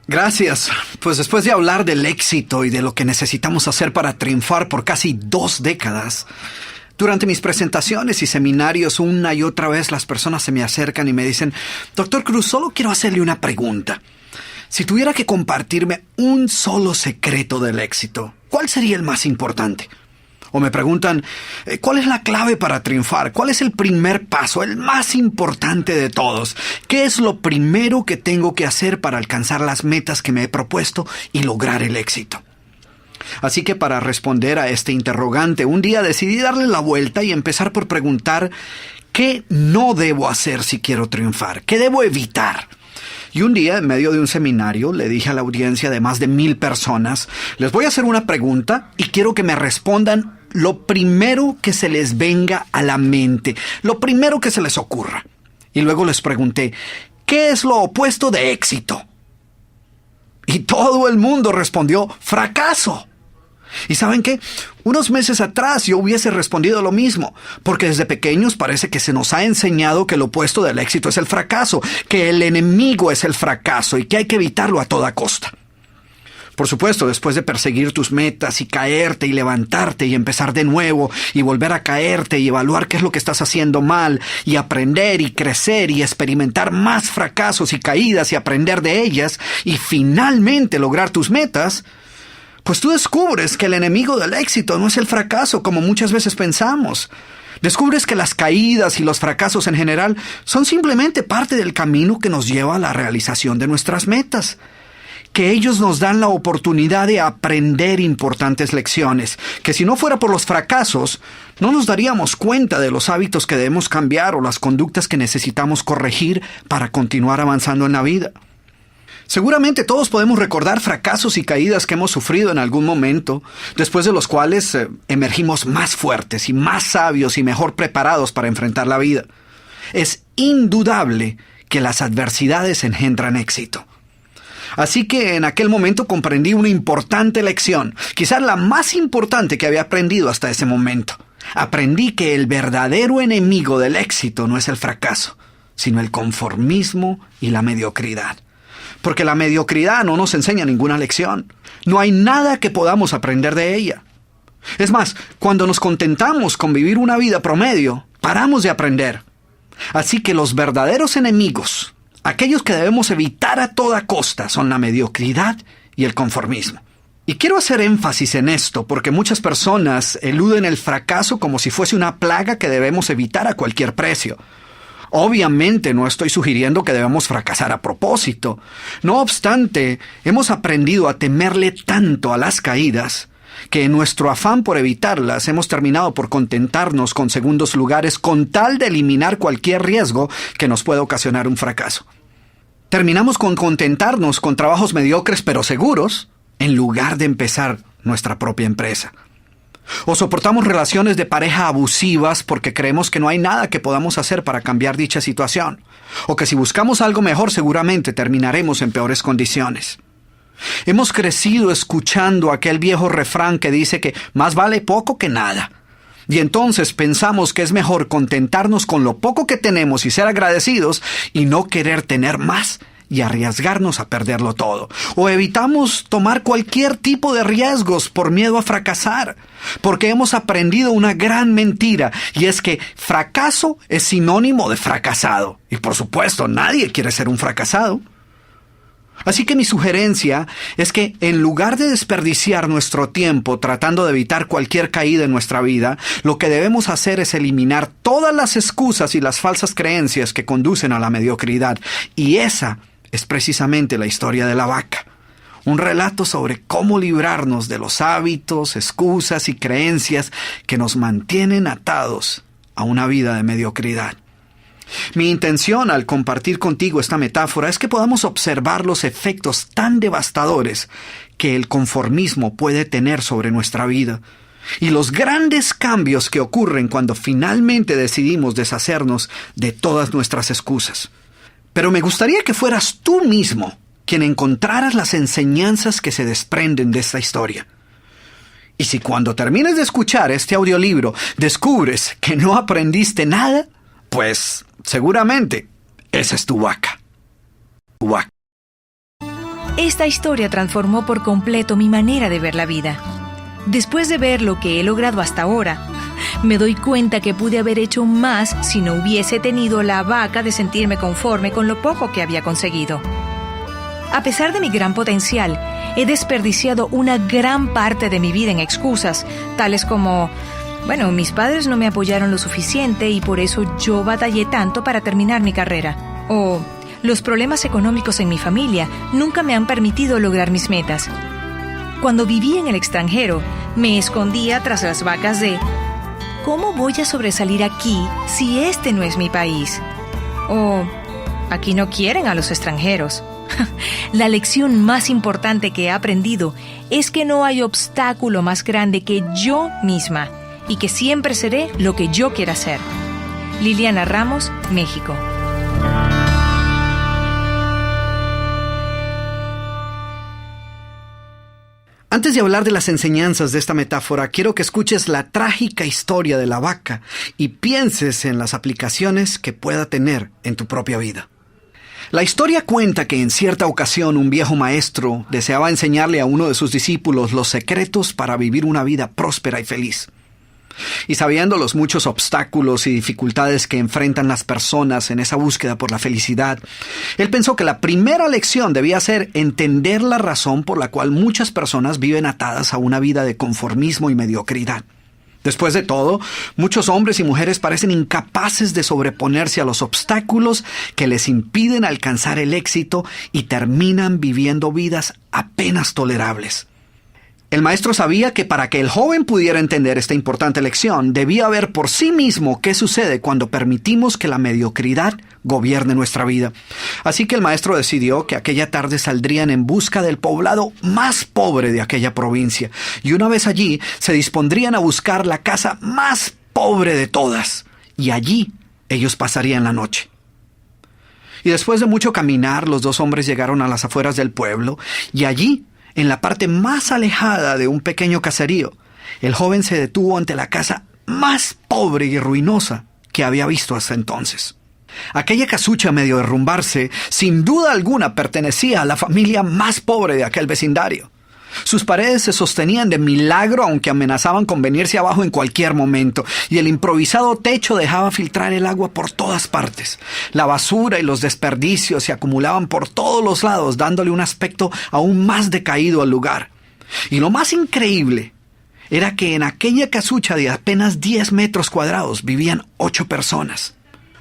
Gracias. Pues después de hablar del éxito y de lo que necesitamos hacer para triunfar por casi 2 décadas, durante mis presentaciones y seminarios una y otra vez las personas se me acercan y me dicen: Dr. Cruz, solo quiero hacerle una pregunta. Si tuviera que compartirme un solo secreto del éxito, ¿cuál sería el más importante? O me preguntan, ¿cuál es la clave para triunfar? ¿Cuál es el primer paso, el más importante de todos? ¿Qué es lo primero que tengo que hacer para alcanzar las metas que me he propuesto y lograr el éxito? Así que para responder a este interrogante, un día decidí darle la vuelta y empezar por preguntar, ¿qué no debo hacer si quiero triunfar? ¿Qué debo evitar? Y un día, en medio de un seminario, le dije a la audiencia de más de 1,000 personas, les voy a hacer una pregunta y quiero que me respondan lo primero que se les venga a la mente, lo primero que se les ocurra. Y luego les pregunté, ¿qué es lo opuesto de éxito? Y todo el mundo respondió, fracaso. ¿Y saben qué? Unos meses atrás yo hubiese respondido lo mismo, porque desde pequeños parece que se nos ha enseñado que lo opuesto del éxito es el fracaso, que el enemigo es el fracaso y que hay que evitarlo a toda costa. Por supuesto, después de perseguir tus metas y caerte y levantarte y empezar de nuevo y volver a caerte y evaluar qué es lo que estás haciendo mal y aprender y crecer y experimentar más fracasos y caídas y aprender de ellas y finalmente lograr tus metas, pues tú descubres que el enemigo del éxito no es el fracaso como muchas veces pensamos. Descubres que las caídas y los fracasos en general son simplemente parte del camino que nos lleva a la realización de nuestras metas. Que ellos nos dan la oportunidad de aprender importantes lecciones, que si no fuera por los fracasos, no nos daríamos cuenta de los hábitos que debemos cambiar o las conductas que necesitamos corregir para continuar avanzando en la vida. Seguramente todos podemos recordar fracasos y caídas que hemos sufrido en algún momento, después de los cuales emergimos más fuertes y más sabios y mejor preparados para enfrentar la vida. Es indudable que las adversidades engendran éxito. Así que en aquel momento comprendí una importante lección, quizás la más importante que había aprendido hasta ese momento. Aprendí que el verdadero enemigo del éxito no es el fracaso, sino el conformismo y la mediocridad. Porque la mediocridad no nos enseña ninguna lección. No hay nada que podamos aprender de ella. Es más, cuando nos contentamos con vivir una vida promedio, paramos de aprender. Así que los verdaderos enemigos, aquellos que debemos evitar a toda costa, son la mediocridad y el conformismo. Y quiero hacer énfasis en esto porque muchas personas eluden el fracaso como si fuese una plaga que debemos evitar a cualquier precio. Obviamente no estoy sugiriendo que debamos fracasar a propósito. No obstante, hemos aprendido a temerle tanto a las caídas que en nuestro afán por evitarlas hemos terminado por contentarnos con segundos lugares con tal de eliminar cualquier riesgo que nos pueda ocasionar un fracaso. Terminamos con contentarnos con trabajos mediocres pero seguros en lugar de empezar nuestra propia empresa. O soportamos relaciones de pareja abusivas porque creemos que no hay nada que podamos hacer para cambiar dicha situación. O que si buscamos algo mejor seguramente terminaremos en peores condiciones. Hemos crecido escuchando aquel viejo refrán que dice que más vale poco que nada. Y entonces pensamos que es mejor contentarnos con lo poco que tenemos y ser agradecidos y no querer tener más y arriesgarnos a perderlo todo. O evitamos tomar cualquier tipo de riesgos por miedo a fracasar, porque hemos aprendido una gran mentira, y es que fracaso es sinónimo de fracasado. Y por supuesto, nadie quiere ser un fracasado. Así que mi sugerencia es que en lugar de desperdiciar nuestro tiempo tratando de evitar cualquier caída en nuestra vida, lo que debemos hacer es eliminar todas las excusas y las falsas creencias que conducen a la mediocridad. Y esa es precisamente la historia de la vaca. Un relato sobre cómo librarnos de los hábitos, excusas y creencias que nos mantienen atados a una vida de mediocridad. Mi intención al compartir contigo esta metáfora es que podamos observar los efectos tan devastadores que el conformismo puede tener sobre nuestra vida y los grandes cambios que ocurren cuando finalmente decidimos deshacernos de todas nuestras excusas. Pero me gustaría que fueras tú mismo quien encontraras las enseñanzas que se desprenden de esta historia. Y si cuando termines de escuchar este audiolibro descubres que no aprendiste nada, pues seguramente esa es tu vaca. Tu vaca. Esta historia transformó por completo mi manera de ver la vida. Después de ver lo que he logrado hasta ahora, me doy cuenta que pude haber hecho más si no hubiese tenido la vaca de sentirme conforme con lo poco que había conseguido. A pesar de mi gran potencial, he desperdiciado una gran parte de mi vida en excusas, tales como, mis padres no me apoyaron lo suficiente y por eso yo batallé tanto para terminar mi carrera. O, los problemas económicos en mi familia nunca me han permitido lograr mis metas. Cuando viví en el extranjero, me escondía tras las vacas de ¿cómo voy a sobresalir aquí si este no es mi país? O aquí no quieren a los extranjeros. La lección más importante que he aprendido es que no hay obstáculo más grande que yo misma y que siempre seré lo que yo quiera ser. Liliana Ramos, México. Antes de hablar de las enseñanzas de esta metáfora, quiero que escuches la trágica historia de la vaca y pienses en las aplicaciones que pueda tener en tu propia vida. La historia cuenta que en cierta ocasión un viejo maestro deseaba enseñarle a uno de sus discípulos los secretos para vivir una vida próspera y feliz. Y sabiendo los muchos obstáculos y dificultades que enfrentan las personas en esa búsqueda por la felicidad, él pensó que la primera lección debía ser entender la razón por la cual muchas personas viven atadas a una vida de conformismo y mediocridad. Después de todo, muchos hombres y mujeres parecen incapaces de sobreponerse a los obstáculos que les impiden alcanzar el éxito y terminan viviendo vidas apenas tolerables. El maestro sabía que para que el joven pudiera entender esta importante lección, debía ver por sí mismo qué sucede cuando permitimos que la mediocridad gobierne nuestra vida. Así que el maestro decidió que aquella tarde saldrían en busca del poblado más pobre de aquella provincia, y una vez allí se dispondrían a buscar la casa más pobre de todas, y allí ellos pasarían la noche. Y después de mucho caminar, los dos hombres llegaron a las afueras del pueblo, y allí, en la parte más alejada de un pequeño caserío, el joven se detuvo ante la casa más pobre y ruinosa que había visto hasta entonces. Aquella casucha a medio derrumbarse, sin duda alguna pertenecía a la familia más pobre de aquel vecindario. Sus paredes se sostenían de milagro, aunque amenazaban con venirse abajo en cualquier momento, y el improvisado techo dejaba filtrar el agua por todas partes. La basura y los desperdicios se acumulaban por todos los lados, dándole un aspecto aún más decaído al lugar. Y lo más increíble era que en aquella casucha de apenas 10 metros cuadrados vivían 8 personas.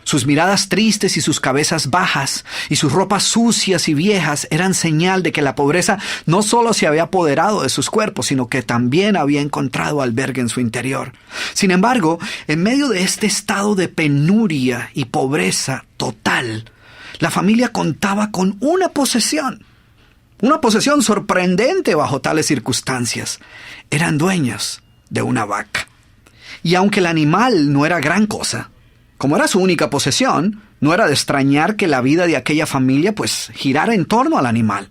Sus miradas tristes y sus cabezas bajas y sus ropas sucias y viejas eran señal de que la pobreza no solo se había apoderado de sus cuerpos, sino que también había encontrado albergue en su interior. Sin embargo, en medio de este estado de penuria y pobreza total, la familia contaba con una posesión sorprendente bajo tales circunstancias. Eran dueños de una vaca. Y aunque el animal no era gran cosa, como era su única posesión, no era de extrañar que la vida de aquella familia girara en torno al animal.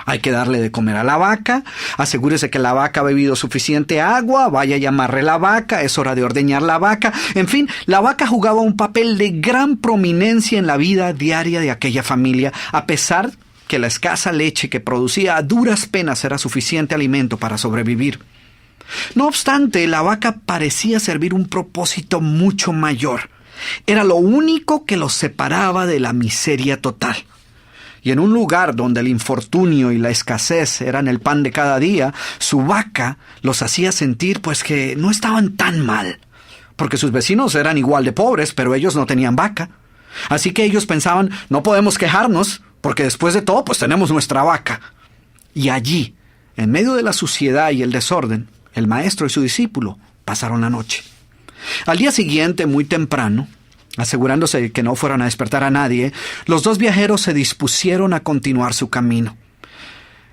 Hay que darle de comer a la vaca, asegúrese que la vaca ha bebido suficiente agua, vaya y amarre la vaca, es hora de ordeñar la vaca. En fin, la vaca jugaba un papel de gran prominencia en la vida diaria de aquella familia, a pesar que la escasa leche que producía a duras penas era suficiente alimento para sobrevivir. No obstante, la vaca parecía servir un propósito mucho mayor. Era lo único que los separaba de la miseria total. Y en un lugar donde el infortunio y la escasez eran el pan de cada día, su vaca los hacía sentir que no estaban tan mal, porque sus vecinos eran igual de pobres, pero ellos no tenían vaca. Así que ellos pensaban, no podemos quejarnos, porque después de todo, tenemos nuestra vaca. Y allí, en medio de la suciedad y el desorden, el maestro y su discípulo pasaron la noche. Al día siguiente, muy temprano, asegurándose de que no fueran a despertar a nadie, los dos viajeros se dispusieron a continuar su camino.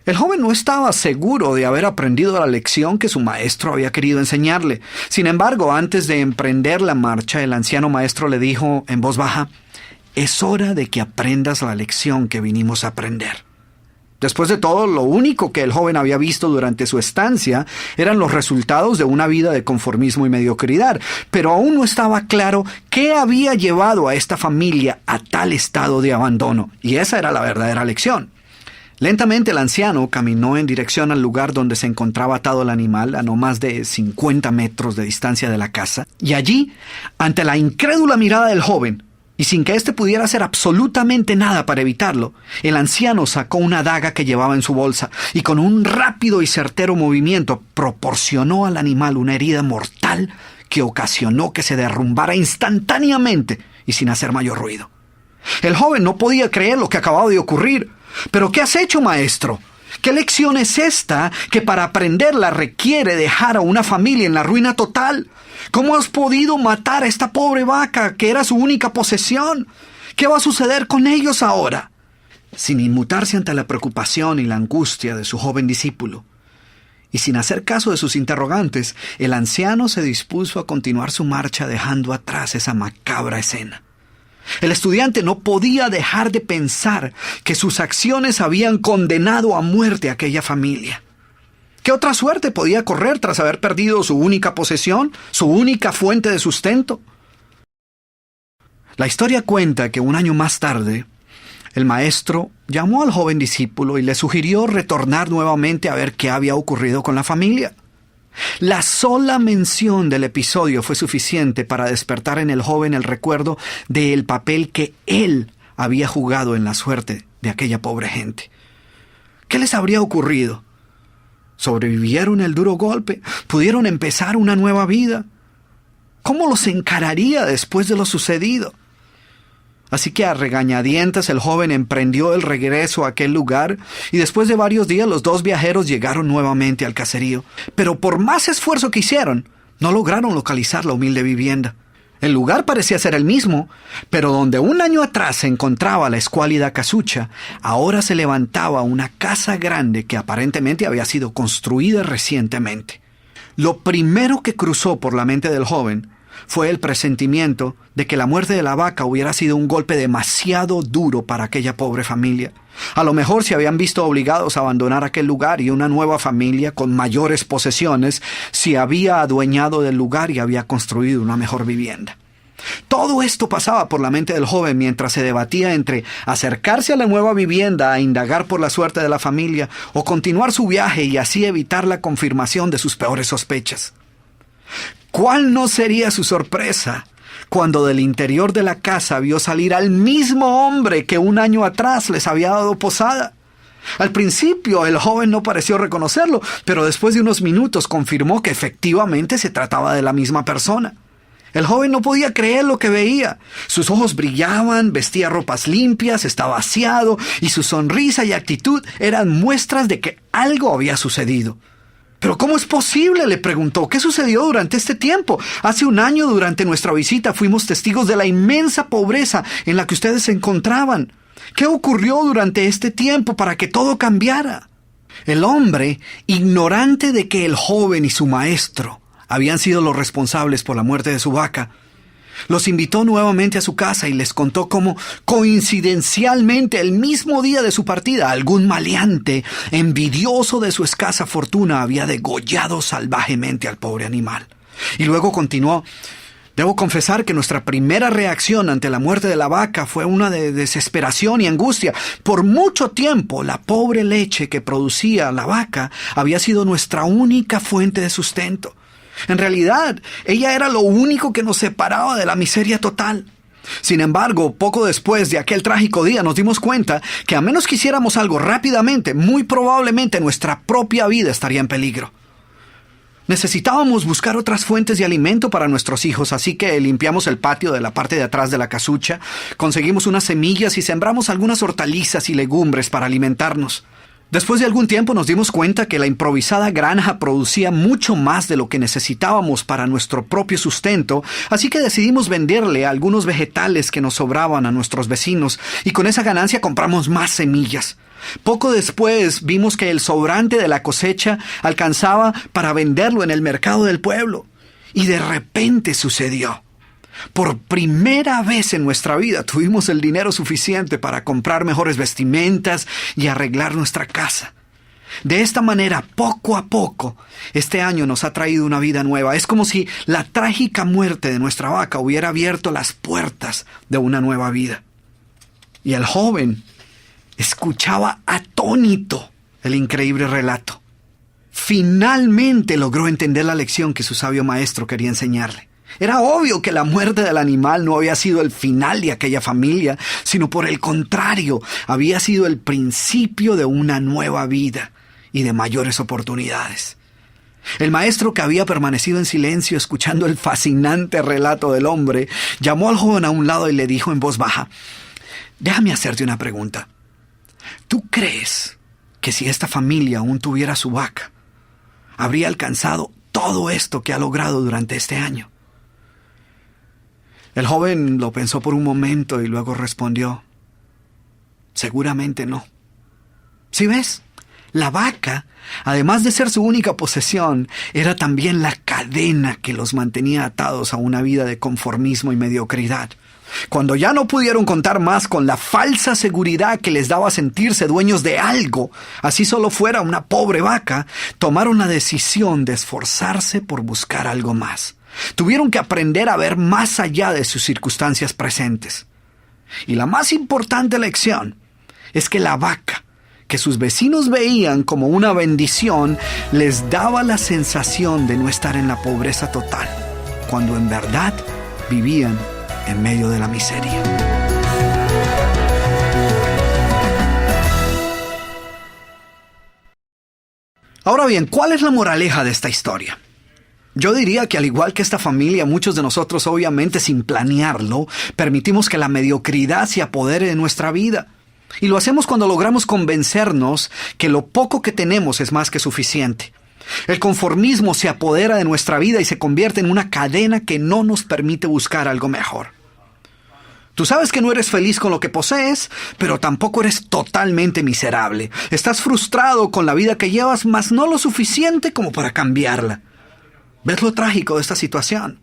El joven no estaba seguro de haber aprendido la lección que su maestro había querido enseñarle. Sin embargo, antes de emprender la marcha, el anciano maestro le dijo en voz baja: «Es hora de que aprendas la lección que vinimos a aprender». Después de todo, lo único que el joven había visto durante su estancia eran los resultados de una vida de conformismo y mediocridad, pero aún no estaba claro qué había llevado a esta familia a tal estado de abandono, y esa era la verdadera lección. Lentamente el anciano caminó en dirección al lugar donde se encontraba atado el animal, a no más de 50 metros de distancia de la casa, y allí, ante la incrédula mirada del joven, y sin que éste pudiera hacer absolutamente nada para evitarlo, el anciano sacó una daga que llevaba en su bolsa y con un rápido y certero movimiento proporcionó al animal una herida mortal que ocasionó que se derrumbara instantáneamente y sin hacer mayor ruido. El joven no podía creer lo que acababa de ocurrir. «¿Pero qué has hecho, maestro? ¿Qué lección es esta que para aprenderla requiere dejar a una familia en la ruina total? ¿Cómo has podido matar a esta pobre vaca que era su única posesión? ¿Qué va a suceder con ellos ahora?» Sin inmutarse ante la preocupación y la angustia de su joven discípulo, y sin hacer caso de sus interrogantes, el anciano se dispuso a continuar su marcha dejando atrás esa macabra escena. El estudiante no podía dejar de pensar que sus acciones habían condenado a muerte a aquella familia. ¿Qué otra suerte podía correr tras haber perdido su única posesión, su única fuente de sustento? La historia cuenta que un año más tarde, el maestro llamó al joven discípulo y le sugirió retornar nuevamente a ver qué había ocurrido con la familia. La sola mención del episodio fue suficiente para despertar en el joven el recuerdo del papel que él había jugado en la suerte de aquella pobre gente. ¿Qué les habría ocurrido? ¿Sobrevivieron el duro golpe? ¿Pudieron empezar una nueva vida? ¿Cómo los encararía después de lo sucedido? Así que a regañadientes el joven emprendió el regreso a aquel lugar y después de varios días los dos viajeros llegaron nuevamente al caserío. Pero por más esfuerzo que hicieron, no lograron localizar la humilde vivienda. El lugar parecía ser el mismo, pero donde un año atrás se encontraba la escuálida casucha, ahora se levantaba una casa grande que aparentemente había sido construida recientemente. Lo primero que cruzó por la mente del joven fue el presentimiento de que la muerte de la vaca hubiera sido un golpe demasiado duro para aquella pobre familia. A lo mejor se habían visto obligados a abandonar aquel lugar y una nueva familia con mayores posesiones se había adueñado del lugar y había construido una mejor vivienda. Todo esto pasaba por la mente del joven mientras se debatía entre acercarse a la nueva vivienda a indagar por la suerte de la familia o continuar su viaje y así evitar la confirmación de sus peores sospechas. ¿Cuál no sería su sorpresa cuando del interior de la casa vio salir al mismo hombre que un año atrás les había dado posada? Al principio el joven no pareció reconocerlo, pero después de unos minutos confirmó que efectivamente se trataba de la misma persona. El joven no podía creer lo que veía. Sus ojos brillaban, vestía ropas limpias, estaba aseado y su sonrisa y actitud eran muestras de que algo había sucedido. «¿Pero cómo es posible?», le preguntó. «¿Qué sucedió durante este tiempo? Hace un año, durante nuestra visita, fuimos testigos de la inmensa pobreza en la que ustedes se encontraban. ¿Qué ocurrió durante este tiempo para que todo cambiara?». El hombre, ignorante de que el joven y su maestro habían sido los responsables por la muerte de su vaca, los invitó nuevamente a su casa y les contó cómo, coincidencialmente, el mismo día de su partida, algún maleante, envidioso de su escasa fortuna, había degollado salvajemente al pobre animal. Y luego continuó: «Debo confesar que nuestra primera reacción ante la muerte de la vaca fue una de desesperación y angustia. Por mucho tiempo, la pobre leche que producía la vaca había sido nuestra única fuente de sustento. En realidad, ella era lo único que nos separaba de la miseria total. Sin embargo, poco después de aquel trágico día nos dimos cuenta que a menos que hiciéramos algo rápidamente, muy probablemente nuestra propia vida estaría en peligro. Necesitábamos buscar otras fuentes de alimento para nuestros hijos, así que limpiamos el patio de la parte de atrás de la casucha, conseguimos unas semillas y sembramos algunas hortalizas y legumbres para alimentarnos. Después de algún tiempo nos dimos cuenta que la improvisada granja producía mucho más de lo que necesitábamos para nuestro propio sustento, así que decidimos venderle algunos vegetales que nos sobraban a nuestros vecinos y con esa ganancia compramos más semillas. Poco después vimos que el sobrante de la cosecha alcanzaba para venderlo en el mercado del pueblo. Y de repente sucedió. Por primera vez en nuestra vida tuvimos el dinero suficiente para comprar mejores vestimentas y arreglar nuestra casa. De esta manera, poco a poco, este año nos ha traído una vida nueva. Es como si la trágica muerte de nuestra vaca hubiera abierto las puertas de una nueva vida». Y el joven escuchaba atónito el increíble relato. Finalmente logró entender la lección que su sabio maestro quería enseñarle. Era obvio que la muerte del animal no había sido el final de aquella familia, sino por el contrario, había sido el principio de una nueva vida y de mayores oportunidades. El maestro, que había permanecido en silencio escuchando el fascinante relato del hombre, llamó al joven a un lado y le dijo en voz baja: «Déjame hacerte una pregunta. ¿Tú crees que si esta familia aún tuviera su vaca, habría alcanzado todo esto que ha logrado durante este año?» El joven lo pensó por un momento y luego respondió: «Seguramente no». ¿Sí ves? La vaca, además de ser su única posesión, era también la cadena que los mantenía atados a una vida de conformismo y mediocridad. Cuando ya no pudieron contar más con la falsa seguridad que les daba sentirse dueños de algo, así solo fuera una pobre vaca, tomaron la decisión de esforzarse por buscar algo más. Tuvieron que aprender a ver más allá de sus circunstancias presentes. Y la más importante lección es que la vaca, que sus vecinos veían como una bendición, les daba la sensación de no estar en la pobreza total, cuando en verdad vivían en medio de la miseria. Ahora bien, ¿cuál es la moraleja de esta historia? Yo diría que al igual que esta familia, muchos de nosotros, obviamente sin planearlo, permitimos que la mediocridad se apodere de nuestra vida. Y lo hacemos cuando logramos convencernos que lo poco que tenemos es más que suficiente. El conformismo se apodera de nuestra vida y se convierte en una cadena que no nos permite buscar algo mejor. Tú sabes que no eres feliz con lo que posees, pero tampoco eres totalmente miserable. Estás frustrado con la vida que llevas, mas no lo suficiente como para cambiarla. ¿Ves lo trágico de esta situación?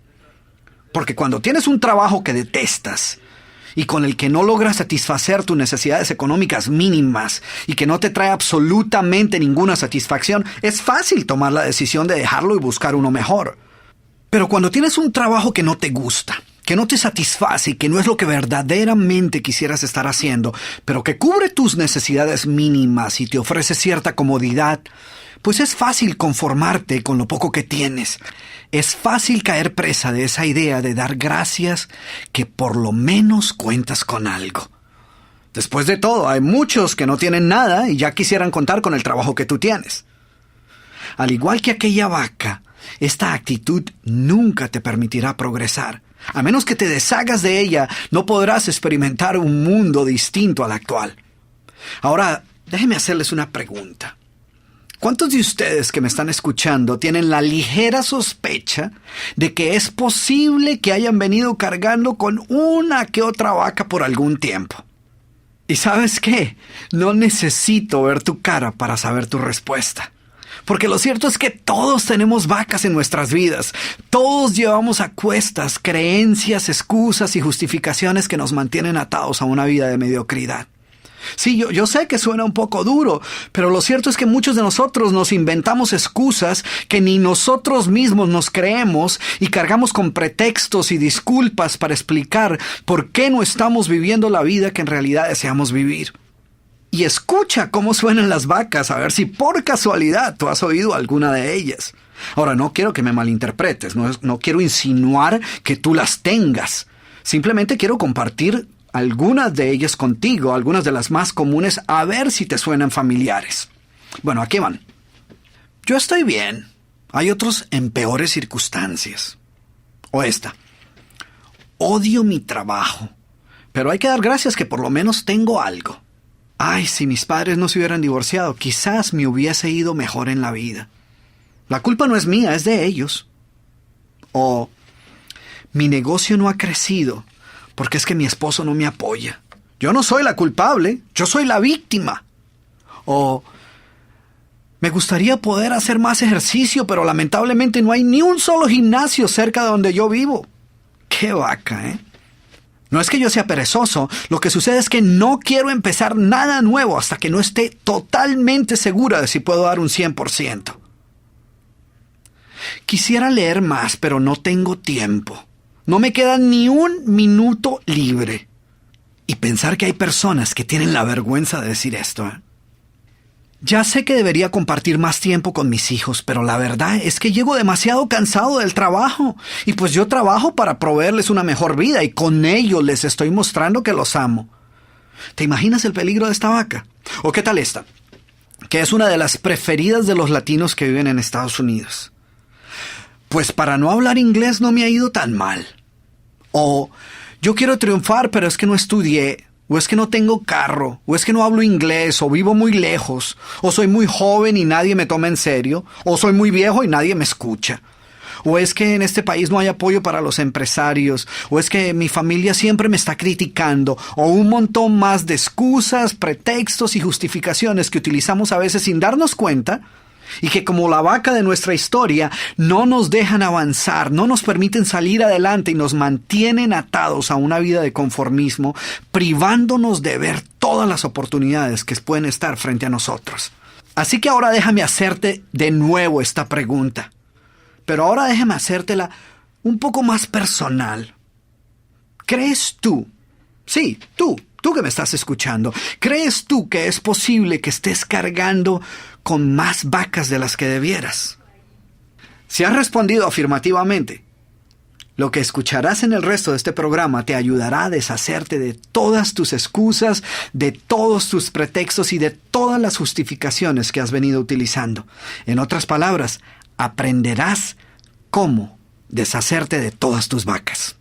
Porque cuando tienes un trabajo que detestas y con el que no logras satisfacer tus necesidades económicas mínimas y que no te trae absolutamente ninguna satisfacción, es fácil tomar la decisión de dejarlo y buscar uno mejor. Pero cuando tienes un trabajo que no te gusta, que no te satisface y que no es lo que verdaderamente quisieras estar haciendo, pero que cubre tus necesidades mínimas y te ofrece cierta comodidad, pues es fácil conformarte con lo poco que tienes. Es fácil caer presa de esa idea de dar gracias que por lo menos cuentas con algo. Después de todo, hay muchos que no tienen nada y ya quisieran contar con el trabajo que tú tienes. Al igual que aquella vaca, esta actitud nunca te permitirá progresar. A menos que te deshagas de ella, no podrás experimentar un mundo distinto al actual. Ahora, déjenme hacerles una pregunta. ¿Cuántos de ustedes que me están escuchando tienen la ligera sospecha de que es posible que hayan venido cargando con una que otra vaca por algún tiempo? ¿Y sabes qué? No necesito ver tu cara para saber tu respuesta. Porque lo cierto es que todos tenemos vacas en nuestras vidas. Todos llevamos a cuestas creencias, excusas y justificaciones que nos mantienen atados a una vida de mediocridad. Sí, yo sé que suena un poco duro, pero lo cierto es que muchos de nosotros nos inventamos excusas que ni nosotros mismos nos creemos y cargamos con pretextos y disculpas para explicar por qué no estamos viviendo la vida que en realidad deseamos vivir. Y escucha cómo suenan las vacas, a ver si por casualidad tú has oído alguna de ellas. Ahora, no quiero que me malinterpretes, no quiero insinuar que tú las tengas. Simplemente quiero compartir algunas de ellas contigo, algunas de las más comunes, a ver si te suenan familiares. Bueno, aquí van. Yo estoy bien. Hay otros en peores circunstancias. O esta. Odio mi trabajo, pero hay que dar gracias que por lo menos tengo algo. Ay, si mis padres no se hubieran divorciado, quizás me hubiese ido mejor en la vida. La culpa no es mía, es de ellos. O mi negocio no ha crecido porque es que mi esposo no me apoya. Yo no soy la culpable, yo soy la víctima. O me gustaría poder hacer más ejercicio, pero lamentablemente no hay ni un solo gimnasio cerca de donde yo vivo. ¡Qué vaca, eh! No es que yo sea perezoso, lo que sucede es que no quiero empezar nada nuevo hasta que no esté totalmente segura de si puedo dar un 100%. Quisiera leer más, pero no tengo tiempo. No me queda ni un minuto libre. Y pensar que hay personas que tienen la vergüenza de decir esto, ¿eh? Ya sé que debería compartir más tiempo con mis hijos, pero la verdad es que llego demasiado cansado del trabajo. Y pues yo trabajo para proveerles una mejor vida y con ello les estoy mostrando que los amo. ¿Te imaginas el peligro de esta vaca? ¿O qué tal esta? Que es una de las preferidas de los latinos que viven en Estados Unidos. Pues para no hablar inglés no me ha ido tan mal. O yo quiero triunfar, pero es que no estudié. O es que no tengo carro, o es que no hablo inglés, o vivo muy lejos, o soy muy joven y nadie me toma en serio, o soy muy viejo y nadie me escucha. O es que en este país no hay apoyo para los empresarios, o es que mi familia siempre me está criticando, o un montón más de excusas, pretextos y justificaciones que utilizamos a veces sin darnos cuenta, y que como la vaca de nuestra historia no nos dejan avanzar, no nos permiten salir adelante y nos mantienen atados a una vida de conformismo, privándonos de ver todas las oportunidades que pueden estar frente a nosotros. Así que ahora déjame hacerte de nuevo esta pregunta, pero ahora déjame hacértela un poco más personal. ¿Crees tú? Sí, tú que me estás escuchando, ¿crees tú que es posible que estés cargando con más vacas de las que debieras? Si has respondido afirmativamente, lo que escucharás en el resto de este programa te ayudará a deshacerte de todas tus excusas, de todos tus pretextos y de todas las justificaciones que has venido utilizando. En otras palabras, aprenderás cómo deshacerte de todas tus vacas.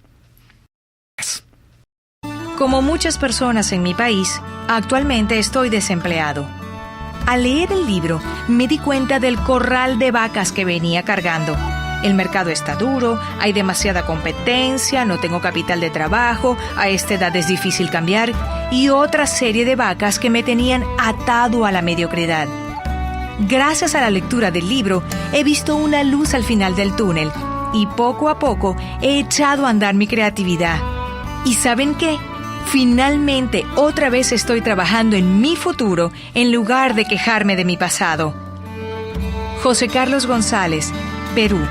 Como muchas personas en mi país, actualmente estoy desempleado. Al leer el libro, me di cuenta del corral de vacas que venía cargando. El mercado está duro, hay demasiada competencia, no tengo capital de trabajo, a esta edad es difícil cambiar, y otra serie de vacas que me tenían atado a la mediocridad. Gracias a la lectura del libro, he visto una luz al final del túnel, y poco a poco he echado a andar mi creatividad. ¿Y saben qué? Finalmente, otra vez estoy trabajando en mi futuro en lugar de quejarme de mi pasado. José Carlos González, Perú.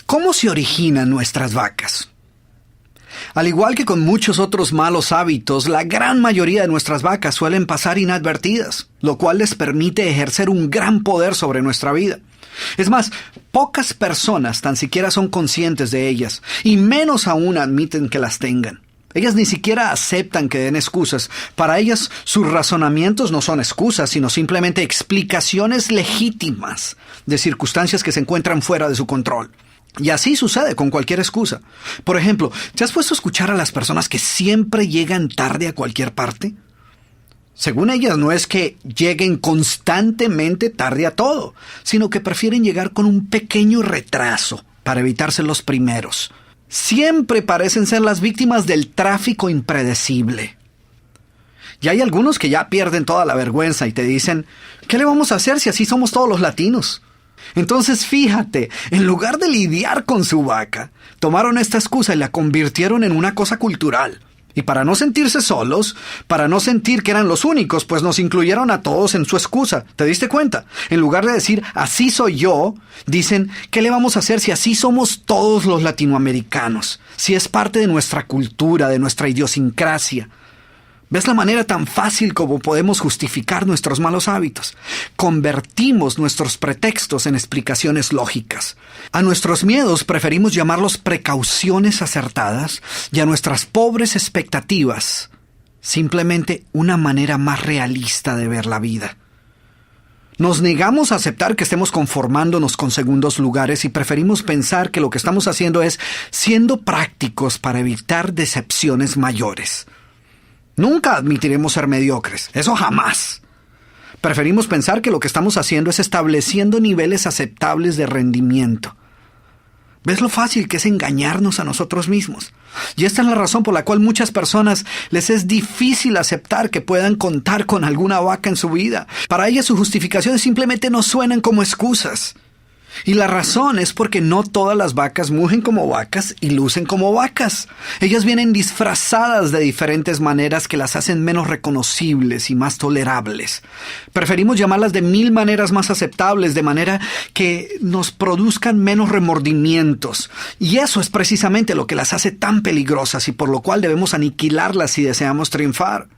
¿Cómo se originan nuestras vacas? Al igual que con muchos otros malos hábitos, la gran mayoría de nuestras vacas suelen pasar inadvertidas, lo cual les permite ejercer un gran poder sobre nuestra vida. Es más, pocas personas tan siquiera son conscientes de ellas, y menos aún admiten que las tengan. Ellas ni siquiera aceptan que den excusas. Para ellas, sus razonamientos no son excusas, sino simplemente explicaciones legítimas de circunstancias que se encuentran fuera de su control. Y así sucede con cualquier excusa. Por ejemplo, ¿te has puesto a escuchar a las personas que siempre llegan tarde a cualquier parte? Según ellas, no es que lleguen constantemente tarde a todo, sino que prefieren llegar con un pequeño retraso para evitar ser los primeros. Siempre parecen ser las víctimas del tráfico impredecible. Y hay algunos que ya pierden toda la vergüenza y te dicen, ¿qué le vamos a hacer si así somos todos los latinos? Entonces fíjate, en lugar de lidiar con su vaca, tomaron esta excusa y la convirtieron en una cosa cultural. Y para no sentirse solos, para no sentir que eran los únicos, pues nos incluyeron a todos en su excusa. ¿Te diste cuenta? En lugar de decir, así soy yo, dicen, ¿qué le vamos a hacer si así somos todos los latinoamericanos? Si es parte de nuestra cultura, de nuestra idiosincrasia. ¿Ves la manera tan fácil como podemos justificar nuestros malos hábitos? Convertimos nuestros pretextos en explicaciones lógicas. A nuestros miedos preferimos llamarlos precauciones acertadas y a nuestras pobres expectativas simplemente una manera más realista de ver la vida. Nos negamos a aceptar que estemos conformándonos con segundos lugares y preferimos pensar que lo que estamos haciendo es siendo prácticos para evitar decepciones mayores. Nunca admitiremos ser mediocres, eso jamás. Preferimos pensar que lo que estamos haciendo es estableciendo niveles aceptables de rendimiento. ¿Ves lo fácil que es engañarnos a nosotros mismos? Y esta es la razón por la cual muchas personas les es difícil aceptar que puedan contar con alguna vaca en su vida. Para ellas sus justificaciones simplemente no suenan como excusas. Y la razón es porque no todas las vacas mugen como vacas y lucen como vacas. Ellas vienen disfrazadas de diferentes maneras que las hacen menos reconocibles y más tolerables. Preferimos llamarlas de 1000 maneras más aceptables, de manera que nos produzcan menos remordimientos. Y eso es precisamente lo que las hace tan peligrosas y por lo cual debemos aniquilarlas si deseamos triunfar.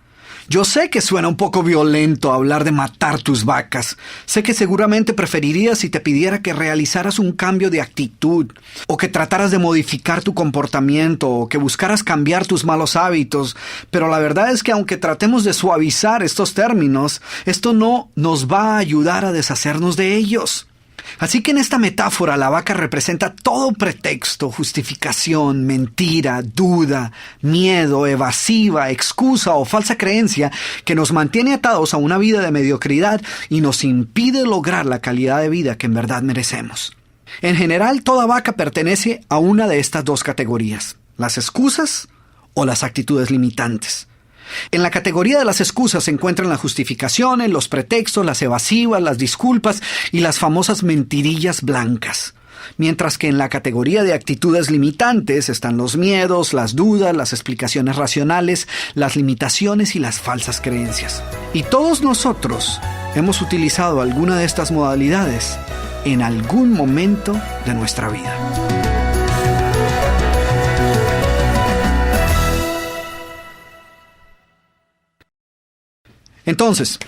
Yo sé que suena un poco violento hablar de matar tus vacas. Sé que seguramente preferirías si te pidiera que realizaras un cambio de actitud, o que trataras de modificar tu comportamiento, o que buscaras cambiar tus malos hábitos. Pero la verdad es que aunque tratemos de suavizar estos términos, esto no nos va a ayudar a deshacernos de ellos. Así que en esta metáfora la vaca representa todo pretexto, justificación, mentira, duda, miedo, evasiva, excusa o falsa creencia que nos mantiene atados a una vida de mediocridad y nos impide lograr la calidad de vida que en verdad merecemos. En general, toda vaca pertenece a una de estas dos categorías, las excusas o las actitudes limitantes. En la categoría de las excusas se encuentran las justificaciones, los pretextos, las evasivas, las disculpas y las famosas mentirillas blancas. Mientras que en la categoría de actitudes limitantes están los miedos, las dudas, las explicaciones racionales, las limitaciones y las falsas creencias. Y todos nosotros hemos utilizado alguna de estas modalidades en algún momento de nuestra vida. Entonces,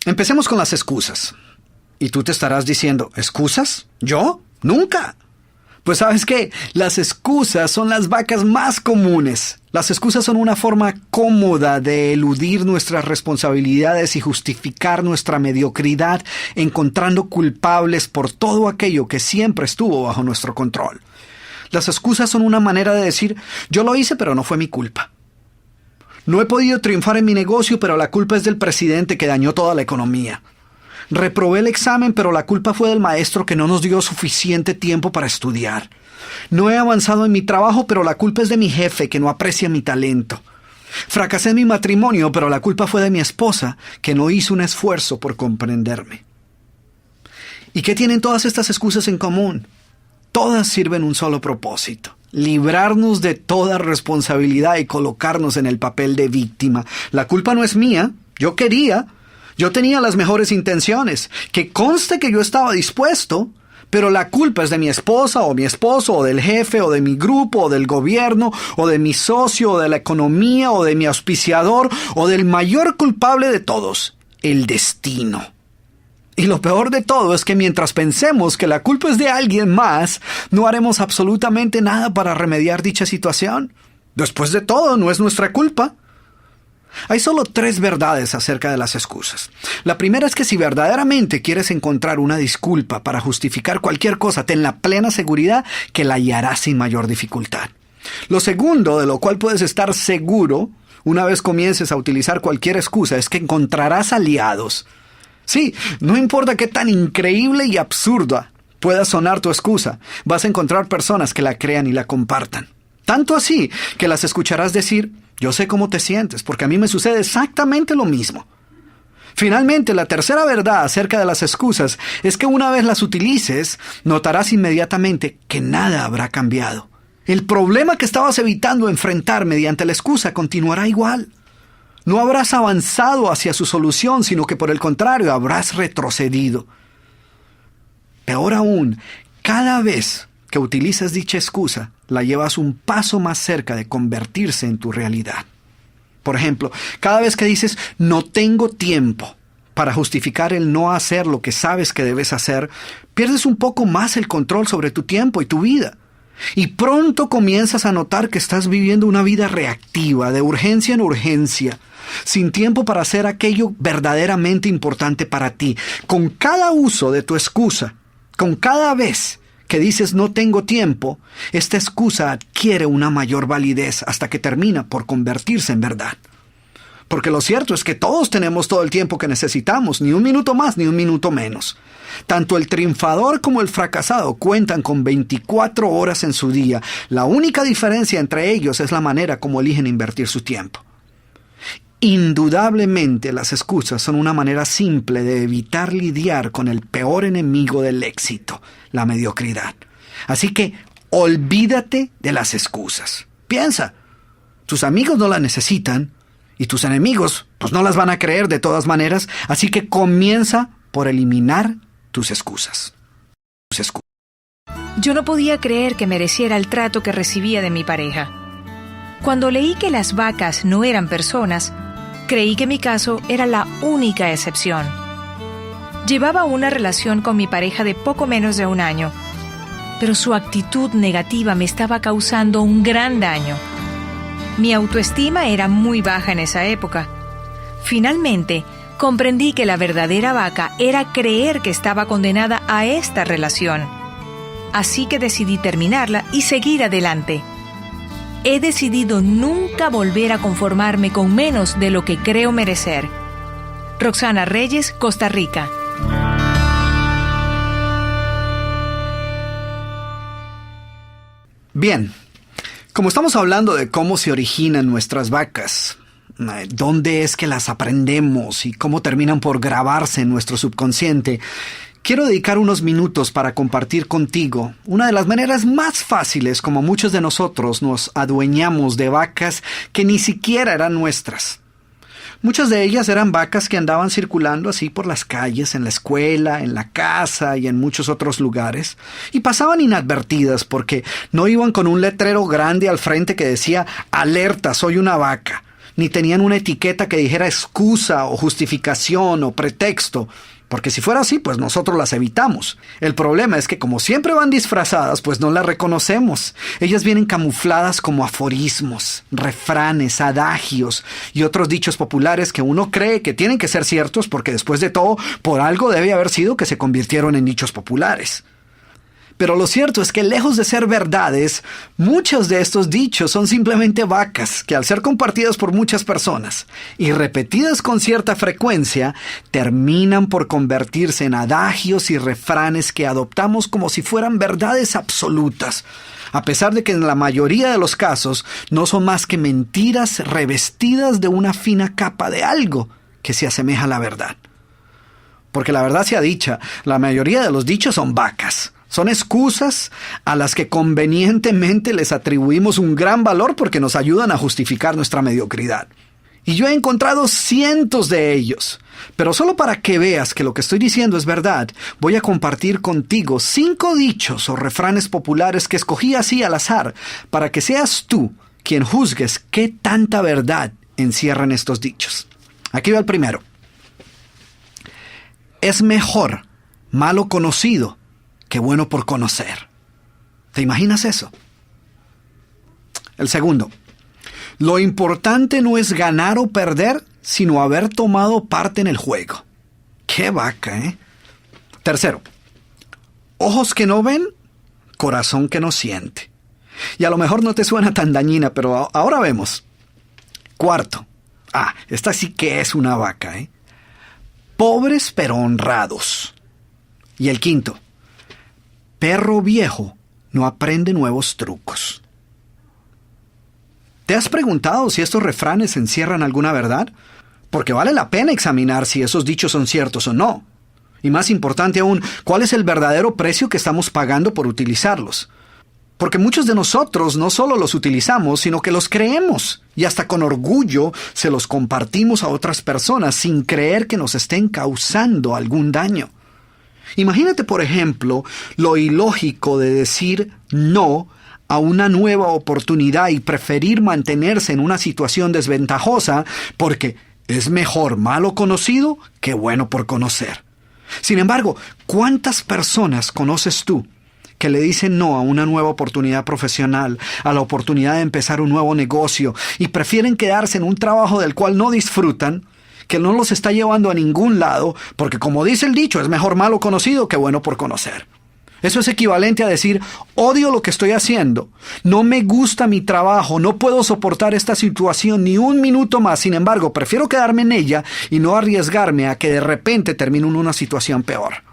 empecemos con las excusas. Y tú te estarás diciendo, ¿excusas? ¿Yo? ¡Nunca! Pues ¿sabes qué? Las excusas son las vacas más comunes. Las excusas son una forma cómoda de eludir nuestras responsabilidades y justificar nuestra mediocridad, encontrando culpables por todo aquello que siempre estuvo bajo nuestro control. Las excusas son una manera de decir, yo lo hice pero no fue mi culpa. No he podido triunfar en mi negocio, pero la culpa es del presidente que dañó toda la economía. Reprobé el examen, pero la culpa fue del maestro que no nos dio suficiente tiempo para estudiar. No he avanzado en mi trabajo, pero la culpa es de mi jefe que no aprecia mi talento. Fracasé en mi matrimonio, pero la culpa fue de mi esposa que no hizo un esfuerzo por comprenderme. ¿Y qué tienen todas estas excusas en común? Todas sirven un solo propósito: librarnos de toda responsabilidad y colocarnos en el papel de víctima. La culpa no es mía, yo tenía las mejores intenciones, que conste que yo estaba dispuesto, pero la culpa es de mi esposa o mi esposo o del jefe o de mi grupo o del gobierno o de mi socio o de la economía o de mi auspiciador o del mayor culpable de todos, el destino. Y lo peor de todo es que mientras pensemos que la culpa es de alguien más, no haremos absolutamente nada para remediar dicha situación. Después de todo, no es nuestra culpa. Hay solo 3 verdades acerca de las excusas. La primera es que si verdaderamente quieres encontrar una disculpa para justificar cualquier cosa, ten la plena seguridad que la hallarás sin mayor dificultad. Lo segundo, de lo cual puedes estar seguro, una vez comiences a utilizar cualquier excusa, es que encontrarás aliados. Sí, no importa qué tan increíble y absurda pueda sonar tu excusa, vas a encontrar personas que la crean y la compartan. Tanto así que las escucharás decir, yo sé cómo te sientes, porque a mí me sucede exactamente lo mismo. Finalmente, la tercera verdad acerca de las excusas es que una vez las utilices, notarás inmediatamente que nada habrá cambiado. El problema que estabas evitando enfrentar mediante la excusa continuará igual. No habrás avanzado hacia su solución, sino que por el contrario habrás retrocedido. Peor aún, cada vez que utilizas dicha excusa, la llevas un paso más cerca de convertirse en tu realidad. Por ejemplo, cada vez que dices no tengo tiempo para justificar el no hacer lo que sabes que debes hacer, pierdes un poco más el control sobre tu tiempo y tu vida. Y pronto comienzas a notar que estás viviendo una vida reactiva, de urgencia en urgencia, sin tiempo para hacer aquello verdaderamente importante para ti. Con cada uso de tu excusa, con cada vez que dices no tengo tiempo, esta excusa adquiere una mayor validez hasta que termina por convertirse en verdad. Porque lo cierto es que todos tenemos todo el tiempo que necesitamos, ni un minuto más ni un minuto menos. Tanto el triunfador como el fracasado cuentan con 24 horas en su día. La única diferencia entre ellos es la manera como eligen invertir su tiempo. Indudablemente las excusas son una manera simple de evitar lidiar con el peor enemigo del éxito, la mediocridad. Así que olvídate de las excusas. Piensa, tus amigos no las necesitan y tus enemigos pues no las van a creer de todas maneras, así que comienza por eliminar tus excusas. Yo no podía creer que mereciera el trato que recibía de mi pareja. Cuando leí que las vacas no eran personas, creí que mi caso era la única excepción. Llevaba una relación con mi pareja de poco menos de un año, pero su actitud negativa me estaba causando un gran daño. Mi autoestima era muy baja en esa época. Finalmente, comprendí que la verdadera vaca era creer que estaba condenada a esta relación. Así que decidí terminarla y seguir adelante. He decidido nunca volver a conformarme con menos de lo que creo merecer. Roxana Reyes, Costa Rica. Bien, como estamos hablando de cómo se originan nuestras vacas, dónde es que las aprendemos y cómo terminan por grabarse en nuestro subconsciente, quiero dedicar unos minutos para compartir contigo una de las maneras más fáciles como muchos de nosotros nos adueñamos de vacas que ni siquiera eran nuestras. Muchas de ellas eran vacas que andaban circulando así por las calles, en la escuela, en la casa y en muchos otros lugares, y pasaban inadvertidas porque no iban con un letrero grande al frente que decía «Alerta, soy una vaca», ni tenían una etiqueta que dijera excusa o justificación o pretexto, porque si fuera así, pues nosotros las evitamos. El problema es que como siempre van disfrazadas, pues no las reconocemos. Ellas vienen camufladas como aforismos, refranes, adagios y otros dichos populares que uno cree que tienen que ser ciertos porque después de todo, por algo debe haber sido que se convirtieron en dichos populares. Pero lo cierto es que lejos de ser verdades, muchos de estos dichos son simplemente vacas que al ser compartidas por muchas personas y repetidas con cierta frecuencia, terminan por convertirse en adagios y refranes que adoptamos como si fueran verdades absolutas, a pesar de que en la mayoría de los casos no son más que mentiras revestidas de una fina capa de algo que se asemeja a la verdad. Porque la verdad sea dicha, la mayoría de los dichos son vacas. Son excusas a las que convenientemente les atribuimos un gran valor porque nos ayudan a justificar nuestra mediocridad. Y yo he encontrado cientos de ellos. Pero solo para que veas que lo que estoy diciendo es verdad, voy a compartir contigo 5 dichos o refranes populares que escogí así al azar para que seas tú quien juzgues qué tanta verdad encierran estos dichos. Aquí va el primero. Es mejor malo conocido que bueno por conocer. ¿Te imaginas eso? El segundo. Lo importante no es ganar o perder, sino haber tomado parte en el juego. ¡Qué vaca, eh! Tercero. Ojos que no ven, corazón que no siente. Y a lo mejor no te suena tan dañina, pero ahora vemos. Cuarto. Esta sí que es una vaca, eh. Pobres pero honrados. Y el quinto. Perro viejo no aprende nuevos trucos. ¿Te has preguntado si estos refranes encierran alguna verdad? Porque vale la pena examinar si esos dichos son ciertos o no. Y más importante aún, ¿cuál es el verdadero precio que estamos pagando por utilizarlos? Porque muchos de nosotros no solo los utilizamos, sino que los creemos. Y hasta con orgullo se los compartimos a otras personas sin creer que nos estén causando algún daño. Imagínate, por ejemplo, lo ilógico de decir no a una nueva oportunidad y preferir mantenerse en una situación desventajosa porque es mejor malo conocido que bueno por conocer. Sin embargo, ¿cuántas personas conoces tú que le dicen no a una nueva oportunidad profesional, a la oportunidad de empezar un nuevo negocio y prefieren quedarse en un trabajo del cual no disfrutan, que no los está llevando a ningún lado, porque como dice el dicho, es mejor malo conocido que bueno por conocer? Eso es equivalente a decir, odio lo que estoy haciendo, no me gusta mi trabajo, no puedo soportar esta situación ni un minuto más, sin embargo, prefiero quedarme en ella y no arriesgarme a que de repente termine en una situación peor.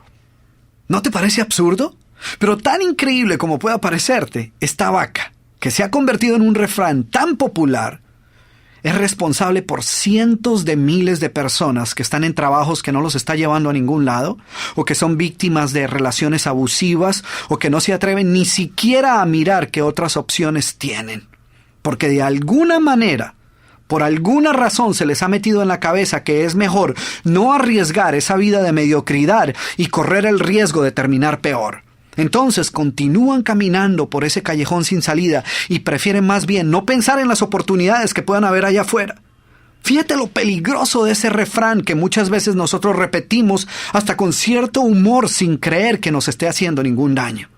¿No te parece absurdo? Pero tan increíble como pueda parecerte, esta vaca, que se ha convertido en un refrán tan popular, es responsable por cientos de miles de personas que están en trabajos que no los está llevando a ningún lado, o que son víctimas de relaciones abusivas, o que no se atreven ni siquiera a mirar qué otras opciones tienen. Porque de alguna manera, por alguna razón se les ha metido en la cabeza que es mejor no arriesgar esa vida de mediocridad y correr el riesgo de terminar peor. Entonces continúan caminando por ese callejón sin salida y prefieren más bien no pensar en las oportunidades que puedan haber allá afuera. Fíjate lo peligroso de ese refrán que muchas veces nosotros repetimos hasta con cierto humor sin creer que nos esté haciendo ningún daño.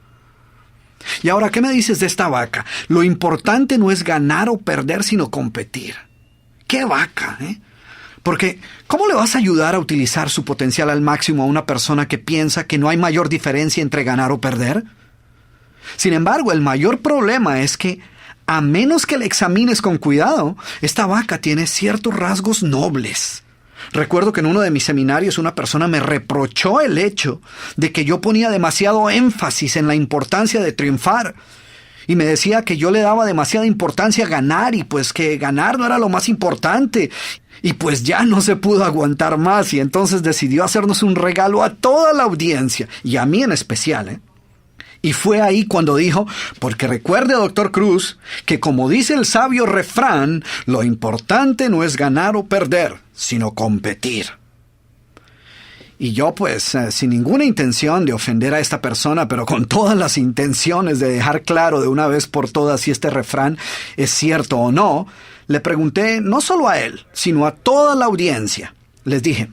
Y ahora, ¿qué me dices de esta vaca? Lo importante no es ganar o perder, sino competir. ¡Qué vaca, eh! Porque, ¿cómo le vas a ayudar a utilizar su potencial al máximo a una persona que piensa que no hay mayor diferencia entre ganar o perder? Sin embargo, el mayor problema es que, a menos que la examines con cuidado, esta vaca tiene ciertos rasgos nobles. Recuerdo que en uno de mis seminarios una persona me reprochó el hecho de que yo ponía demasiado énfasis en la importancia de triunfar. Y me decía que yo le daba demasiada importancia a ganar y pues que ganar no era lo más importante. Y pues ya no se pudo aguantar más y entonces decidió hacernos un regalo a toda la audiencia y a mí en especial, ¿eh? Y fue ahí cuando dijo, porque recuerde, doctor Cruz, que como dice el sabio refrán, lo importante no es ganar o perder, sino competir. Y yo pues, sin ninguna intención de ofender a esta persona, pero con todas las intenciones de dejar claro de una vez por todas si este refrán es cierto o no, le pregunté no solo a él, sino a toda la audiencia. Les dije,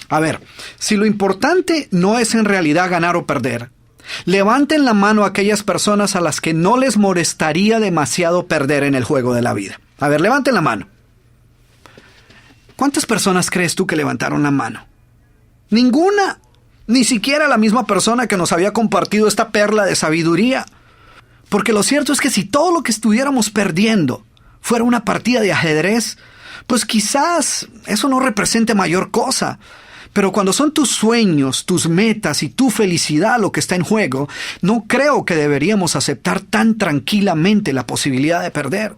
a ver, si lo importante no es en realidad ganar o perder, levanten la mano a aquellas personas a las que no les molestaría demasiado perder en el juego de la vida. A ver, levanten la mano. ¿Cuántas personas crees tú que levantaron la mano? Ninguna. Ni siquiera la misma persona que nos había compartido esta perla de sabiduría. Porque lo cierto es que si todo lo que estuviéramos perdiendo fuera una partida de ajedrez, pues quizás eso no represente mayor cosa. Pero cuando son tus sueños, tus metas y tu felicidad lo que está en juego, no creo que deberíamos aceptar tan tranquilamente la posibilidad de perder.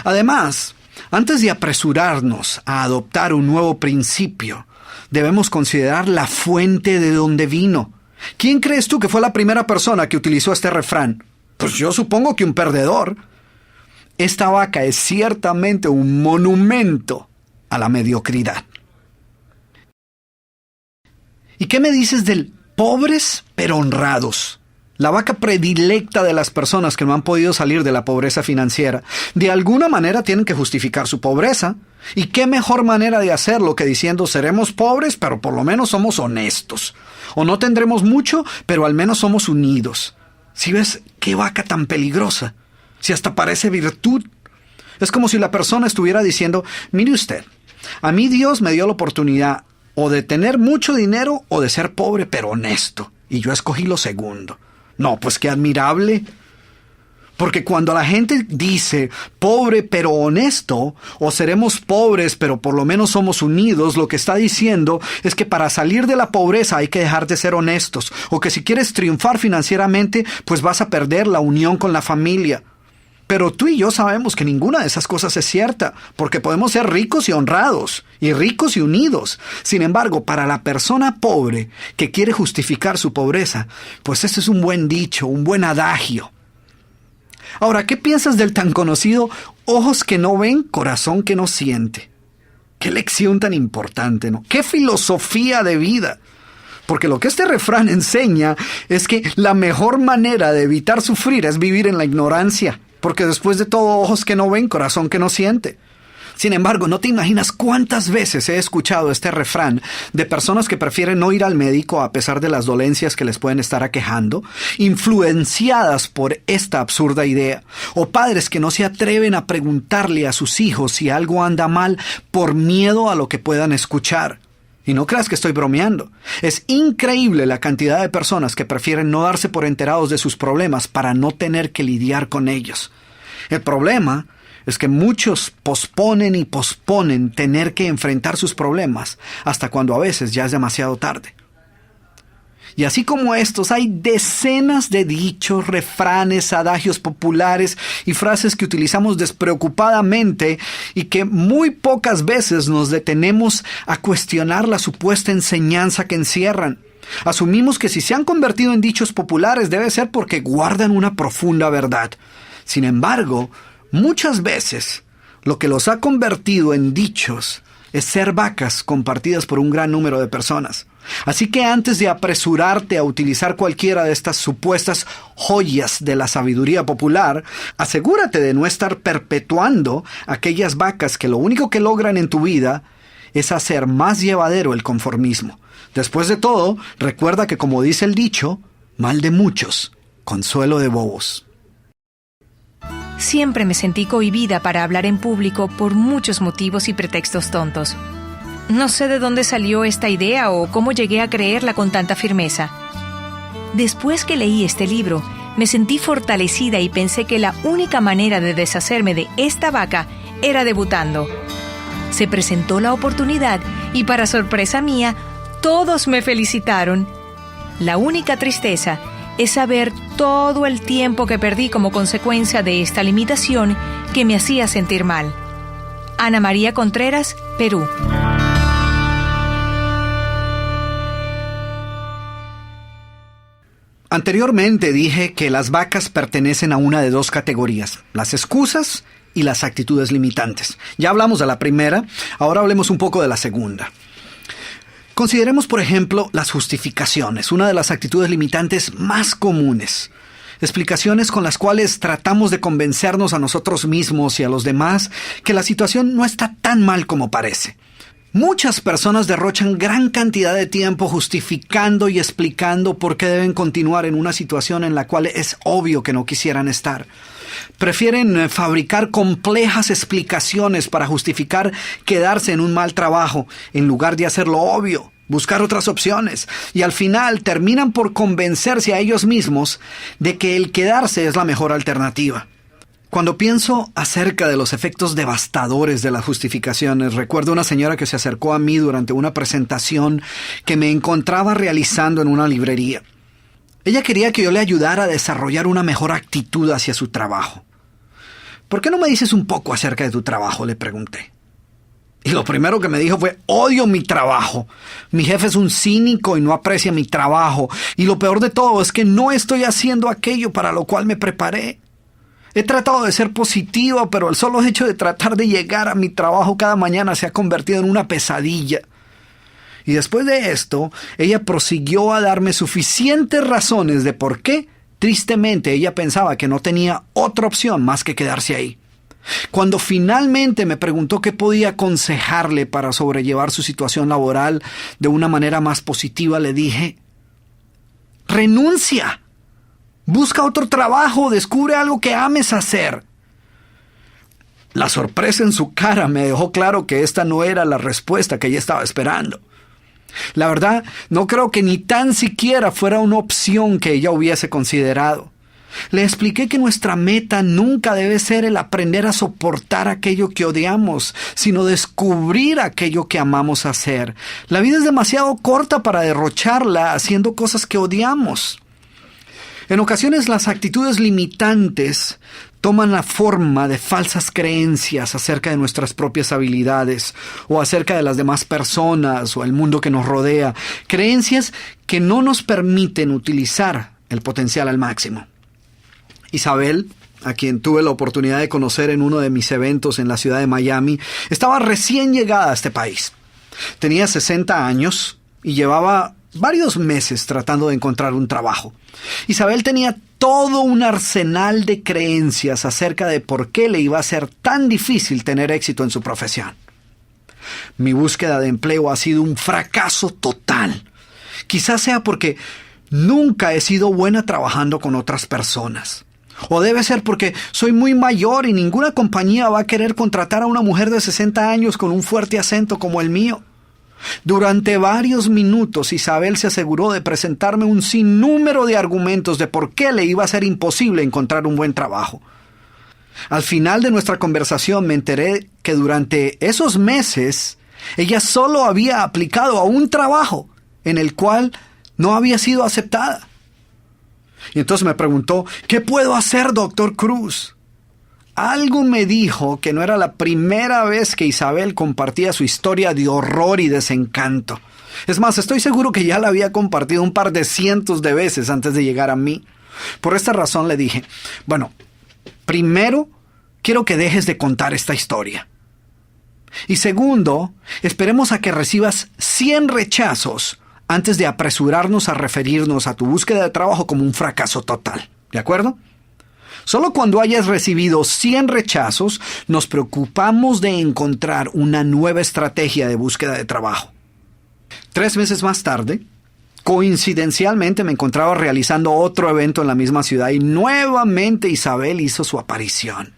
Además, antes de apresurarnos a adoptar un nuevo principio, debemos considerar la fuente de donde vino. ¿Quién crees tú que fue la primera persona que utilizó este refrán? Pues yo supongo que un perdedor. Esta vaca es ciertamente un monumento a la mediocridad. ¿Y qué me dices del pobres pero honrados? La vaca predilecta de las personas que no han podido salir de la pobreza financiera. De alguna manera tienen que justificar su pobreza. ¿Y qué mejor manera de hacerlo que diciendo seremos pobres pero por lo menos somos honestos? O no tendremos mucho pero al menos somos unidos. ¿Sí ves qué vaca tan peligrosa? Si hasta parece virtud. Es como si la persona estuviera diciendo, mire usted, a mí Dios me dio la oportunidad o de tener mucho dinero o de ser pobre pero honesto. Y yo escogí lo segundo. No, pues qué admirable. Porque cuando la gente dice pobre pero honesto, o seremos pobres pero por lo menos somos unidos, lo que está diciendo es que para salir de la pobreza hay que dejar de ser honestos, o que si quieres triunfar financieramente, pues vas a perder la unión con la familia. Pero tú y yo sabemos que ninguna de esas cosas es cierta, porque podemos ser ricos y honrados, y ricos y unidos. Sin embargo, para la persona pobre que quiere justificar su pobreza, pues ese es un buen dicho, un buen adagio. Ahora, ¿qué piensas del tan conocido ojos que no ven, corazón que no siente? Qué lección tan importante, ¿no? Qué filosofía de vida. Porque lo que este refrán enseña es que la mejor manera de evitar sufrir es vivir en la ignorancia. Porque después de todo, ojos que no ven, corazón que no siente. Sin embargo, no te imaginas cuántas veces he escuchado este refrán de personas que prefieren no ir al médico a pesar de las dolencias que les pueden estar aquejando, influenciadas por esta absurda idea, o padres que no se atreven a preguntarle a sus hijos si algo anda mal por miedo a lo que puedan escuchar. Y no creas que estoy bromeando. Es increíble la cantidad de personas que prefieren no darse por enterados de sus problemas para no tener que lidiar con ellos. El problema es que muchos posponen y posponen tener que enfrentar sus problemas hasta cuando a veces ya es demasiado tarde. Y así como estos, hay decenas de dichos, refranes, adagios populares y frases que utilizamos despreocupadamente y que muy pocas veces nos detenemos a cuestionar la supuesta enseñanza que encierran. Asumimos que si se han convertido en dichos populares debe ser porque guardan una profunda verdad. Sin embargo, muchas veces lo que los ha convertido en dichos es ser vacas compartidas por un gran número de personas. Así que antes de apresurarte a utilizar cualquiera de estas supuestas joyas de la sabiduría popular, asegúrate de no estar perpetuando aquellas vacas que lo único que logran en tu vida es hacer más llevadero el conformismo. Después de todo, recuerda que como dice el dicho, mal de muchos, consuelo de bobos. Siempre me sentí cohibida para hablar en público por muchos motivos y pretextos tontos. No sé de dónde salió esta idea o cómo llegué a creerla con tanta firmeza. Después que leí este libro, me sentí fortalecida y pensé que la única manera de deshacerme de esta vaca era debutando. Se presentó la oportunidad y, para sorpresa mía, todos me felicitaron. La única tristeza es saber todo el tiempo que perdí como consecuencia de esta limitación que me hacía sentir mal. Ana María Contreras, Perú. Anteriormente dije que las vacas pertenecen a una de dos categorías, las excusas y las actitudes limitantes. Ya hablamos de la primera, ahora hablemos un poco de la segunda. Consideremos, por ejemplo, las justificaciones, una de las actitudes limitantes más comunes. Explicaciones con las cuales tratamos de convencernos a nosotros mismos y a los demás que la situación no está tan mal como parece. Muchas personas derrochan gran cantidad de tiempo justificando y explicando por qué deben continuar en una situación en la cual es obvio que no quisieran estar. Prefieren fabricar complejas explicaciones para justificar quedarse en un mal trabajo, en lugar de hacer lo obvio, buscar otras opciones, y al final terminan por convencerse a ellos mismos de que el quedarse es la mejor alternativa. Cuando pienso acerca de los efectos devastadores de las justificaciones, recuerdo una señora que se acercó a mí durante una presentación que me encontraba realizando en una librería. Ella quería que yo le ayudara a desarrollar una mejor actitud hacia su trabajo. ¿Por qué no me dices un poco acerca de tu trabajo?, le pregunté. Y lo primero que me dijo fue: odio mi trabajo. Mi jefe es un cínico y no aprecia mi trabajo. Y lo peor de todo es que no estoy haciendo aquello para lo cual me preparé. He tratado de ser positiva, pero el solo hecho de tratar de llegar a mi trabajo cada mañana se ha convertido en una pesadilla. Y después de esto, ella prosiguió a darme suficientes razones de por qué, tristemente, ella pensaba que no tenía otra opción más que quedarse ahí. Cuando finalmente me preguntó qué podía aconsejarle para sobrellevar su situación laboral de una manera más positiva, le dije: ¡renuncia! Busca otro trabajo, descubre algo que ames hacer. La sorpresa en su cara me dejó claro que esta no era la respuesta que ella estaba esperando. La verdad, no creo que ni tan siquiera fuera una opción que ella hubiese considerado. Le expliqué que nuestra meta nunca debe ser el aprender a soportar aquello que odiamos, sino descubrir aquello que amamos hacer. La vida es demasiado corta para derrocharla haciendo cosas que odiamos. En ocasiones las actitudes limitantes toman la forma de falsas creencias acerca de nuestras propias habilidades o acerca de las demás personas o el mundo que nos rodea. Creencias que no nos permiten utilizar el potencial al máximo. Isabel, a quien tuve la oportunidad de conocer en uno de mis eventos en la ciudad de Miami, estaba recién llegada a este país. Tenía 60 años y llevaba varios meses tratando de encontrar un trabajo. Isabel tenía todo un arsenal de creencias acerca de por qué le iba a ser tan difícil tener éxito en su profesión. Mi búsqueda de empleo ha sido un fracaso total. Quizás sea porque nunca he sido buena trabajando con otras personas. O debe ser porque soy muy mayor y ninguna compañía va a querer contratar a una mujer de 60 años con un fuerte acento como el mío. Durante varios minutos Isabel se aseguró de presentarme un sinnúmero de argumentos de por qué le iba a ser imposible encontrar un buen trabajo. Al final de nuestra conversación me enteré que durante esos meses ella solo había aplicado a un trabajo en el cual no había sido aceptada. Y entonces me preguntó, ¿qué puedo hacer, Dr. Cruz? Algo me dijo que no era la primera vez que Isabel compartía su historia de horror y desencanto. Es más, estoy seguro que ya la había compartido un par de cientos de veces antes de llegar a mí. Por esta razón le dije, bueno, primero, quiero que dejes de contar esta historia. Y segundo, esperemos a que recibas 100 rechazos antes de apresurarnos a referirnos a tu búsqueda de trabajo como un fracaso total. ¿De acuerdo? Solo cuando hayas recibido 100 rechazos, nos preocupamos de encontrar una nueva estrategia de búsqueda de trabajo. 3 meses más tarde, coincidencialmente me encontraba realizando otro evento en la misma ciudad y nuevamente Isabel hizo su aparición.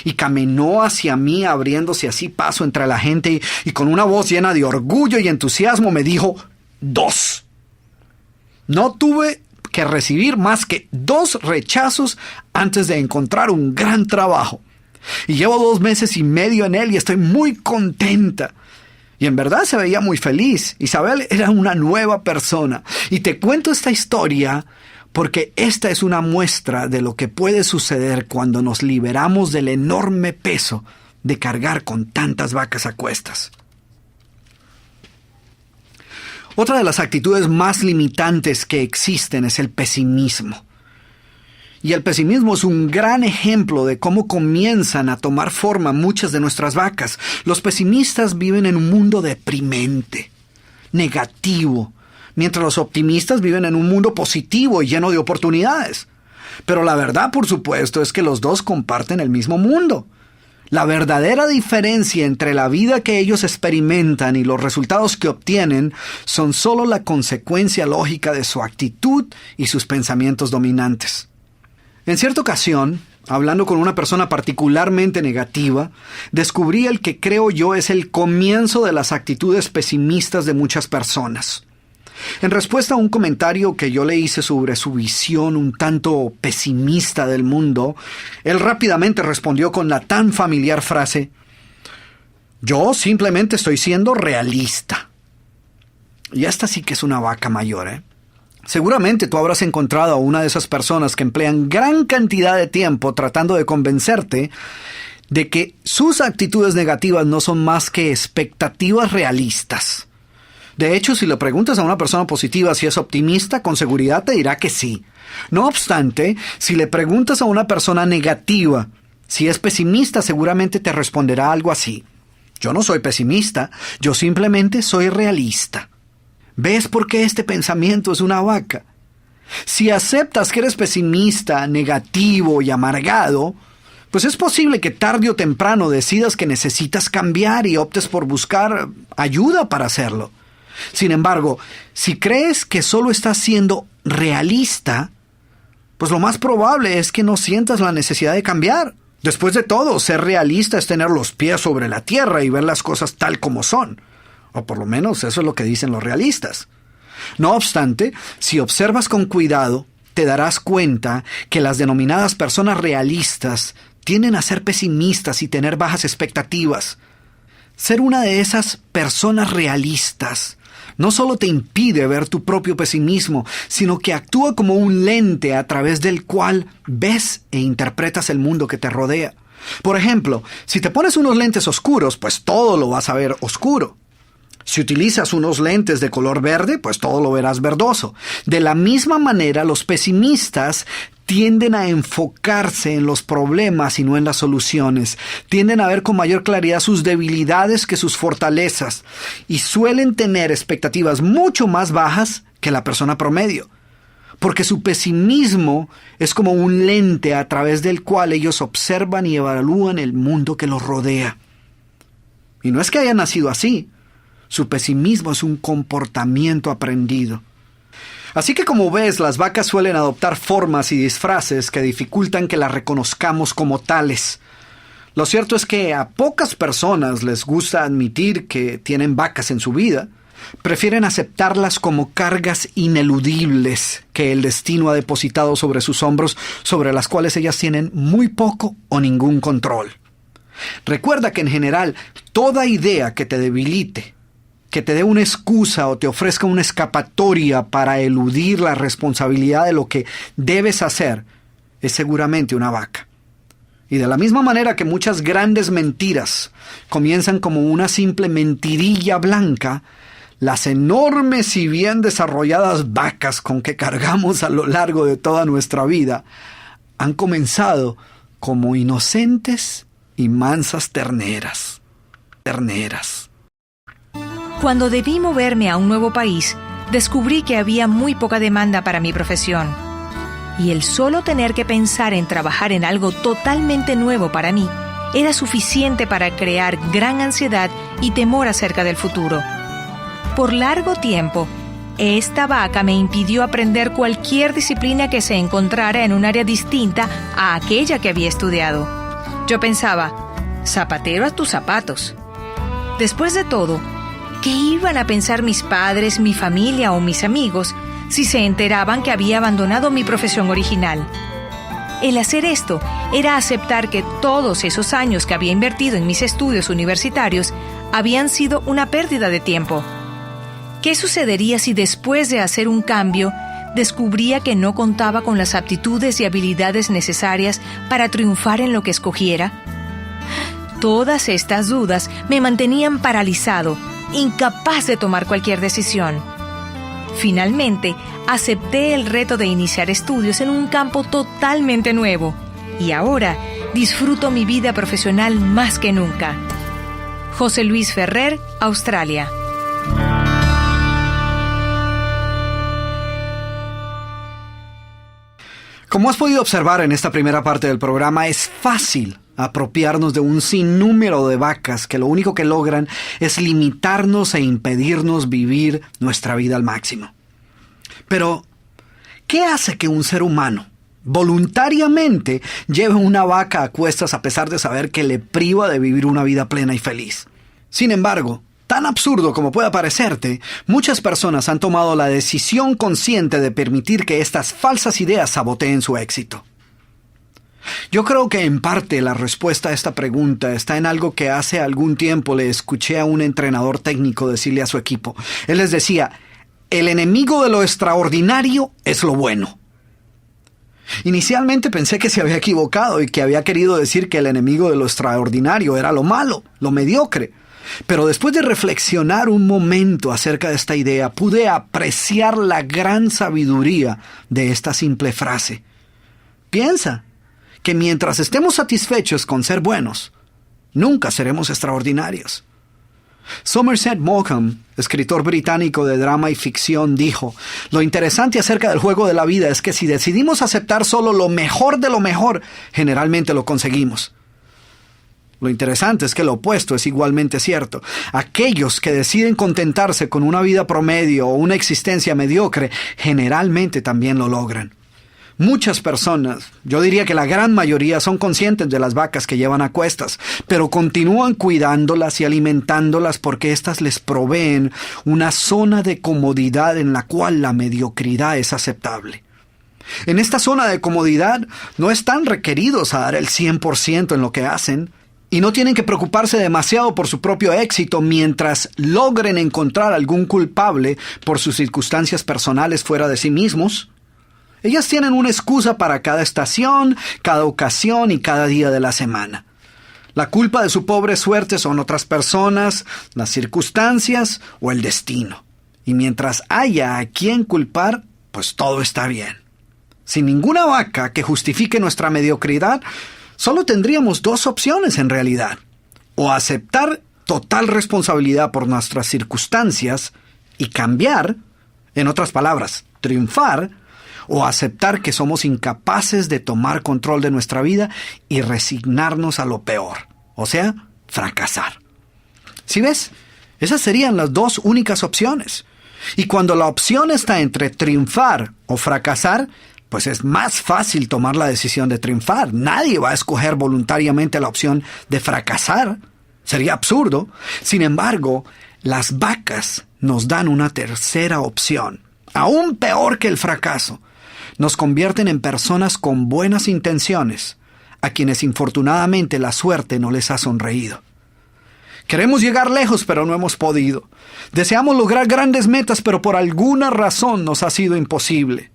Y caminó hacia mí abriéndose así paso entre la gente y con una voz llena de orgullo y entusiasmo me dijo 2. No tuve que recibir más que 2 rechazos antes de encontrar un gran trabajo. Y llevo 2 meses y medio en él y estoy muy contenta. Y en verdad se veía muy feliz. Isabel era una nueva persona. Y te cuento esta historia porque esta es una muestra de lo que puede suceder cuando nos liberamos del enorme peso de cargar con tantas vacas a cuestas. Otra de las actitudes más limitantes que existen es el pesimismo. Y el pesimismo es un gran ejemplo de cómo comienzan a tomar forma muchas de nuestras vacas. Los pesimistas viven en un mundo deprimente, negativo, mientras los optimistas viven en un mundo positivo y lleno de oportunidades. Pero la verdad, por supuesto, es que los dos comparten el mismo mundo. La verdadera diferencia entre la vida que ellos experimentan y los resultados que obtienen son solo la consecuencia lógica de su actitud y sus pensamientos dominantes. En cierta ocasión, hablando con una persona particularmente negativa, descubrí el que creo yo es el comienzo de las actitudes pesimistas de muchas personas. En respuesta a un comentario que yo le hice sobre su visión un tanto pesimista del mundo, él rápidamente respondió con la tan familiar frase: «Yo simplemente estoy siendo realista». Y esta sí que es una vaca mayor, ¿eh? Seguramente tú habrás encontrado a una de esas personas que emplean gran cantidad de tiempo tratando de convencerte de que sus actitudes negativas no son más que expectativas realistas. De hecho, si le preguntas a una persona positiva si es optimista, con seguridad te dirá que sí. No obstante, si le preguntas a una persona negativa si es pesimista, seguramente te responderá algo así: «Yo no soy pesimista, yo simplemente soy realista». ¿Ves por qué este pensamiento es una vaca? Si aceptas que eres pesimista, negativo y amargado, pues es posible que tarde o temprano decidas que necesitas cambiar y optes por buscar ayuda para hacerlo. Sin embargo, si crees que solo estás siendo realista, pues lo más probable es que no sientas la necesidad de cambiar. Después de todo, ser realista es tener los pies sobre la tierra y ver las cosas tal como son. O por lo menos eso es lo que dicen los realistas. No obstante, si observas con cuidado, te darás cuenta que las denominadas personas realistas tienden a ser pesimistas y tener bajas expectativas. Ser una de esas personas realistas no solo te impide ver tu propio pesimismo, sino que actúa como un lente a través del cual ves e interpretas el mundo que te rodea. Por ejemplo, si te pones unos lentes oscuros, pues todo lo vas a ver oscuro. Si utilizas unos lentes de color verde, pues todo lo verás verdoso. De la misma manera, los pesimistas tienden a enfocarse en los problemas y no en las soluciones. Tienden a ver con mayor claridad sus debilidades que sus fortalezas y suelen tener expectativas mucho más bajas que la persona promedio. Porque su pesimismo es como un lente a través del cual ellos observan y evalúan el mundo que los rodea. Y no es que hayan nacido así. Su pesimismo es un comportamiento aprendido. Así que, como ves, las vacas suelen adoptar formas y disfraces que dificultan que las reconozcamos como tales. Lo cierto es que a pocas personas les gusta admitir que tienen vacas en su vida. Prefieren aceptarlas como cargas ineludibles que el destino ha depositado sobre sus hombros, sobre las cuales ellas tienen muy poco o ningún control. Recuerda que en general, toda idea que te debilite, que te dé una excusa o te ofrezca una escapatoria para eludir la responsabilidad de lo que debes hacer, es seguramente una vaca. Y de la misma manera que muchas grandes mentiras comienzan como una simple mentirilla blanca, las enormes y bien desarrolladas vacas con que cargamos a lo largo de toda nuestra vida han comenzado como inocentes y mansas terneras. Cuando debí moverme a un nuevo país, descubrí que había muy poca demanda para mi profesión. Y el solo tener que pensar en trabajar en algo totalmente nuevo para mí era suficiente para crear gran ansiedad y temor acerca del futuro. Por largo tiempo, esta vaca me impidió aprender cualquier disciplina que se encontrara en un área distinta a aquella que había estudiado. Yo pensaba, zapatero a tus zapatos. Después de todo, ¿qué iban a pensar mis padres, mi familia o mis amigos si se enteraban que había abandonado mi profesión original? El hacer esto era aceptar que todos esos años que había invertido en mis estudios universitarios habían sido una pérdida de tiempo. ¿Qué sucedería si después de hacer un cambio descubría que no contaba con las aptitudes y habilidades necesarias para triunfar en lo que escogiera? Todas estas dudas me mantenían paralizado, incapaz de tomar cualquier decisión. Finalmente, acepté el reto de iniciar estudios en un campo totalmente nuevo y ahora disfruto mi vida profesional más que nunca. José Luis Ferrer, Australia. Como has podido observar en esta primera parte del programa, es fácil apropiarnos de un sinnúmero de vacas que lo único que logran es limitarnos e impedirnos vivir nuestra vida al máximo. Pero, ¿qué hace que un ser humano voluntariamente lleve una vaca a cuestas a pesar de saber que le priva de vivir una vida plena y feliz? Sin embargo, tan absurdo como pueda parecerte, muchas personas han tomado la decisión consciente de permitir que estas falsas ideas saboteen su éxito. Yo creo que en parte la respuesta a esta pregunta está en algo que hace algún tiempo le escuché a un entrenador técnico decirle a su equipo. Él les decía, el enemigo de lo extraordinario es lo bueno. Inicialmente pensé que se había equivocado y que había querido decir que el enemigo de lo extraordinario era lo malo, lo mediocre. Pero después de reflexionar un momento acerca de esta idea, pude apreciar la gran sabiduría de esta simple frase. Piensa que mientras estemos satisfechos con ser buenos, nunca seremos extraordinarios. Somerset Maugham, escritor británico de drama y ficción, dijo, lo interesante acerca del juego de la vida es que si decidimos aceptar solo lo mejor de lo mejor, generalmente lo conseguimos. Lo interesante es que lo opuesto es igualmente cierto. Aquellos que deciden contentarse con una vida promedio o una existencia mediocre, generalmente también lo logran. Muchas personas, yo diría que la gran mayoría, son conscientes de las vacas que llevan a cuestas, pero continúan cuidándolas y alimentándolas porque éstas les proveen una zona de comodidad en la cual la mediocridad es aceptable. En esta zona de comodidad no están requeridos a dar el 100% en lo que hacen, y no tienen que preocuparse demasiado por su propio éxito mientras logren encontrar algún culpable por sus circunstancias personales fuera de sí mismos. Ellas tienen una excusa para cada estación, cada ocasión y cada día de la semana. La culpa de su pobre suerte son otras personas, las circunstancias o el destino. Y mientras haya a quien culpar, pues todo está bien. Sin ninguna vaca que justifique nuestra mediocridad, solo tendríamos dos opciones en realidad. O aceptar total responsabilidad por nuestras circunstancias y cambiar, en otras palabras, triunfar, o aceptar que somos incapaces de tomar control de nuestra vida y resignarnos a lo peor, o sea, fracasar. ¿Sí ves? Esas serían las dos únicas opciones. Y cuando la opción está entre triunfar o fracasar, pues es más fácil tomar la decisión de triunfar. Nadie va a escoger voluntariamente la opción de fracasar. Sería absurdo. Sin embargo, las vacas nos dan una tercera opción, aún peor que el fracaso. Nos convierten en personas con buenas intenciones, a quienes infortunadamente la suerte no les ha sonreído. Queremos llegar lejos, pero no hemos podido. Deseamos lograr grandes metas, pero por alguna razón nos ha sido imposible.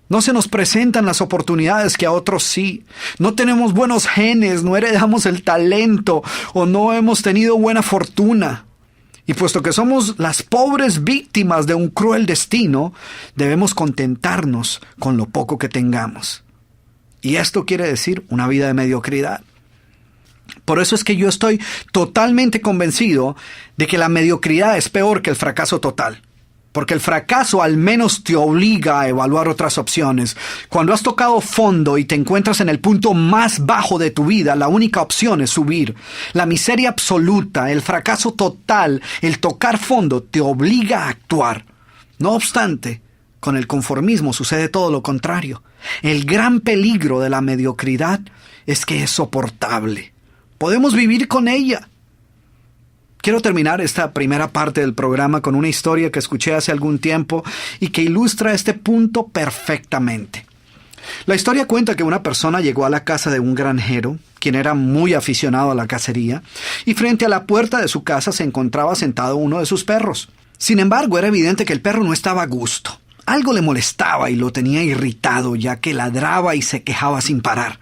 No se nos presentan las oportunidades que a otros sí. No tenemos buenos genes, no heredamos el talento o no hemos tenido buena fortuna. Y puesto que somos las pobres víctimas de un cruel destino, debemos contentarnos con lo poco que tengamos. Y esto quiere decir una vida de mediocridad. Por eso es que yo estoy totalmente convencido de que la mediocridad es peor que el fracaso total. Porque el fracaso al menos te obliga a evaluar otras opciones. Cuando has tocado fondo y te encuentras en el punto más bajo de tu vida, la única opción es subir. La miseria absoluta, el fracaso total, el tocar fondo te obliga a actuar. No obstante, con el conformismo sucede todo lo contrario. El gran peligro de la mediocridad es que es soportable. Podemos vivir con ella. Quiero terminar esta primera parte del programa con una historia que escuché hace algún tiempo y que ilustra este punto perfectamente. La historia cuenta que una persona llegó a la casa de un granjero, quien era muy aficionado a la cacería, y frente a la puerta de su casa se encontraba sentado uno de sus perros. Sin embargo, era evidente que el perro no estaba a gusto. Algo le molestaba y lo tenía irritado, ya que ladraba y se quejaba sin parar.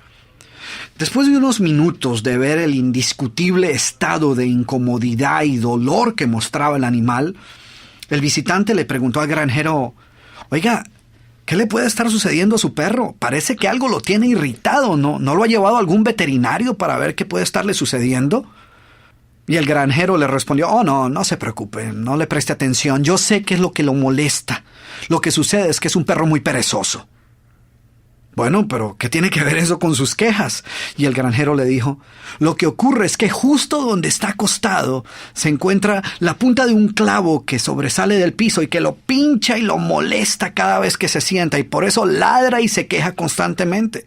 Después de unos minutos de ver el indiscutible estado de incomodidad y dolor que mostraba el animal, el visitante le preguntó al granjero: «Oiga, ¿qué le puede estar sucediendo a su perro? Parece que algo lo tiene irritado. ¿No lo ha llevado a algún veterinario para ver qué puede estarle sucediendo?» Y el granjero le respondió: «Oh, no se preocupe, no le preste atención. Yo sé qué es lo que lo molesta. Lo que sucede es que es un perro muy perezoso». «Bueno, pero ¿qué tiene que ver eso con sus quejas?». Y el granjero le dijo: «Lo que ocurre es que justo donde está acostado se encuentra la punta de un clavo que sobresale del piso y que lo pincha y lo molesta cada vez que se sienta, y por eso ladra y se queja constantemente».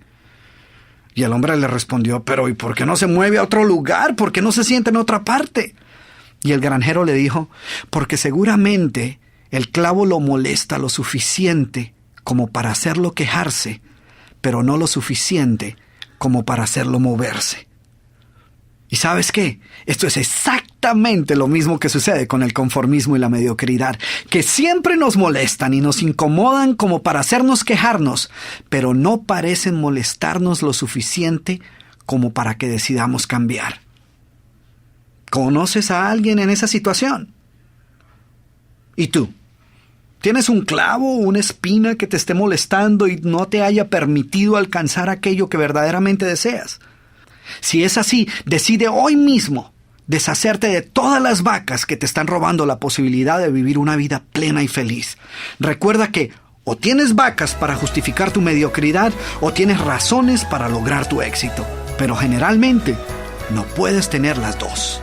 Y el hombre le respondió: «Pero ¿y por qué no se mueve a otro lugar? ¿Por qué no se sienta en otra parte?». Y el granjero le dijo: «Porque seguramente el clavo lo molesta lo suficiente como para hacerlo quejarse, pero no lo suficiente como para hacerlo moverse». ¿Y sabes qué? Esto es exactamente lo mismo que sucede con el conformismo y la mediocridad, que siempre nos molestan y nos incomodan como para hacernos quejarnos, pero no parecen molestarnos lo suficiente como para que decidamos cambiar. ¿Conoces a alguien en esa situación? ¿Y tú? ¿Tienes un clavo o una espina que te esté molestando y no te haya permitido alcanzar aquello que verdaderamente deseas? Si es así, decide hoy mismo deshacerte de todas las vacas que te están robando la posibilidad de vivir una vida plena y feliz. Recuerda que o tienes vacas para justificar tu mediocridad o tienes razones para lograr tu éxito. Pero generalmente no puedes tener las dos.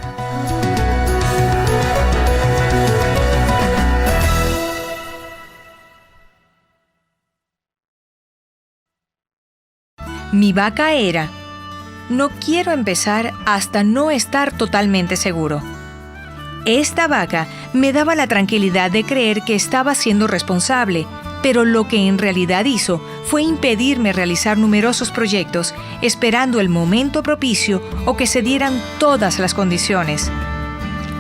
Mi vaca era: no quiero empezar hasta no estar totalmente seguro. Esta vaca me daba la tranquilidad de creer que estaba siendo responsable, pero lo que en realidad hizo fue impedirme realizar numerosos proyectos, esperando el momento propicio o que se dieran todas las condiciones.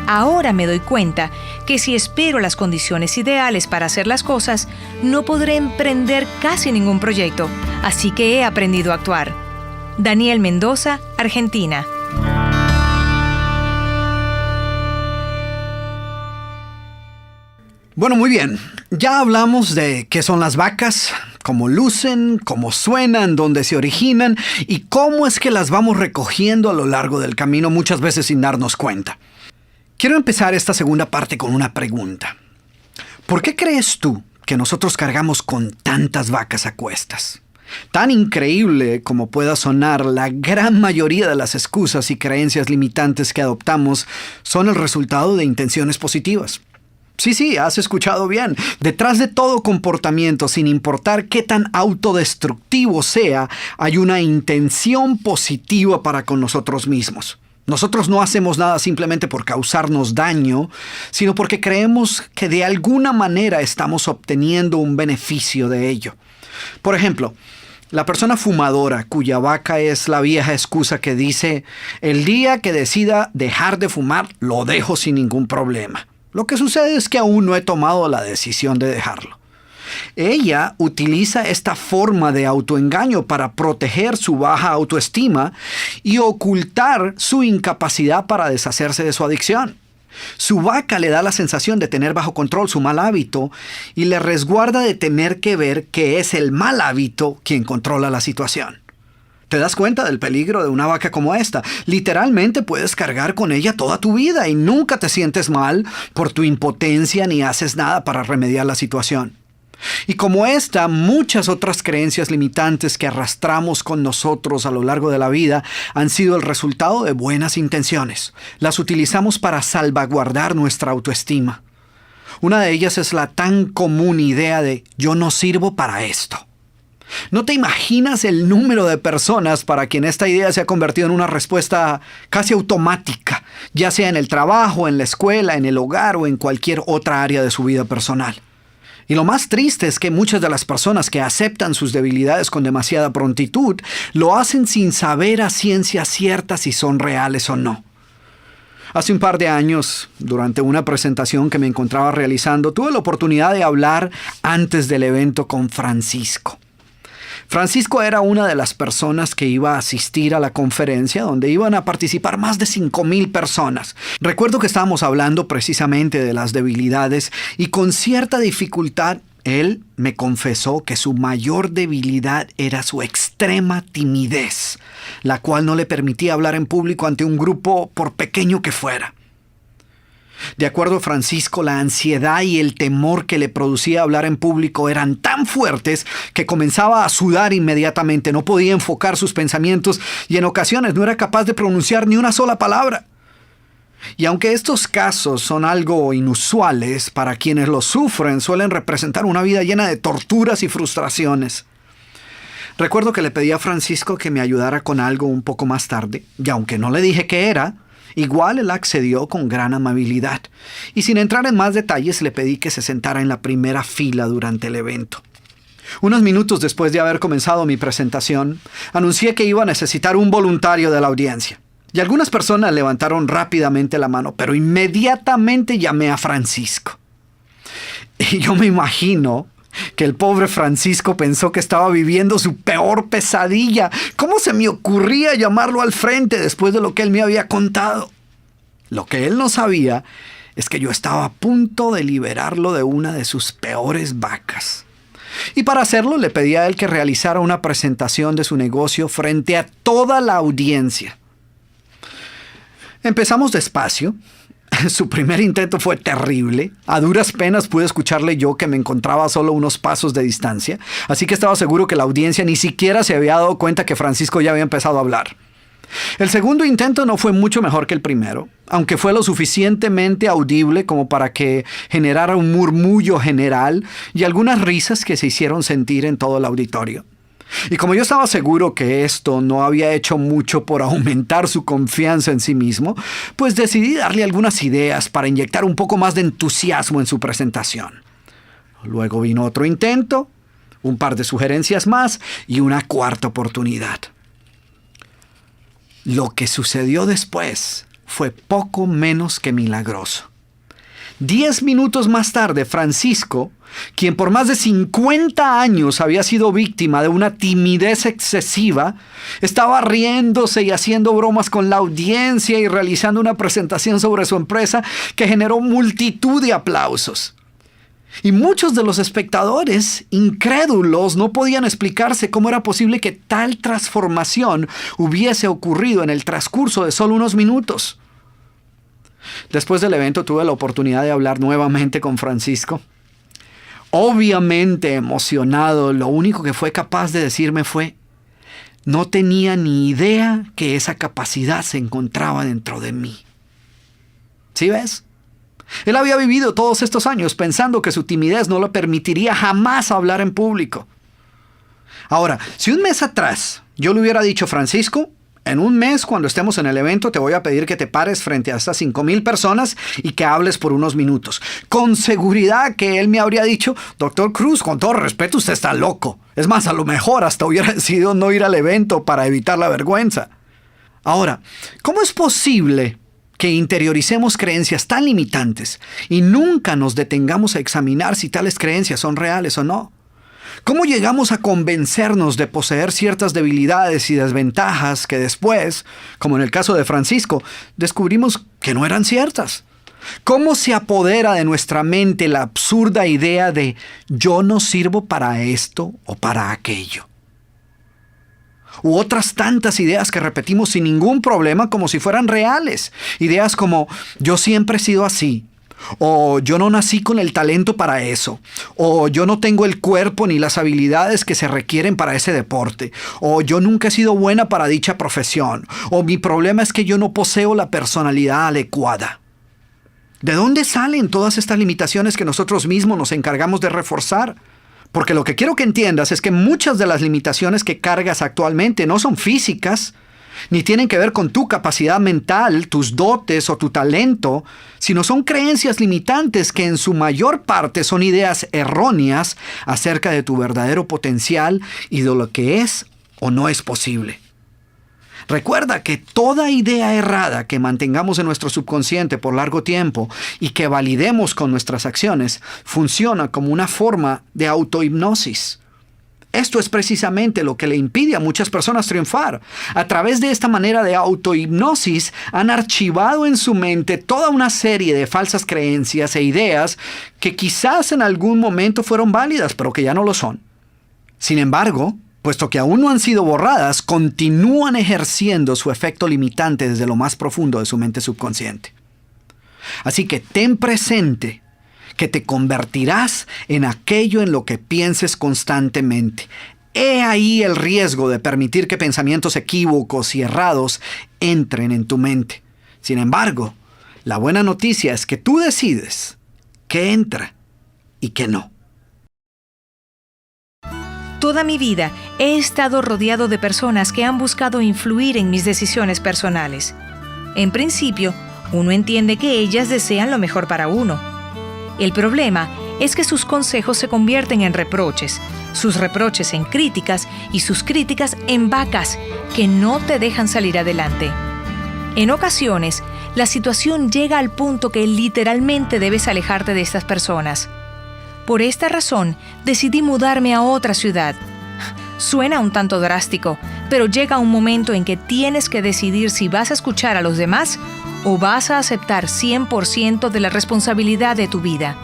Ahora me doy cuenta que si espero las condiciones ideales para hacer las cosas, no podré emprender casi ningún proyecto, así que he aprendido a actuar. Daniel Mendoza, Argentina. Bueno, muy bien. Ya hablamos de qué son las vacas, cómo lucen, cómo suenan, dónde se originan y cómo es que las vamos recogiendo a lo largo del camino, muchas veces sin darnos cuenta. Quiero empezar esta segunda parte con una pregunta. ¿Por qué crees tú que nosotros cargamos con tantas vacas a cuestas? Tan increíble como pueda sonar, la gran mayoría de las excusas y creencias limitantes que adoptamos son el resultado de intenciones positivas. Sí, has escuchado bien. Detrás de todo comportamiento, sin importar qué tan autodestructivo sea, hay una intención positiva para con nosotros mismos. Nosotros no hacemos nada simplemente por causarnos daño, sino porque creemos que de alguna manera estamos obteniendo un beneficio de ello. Por ejemplo, La persona fumadora cuya vaca es la vieja excusa que dice, el día que decida dejar de fumar, lo dejo sin ningún problema. Lo que sucede es que aún no he tomado la decisión de dejarlo. Ella utiliza esta forma de autoengaño para proteger su baja autoestima y ocultar su incapacidad para deshacerse de su adicción. Su vaca le da la sensación de tener bajo control su mal hábito y le resguarda de tener que ver que es el mal hábito quien controla la situación. ¿Te das cuenta del peligro de una vaca como esta? Literalmente puedes cargar con ella toda tu vida y nunca te sientes mal por tu impotencia ni haces nada para remediar la situación. Y como esta, muchas otras creencias limitantes que arrastramos con nosotros a lo largo de la vida han sido el resultado de buenas intenciones. Las utilizamos para salvaguardar nuestra autoestima. Una de ellas es la tan común idea de yo no sirvo para esto. ¿No te imaginas el número de personas para quien esta idea se ha convertido en una respuesta casi automática, ya sea en el trabajo, en la escuela, en el hogar o en cualquier otra área de su vida personal? Y lo más triste es que muchas de las personas que aceptan sus debilidades con demasiada prontitud lo hacen sin saber a ciencia cierta si son reales o no. Hace un par de años, durante una presentación que me encontraba realizando, tuve la oportunidad de hablar antes del evento con Francisco. Francisco era una de las personas que iba a asistir a la conferencia donde iban a participar más de 5,000 personas. Recuerdo que estábamos hablando precisamente de las debilidades y con cierta dificultad él me confesó que su mayor debilidad era su extrema timidez, la cual no le permitía hablar en público ante un grupo por pequeño que fuera. De acuerdo a Francisco, la ansiedad y el temor que le producía hablar en público eran tan fuertes que comenzaba a sudar inmediatamente, no podía enfocar sus pensamientos y en ocasiones no era capaz de pronunciar ni una sola palabra. Y aunque estos casos son algo inusuales, para quienes los sufren suelen representar una vida llena de torturas y frustraciones. Recuerdo que le pedí a Francisco que me ayudara con algo un poco más tarde, y aunque no le dije qué era, igual él accedió con gran amabilidad, y sin entrar en más detalles le pedí que se sentara en la primera fila durante el evento. Unos minutos después de haber comenzado mi presentación, anuncié que iba a necesitar un voluntario de la audiencia. Y algunas personas levantaron rápidamente la mano, pero inmediatamente llamé a Francisco. Y yo me imagino que el pobre Francisco pensó que estaba viviendo su peor pesadilla. ¿Cómo se me ocurría llamarlo al frente después de lo que él me había contado? Lo que él no sabía es que yo estaba a punto de liberarlo de una de sus peores vacas. Y para hacerlo le pedí a él que realizara una presentación de su negocio frente a toda la audiencia. Empezamos despacio. Su primer intento fue terrible. A duras penas pude escucharle yo que me encontraba a solo unos pasos de distancia, así que estaba seguro que la audiencia ni siquiera se había dado cuenta que Francisco ya había empezado a hablar. El segundo intento no fue mucho mejor que el primero, aunque fue lo suficientemente audible como para que generara un murmullo general y algunas risas que se hicieron sentir en todo el auditorio. Y como yo estaba seguro que esto no había hecho mucho por aumentar su confianza en sí mismo, pues decidí darle algunas ideas para inyectar un poco más de entusiasmo en su presentación. Luego vino otro intento, un par de sugerencias más y una cuarta oportunidad. Lo que sucedió después fue poco menos que milagroso. 10 minutos más tarde, Francisco, quien por más de 50 años había sido víctima de una timidez excesiva, estaba riéndose y haciendo bromas con la audiencia y realizando una presentación sobre su empresa que generó multitud de aplausos. Y muchos de los espectadores, incrédulos, no podían explicarse cómo era posible que tal transformación hubiese ocurrido en el transcurso de solo unos minutos. Después del evento tuve la oportunidad de hablar nuevamente con Francisco. Obviamente emocionado, lo único que fue capaz de decirme fue: no tenía ni idea que esa capacidad se encontraba dentro de mí. ¿Sí ves? Él había vivido todos estos años pensando que su timidez no le permitiría jamás hablar en público. Ahora, si un mes atrás yo le hubiera dicho: Francisco, En un mes, cuando estemos en el evento, te voy a pedir que te pares frente a estas 5,000 personas y que hables por unos minutos. Con seguridad que él me habría dicho, Dr. Cruz, con todo respeto, usted está loco. Es más, a lo mejor hasta hubiera decidido no ir al evento para evitar la vergüenza. Ahora, ¿cómo es posible que interioricemos creencias tan limitantes y nunca nos detengamos a examinar si tales creencias son reales o no? ¿Cómo llegamos a convencernos de poseer ciertas debilidades y desventajas que después, como en el caso de Francisco, descubrimos que no eran ciertas? ¿Cómo se apodera de nuestra mente la absurda idea de yo no sirvo para esto o para aquello? U otras tantas ideas que repetimos sin ningún problema como si fueran reales. Ideas como yo siempre he sido así, o yo no nací con el talento para eso, o yo no tengo el cuerpo ni las habilidades que se requieren para ese deporte, o yo nunca he sido buena para dicha profesión, o mi problema es que yo no poseo la personalidad adecuada. ¿De dónde salen todas estas limitaciones que nosotros mismos nos encargamos de reforzar? Porque lo que quiero que entiendas es que muchas de las limitaciones que cargas actualmente no son físicas, ni tienen que ver con tu capacidad mental, tus dotes o tu talento, sino son creencias limitantes que en su mayor parte son ideas erróneas acerca de tu verdadero potencial y de lo que es o no es posible. Recuerda que toda idea errada que mantengamos en nuestro subconsciente por largo tiempo y que validemos con nuestras acciones funciona como una forma de autohipnosis. Esto es precisamente lo que le impide a muchas personas triunfar. A través de esta manera de autohipnosis han archivado en su mente toda una serie de falsas creencias e ideas que quizás en algún momento fueron válidas, pero que ya no lo son. Sin embargo, puesto que aún no han sido borradas, continúan ejerciendo su efecto limitante desde lo más profundo de su mente subconsciente. Así que ten presente que te convertirás en aquello en lo que pienses constantemente. He ahí el riesgo de permitir que pensamientos equívocos y errados entren en tu mente. Sin embargo, la buena noticia es que tú decides qué entra y qué no. Toda mi vida he estado rodeado de personas que han buscado influir en mis decisiones personales. En principio, uno entiende que ellas desean lo mejor para uno. El problema es que sus consejos se convierten en reproches, sus reproches en críticas y sus críticas en vacas que no te dejan salir adelante. En ocasiones, la situación llega al punto que literalmente debes alejarte de estas personas. Por esta razón, decidí mudarme a otra ciudad. Suena un tanto drástico, pero llega un momento en que tienes que decidir si vas a escuchar a los demás o vas a aceptar 100% de la responsabilidad de tu vida.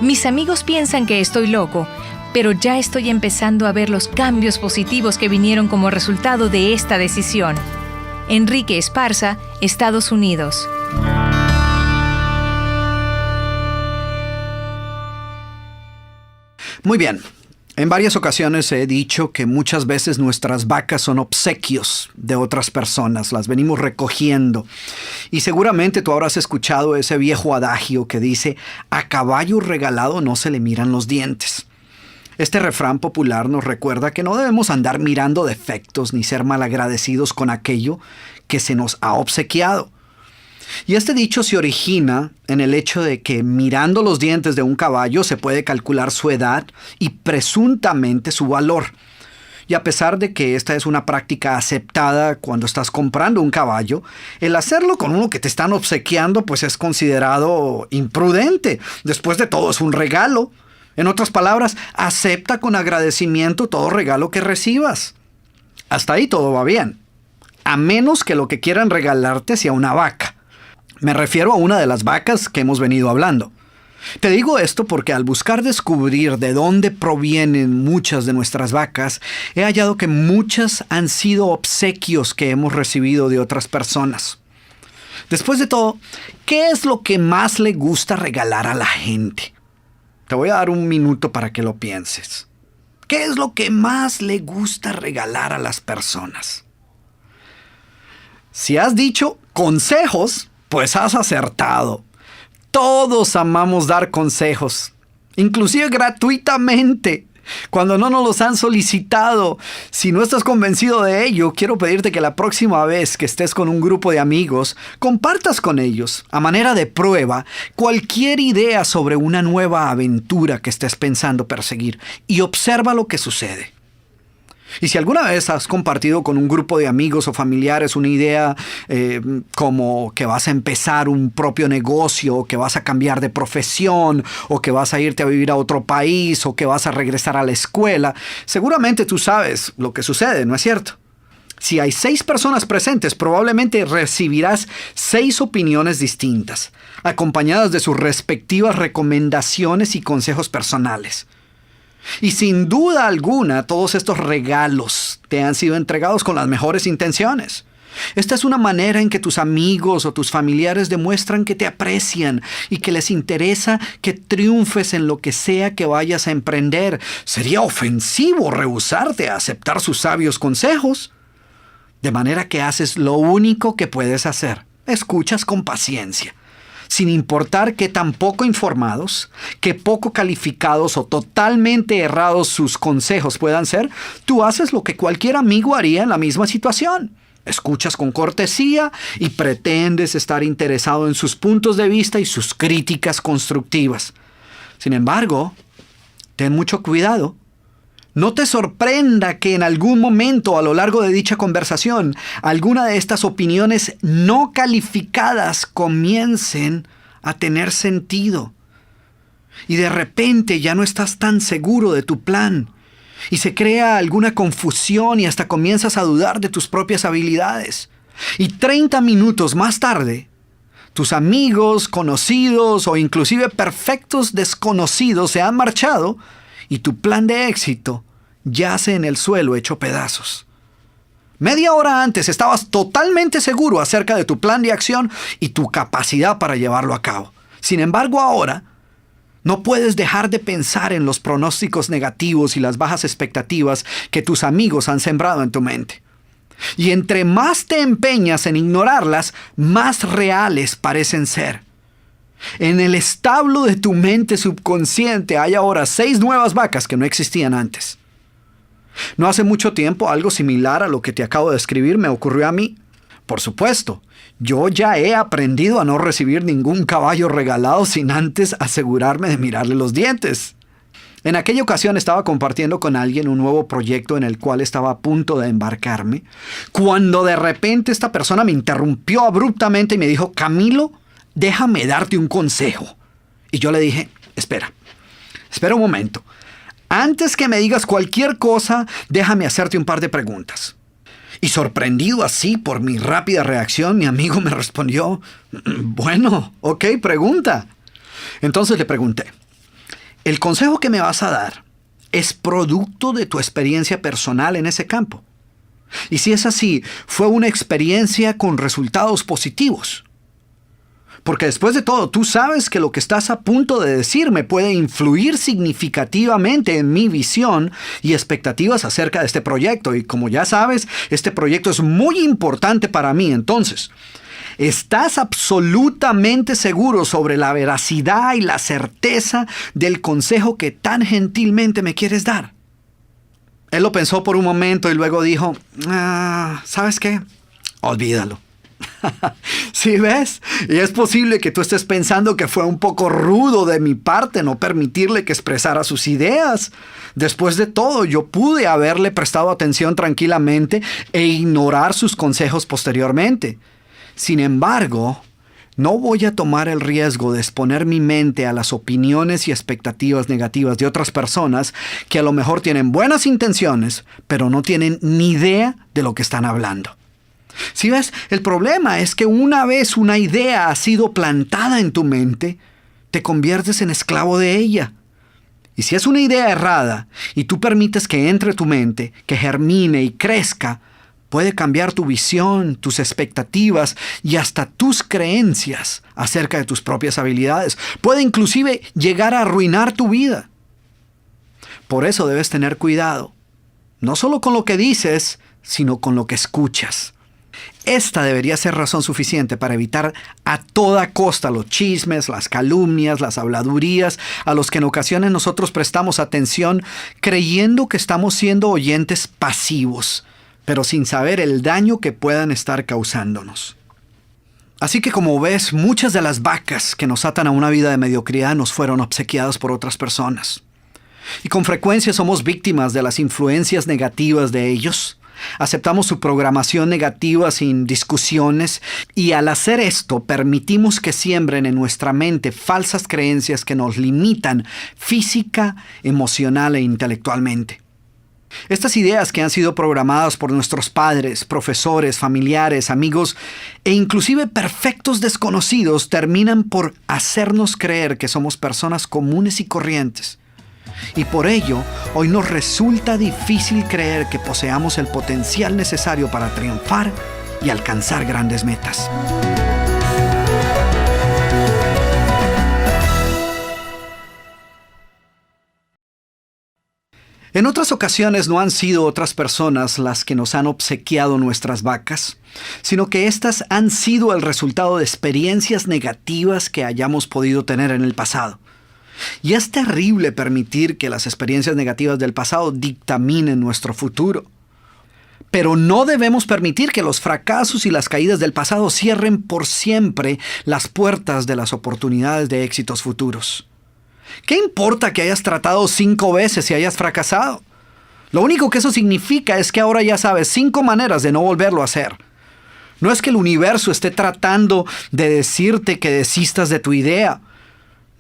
Mis amigos piensan que estoy loco, pero ya estoy empezando a ver los cambios positivos que vinieron como resultado de esta decisión. Enrique Esparza, Estados Unidos. Muy bien. En varias ocasiones he dicho que muchas veces nuestras vacas son obsequios de otras personas, las venimos recogiendo. Y seguramente tú habrás escuchado ese viejo adagio que dice, a caballo regalado no se le miran los dientes. Este refrán popular nos recuerda que no debemos andar mirando defectos ni ser malagradecidos con aquello que se nos ha obsequiado. Y este dicho se origina en el hecho de que mirando los dientes de un caballo se puede calcular su edad y presuntamente su valor. Y a pesar de que esta es una práctica aceptada cuando estás comprando un caballo, el hacerlo con uno que te están obsequiando pues es considerado imprudente. Después de todo es un regalo. En otras palabras, acepta con agradecimiento todo regalo que recibas. Hasta ahí todo va bien. A menos que lo que quieran regalarte sea una vaca. Me refiero a una de las vacas que hemos venido hablando. Te digo esto porque al buscar descubrir de dónde provienen muchas de nuestras vacas, he hallado que muchas han sido obsequios que hemos recibido de otras personas. Después de todo, ¿qué es lo que más le gusta regalar a la gente? Te voy a dar un minuto para que lo pienses. ¿Qué es lo que más le gusta regalar a las personas? Si has dicho consejos, pues has acertado. Todos amamos dar consejos, inclusive gratuitamente. cuando no nos los han solicitado. Si no estás convencido de ello, quiero pedirte que la próxima vez que estés con un grupo de amigos, compartas con ellos, a manera de prueba, cualquier idea sobre una nueva aventura que estés pensando perseguir y observa lo que sucede. Y si alguna vez has compartido con un grupo de amigos o familiares una idea como que vas a empezar un propio negocio, o que vas a cambiar de profesión, o que vas a irte a vivir a otro país, o que vas a regresar a la escuela, seguramente tú sabes lo que sucede, ¿no es cierto? Si hay 6 personas presentes, probablemente recibirás 6 opiniones distintas, acompañadas de sus respectivas recomendaciones y consejos personales. Y sin duda alguna, todos estos regalos te han sido entregados con las mejores intenciones. Esta es una manera en que tus amigos o tus familiares demuestran que te aprecian y que les interesa que triunfes en lo que sea que vayas a emprender. Sería ofensivo rehusarte a aceptar sus sabios consejos. De manera que haces lo único que puedes hacer. Escuchas con paciencia. Sin importar qué tan poco informados, qué poco calificados o totalmente errados sus consejos puedan ser, tú haces lo que cualquier amigo haría en la misma situación. Escuchas con cortesía y pretendes estar interesado en sus puntos de vista y sus críticas constructivas. Sin embargo, ten mucho cuidado. No te sorprenda que en algún momento a lo largo de dicha conversación, alguna de estas opiniones no calificadas comiencen a tener sentido. Y de repente ya no estás tan seguro de tu plan. Y se crea alguna confusión y hasta comienzas a dudar de tus propias habilidades. Y 30 minutos más tarde, tus amigos, conocidos o inclusive perfectos desconocidos se han marchado y tu plan de éxito yace en el suelo hecho pedazos. Media hora antes estabas totalmente seguro acerca de tu plan de acción y tu capacidad para llevarlo a cabo. Sin embargo, ahora no puedes dejar de pensar en los pronósticos negativos y las bajas expectativas que tus amigos han sembrado en tu mente. Y entre más te empeñas en ignorarlas, más reales parecen ser. En el establo de tu mente subconsciente hay ahora 6 nuevas vacas que no existían antes. No hace mucho tiempo algo similar a lo que te acabo de describir me ocurrió a mí. Por supuesto, yo ya he aprendido a no recibir ningún caballo regalado sin antes asegurarme de mirarle los dientes. En aquella ocasión estaba compartiendo con alguien un nuevo proyecto en el cual estaba a punto de embarcarme, cuando de repente esta persona me interrumpió abruptamente y me dijo: Camilo, déjame darte un consejo. Y yo le dije: espera un momento. Antes que me digas cualquier cosa, déjame hacerte un par de preguntas. Y sorprendido así por mi rápida reacción, mi amigo me respondió: bueno, ok, pregunta. Entonces le pregunté: ¿el consejo que me vas a dar es producto de tu experiencia personal en ese campo? Y si es así, ¿fue una experiencia con resultados positivos? Porque después de todo, tú sabes que lo que estás a punto de decirme puede influir significativamente en mi visión y expectativas acerca de este proyecto. Y como ya sabes, este proyecto es muy importante para mí. Entonces, ¿estás absolutamente seguro sobre la veracidad y la certeza del consejo que tan gentilmente me quieres dar? Él lo pensó por un momento y luego dijo: ¿sabes qué? Olvídalo. ¿Sí ves? Y es posible que tú estés pensando que fue un poco rudo de mi parte no permitirle que expresara sus ideas. Después de todo, yo pude haberle prestado atención tranquilamente e ignorar sus consejos posteriormente. Sin embargo, no voy a tomar el riesgo de exponer mi mente a las opiniones y expectativas negativas de otras personas que a lo mejor tienen buenas intenciones, pero no tienen ni idea de lo que están hablando. ¿Sí ves? El problema es que una vez una idea ha sido plantada en tu mente, te conviertes en esclavo de ella. Y si es una idea errada y tú permites que entre tu mente, que germine y crezca, puede cambiar tu visión, tus expectativas y hasta tus creencias acerca de tus propias habilidades. Puede inclusive llegar a arruinar tu vida. Por eso debes tener cuidado, no solo con lo que dices, sino con lo que escuchas. Esta debería ser razón suficiente para evitar a toda costa los chismes, las calumnias, las habladurías, a los que en ocasiones nosotros prestamos atención creyendo que estamos siendo oyentes pasivos, pero sin saber el daño que puedan estar causándonos. Así que como ves, muchas de las vacas que nos atan a una vida de mediocridad nos fueron obsequiadas por otras personas. Y con frecuencia somos víctimas de las influencias negativas de ellos. Aceptamos su programación negativa sin discusiones y al hacer esto permitimos que siembren en nuestra mente falsas creencias que nos limitan física, emocional e intelectualmente. Estas ideas que han sido programadas por nuestros padres, profesores, familiares, amigos e inclusive perfectos desconocidos terminan por hacernos creer que somos personas comunes y corrientes. Y por ello, hoy nos resulta difícil creer que poseamos el potencial necesario para triunfar y alcanzar grandes metas. En otras ocasiones no han sido otras personas las que nos han obsequiado nuestras vacas, sino que éstas han sido el resultado de experiencias negativas que hayamos podido tener en el pasado. Y es terrible permitir que las experiencias negativas del pasado dictaminen nuestro futuro. Pero no debemos permitir que los fracasos y las caídas del pasado cierren por siempre las puertas de las oportunidades de éxitos futuros. ¿Qué importa que hayas tratado 5 veces y hayas fracasado? Lo único que eso significa es que ahora ya sabes 5 maneras de no volverlo a hacer. No es que el universo esté tratando de decirte que desistas de tu idea.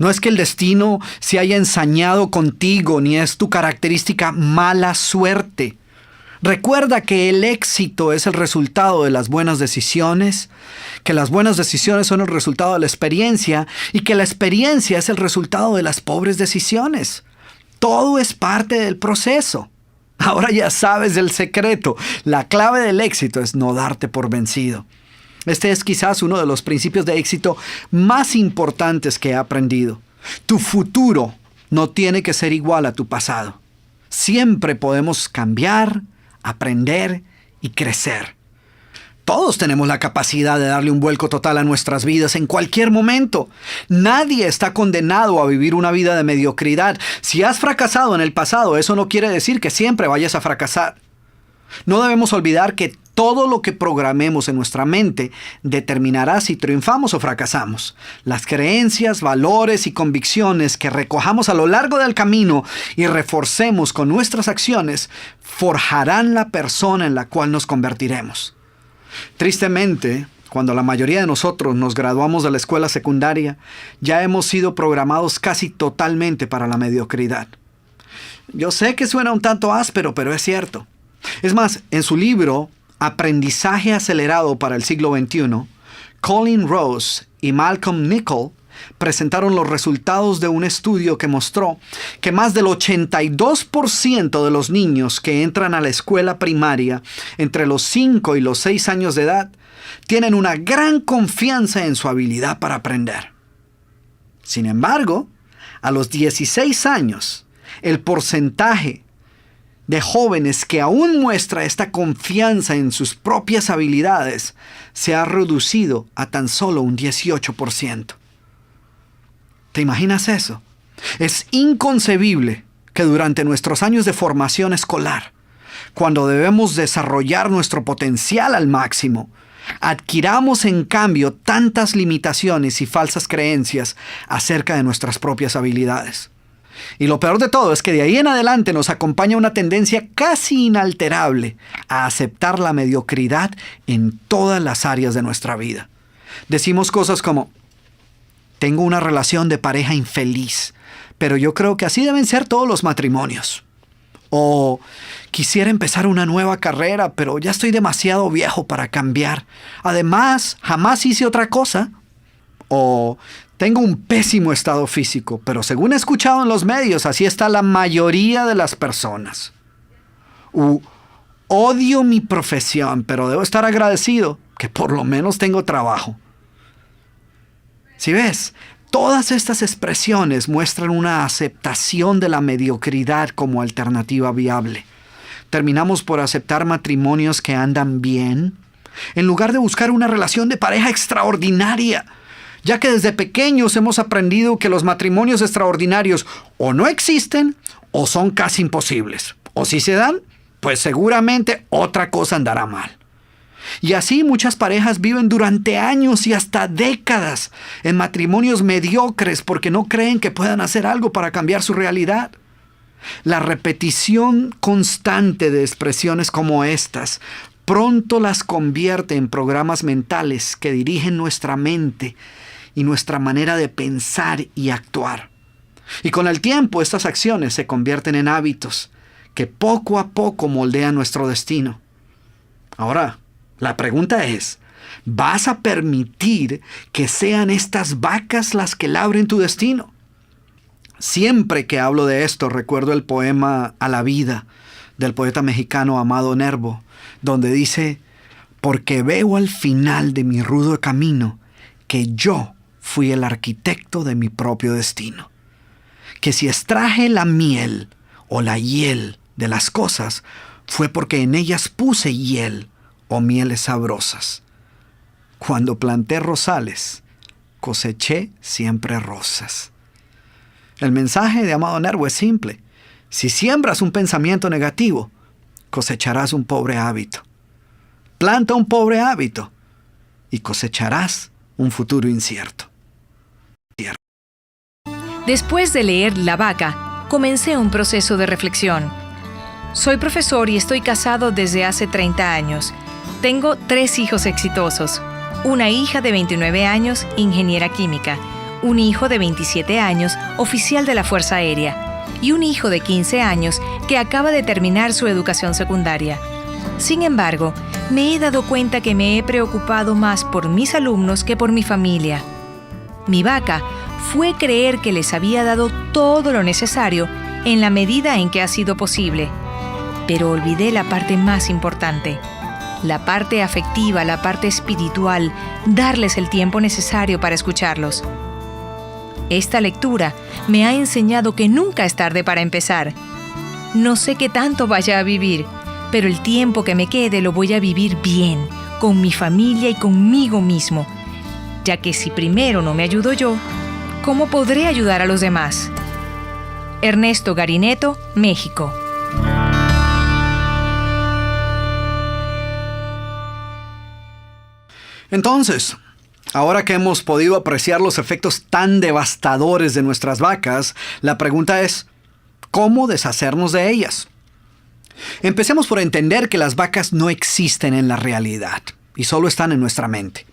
No es que el destino se haya ensañado contigo, ni es tu característica mala suerte. Recuerda que el éxito es el resultado de las buenas decisiones, que las buenas decisiones son el resultado de la experiencia y que la experiencia es el resultado de las pobres decisiones. Todo es parte del proceso. Ahora ya sabes el secreto. La clave del éxito es no darte por vencido. Este es quizás uno de los principios de éxito más importantes que he aprendido. Tu futuro no tiene que ser igual a tu pasado. Siempre podemos cambiar, aprender y crecer. Todos tenemos la capacidad de darle un vuelco total a nuestras vidas en cualquier momento. Nadie está condenado a vivir una vida de mediocridad. Si has fracasado en el pasado, eso no quiere decir que siempre vayas a fracasar. No debemos olvidar que todo lo que programemos en nuestra mente determinará si triunfamos o fracasamos. Las creencias, valores y convicciones que recojamos a lo largo del camino y reforcemos con nuestras acciones forjarán la persona en la cual nos convertiremos. Tristemente, cuando la mayoría de nosotros nos graduamos de la escuela secundaria, ya hemos sido programados casi totalmente para la mediocridad. Yo sé que suena un tanto áspero, pero es cierto. Es más, en su libro Aprendizaje acelerado para el siglo XXI, Colin Rose y Malcolm Nichol presentaron los resultados de un estudio que mostró que más del 82% de los niños que entran a la escuela primaria entre los 5 y los 6 años de edad tienen una gran confianza en su habilidad para aprender. Sin embargo, a los 16 años, el porcentaje de jóvenes que aún muestra esta confianza en sus propias habilidades se ha reducido a tan solo un 18%. ¿Te imaginas eso? Es inconcebible que durante nuestros años de formación escolar, cuando debemos desarrollar nuestro potencial al máximo, adquiramos en cambio tantas limitaciones y falsas creencias acerca de nuestras propias habilidades. Y lo peor de todo es que de ahí en adelante nos acompaña una tendencia casi inalterable a aceptar la mediocridad en todas las áreas de nuestra vida. Decimos cosas como: tengo una relación de pareja infeliz, pero yo creo que así deben ser todos los matrimonios. O quisiera empezar una nueva carrera, pero ya estoy demasiado viejo para cambiar. Además, jamás hice otra cosa. O tengo un pésimo estado físico, pero según he escuchado en los medios, así está la mayoría de las personas. Odio mi profesión, pero debo estar agradecido que por lo menos tengo trabajo. Si ves, todas estas expresiones muestran una aceptación de la mediocridad como alternativa viable. Terminamos por aceptar matrimonios que andan bien, en lugar de buscar una relación de pareja extraordinaria, ya que desde pequeños hemos aprendido que los matrimonios extraordinarios o no existen o son casi imposibles. O si se dan, pues seguramente otra cosa andará mal. Y así muchas parejas viven durante años y hasta décadas en matrimonios mediocres porque no creen que puedan hacer algo para cambiar su realidad. La repetición constante de expresiones como estas pronto las convierte en programas mentales que dirigen nuestra mente y nuestra manera de pensar y actuar. Y con el tiempo estas acciones se convierten en hábitos que poco a poco moldean nuestro destino. Ahora, la pregunta es, ¿vas a permitir que sean estas vacas las que labren tu destino? Siempre que hablo de esto recuerdo el poema A la vida del poeta mexicano Amado Nervo, donde dice: porque veo al final de mi rudo camino que yo fui el arquitecto de mi propio destino. Que si extraje la miel o la hiel de las cosas, fue porque en ellas puse hiel o mieles sabrosas. Cuando planté rosales, coseché siempre rosas. El mensaje de Amado Nervo es simple. Si siembras un pensamiento negativo, cosecharás un pobre hábito. Planta un pobre hábito y cosecharás un futuro incierto. Después de leer La vaca, comencé un proceso de reflexión. Soy profesor y estoy casado desde hace 30 años. Tengo 3 hijos exitosos. Una hija de 29 años, ingeniera química. Un hijo de 27 años, oficial de la Fuerza Aérea. Y un hijo de 15 años que acaba de terminar su educación secundaria. Sin embargo, me he dado cuenta que me he preocupado más por mis alumnos que por mi familia. Mi vaca fue creer que les había dado todo lo necesario en la medida en que ha sido posible. Pero olvidé la parte más importante, la parte afectiva, la parte espiritual, darles el tiempo necesario para escucharlos. Esta lectura me ha enseñado que nunca es tarde para empezar. No sé qué tanto vaya a vivir, pero el tiempo que me quede lo voy a vivir bien, con mi familia y conmigo mismo, ya que si primero no me ayudo yo, ¿cómo podré ayudar a los demás? Ernesto Garineto, México. Entonces, ahora que hemos podido apreciar los efectos tan devastadores de nuestras vacas, la pregunta es, ¿cómo deshacernos de ellas? Empecemos por entender que las vacas no existen en la realidad y solo están en nuestra mente.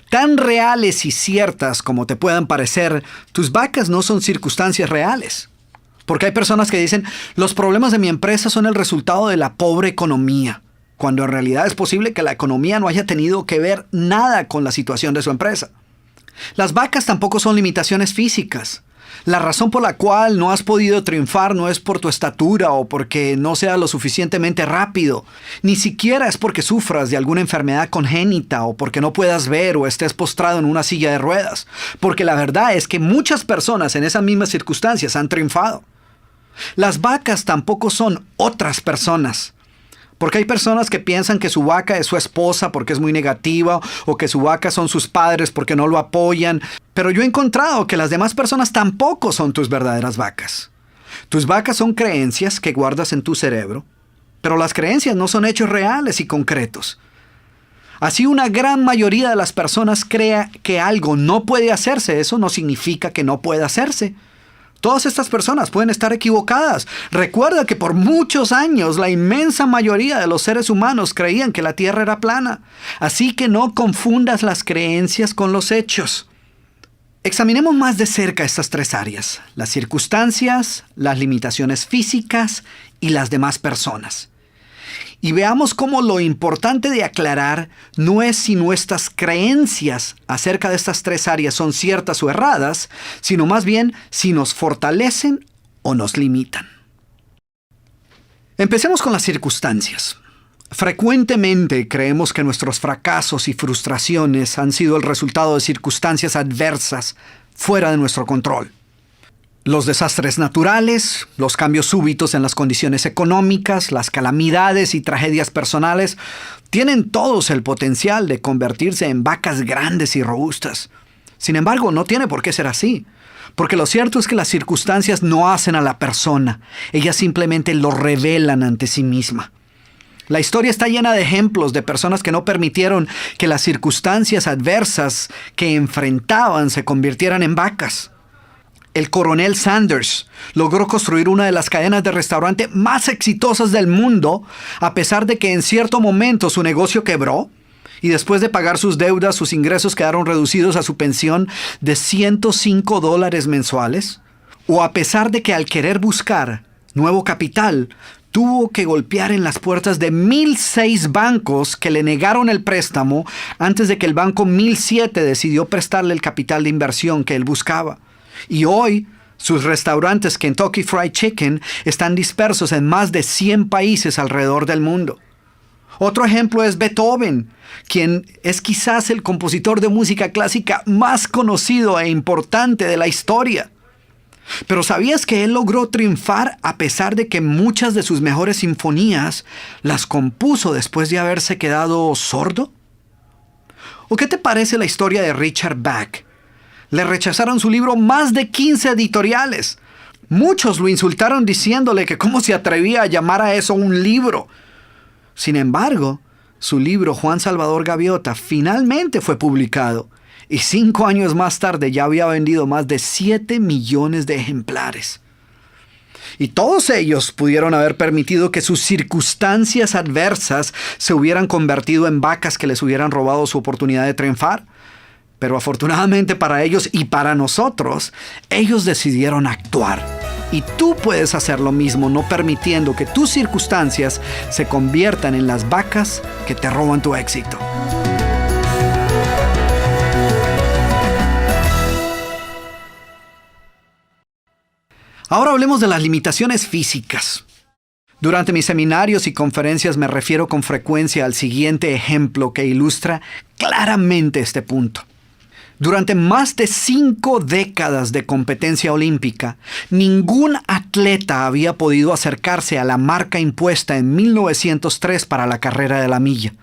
Tan reales y ciertas como te puedan parecer, tus vacas no son circunstancias reales. Porque hay personas que dicen, los problemas de mi empresa son el resultado de la pobre economía, cuando en realidad es posible que la economía no haya tenido que ver nada con la situación de su empresa. Las vacas tampoco son limitaciones físicas. La razón por la cual no has podido triunfar no es por tu estatura o porque no seas lo suficientemente rápido. Ni siquiera es porque sufras de alguna enfermedad congénita o porque no puedas ver o estés postrado en una silla de ruedas. Porque la verdad es que muchas personas en esas mismas circunstancias han triunfado. Las vacas tampoco son otras personas. Porque hay personas que piensan que su vaca es su esposa porque es muy negativa o que su vaca son sus padres porque no lo apoyan. Pero yo he encontrado que las demás personas tampoco son tus verdaderas vacas. Tus vacas son creencias que guardas en tu cerebro, pero las creencias no son hechos reales y concretos. Así una gran mayoría de las personas crea que algo no puede hacerse, eso no significa que no pueda hacerse. Todas estas personas pueden estar equivocadas. Recuerda que por muchos años la inmensa mayoría de los seres humanos creían que la Tierra era plana. Así que no confundas las creencias con los hechos. Examinemos más de cerca estas 3 áreas: las circunstancias, las limitaciones físicas y las demás personas. Y veamos cómo lo importante de aclarar no es si nuestras creencias acerca de estas 3 áreas son ciertas o erradas, sino más bien si nos fortalecen o nos limitan. Empecemos con las circunstancias. Frecuentemente creemos que nuestros fracasos y frustraciones han sido el resultado de circunstancias adversas fuera de nuestro control. Los desastres naturales, los cambios súbitos en las condiciones económicas, las calamidades y tragedias personales tienen todos el potencial de convertirse en vacas grandes y robustas. Sin embargo, no tiene por qué ser así, porque lo cierto es que las circunstancias no hacen a la persona, ellas simplemente lo revelan ante sí misma. La historia está llena de ejemplos de personas que no permitieron que las circunstancias adversas que enfrentaban se convirtieran en vacas. El coronel Sanders logró construir una de las cadenas de restaurante más exitosas del mundo, a pesar de que en cierto momento su negocio quebró y después de pagar sus deudas, sus ingresos quedaron reducidos a su pensión de $105 mensuales, o a pesar de que al querer buscar nuevo capital, tuvo que golpear en las puertas de 1,006 bancos que le negaron el préstamo antes de que el banco 1,007 decidió prestarle el capital de inversión que él buscaba. Y hoy, sus restaurantes Kentucky Fried Chicken están dispersos en más de 100 países alrededor del mundo. Otro ejemplo es Beethoven, quien es quizás el compositor de música clásica más conocido e importante de la historia. Pero ¿sabías que él logró triunfar a pesar de que muchas de sus mejores sinfonías las compuso después de haberse quedado sordo? ¿O qué te parece la historia de Richard Bach? Le rechazaron su libro más de 15 editoriales. Muchos lo insultaron diciéndole que cómo se atrevía a llamar a eso un libro. Sin embargo, su libro Juan Salvador Gaviota finalmente fue publicado y 5 años más tarde ya había vendido más de 7 millones de ejemplares. Y todos ellos pudieron haber permitido que sus circunstancias adversas se hubieran convertido en vacas que les hubieran robado su oportunidad de triunfar. Pero afortunadamente para ellos y para nosotros, ellos decidieron actuar. Y tú puedes hacer lo mismo, no permitiendo que tus circunstancias se conviertan en las vacas que te roban tu éxito. Ahora hablemos de las limitaciones físicas. Durante mis seminarios y conferencias me refiero con frecuencia al siguiente ejemplo que ilustra claramente este punto. Durante más de 5 décadas de competencia olímpica, ningún atleta había podido acercarse a la marca impuesta en 1903 para la carrera de la milla.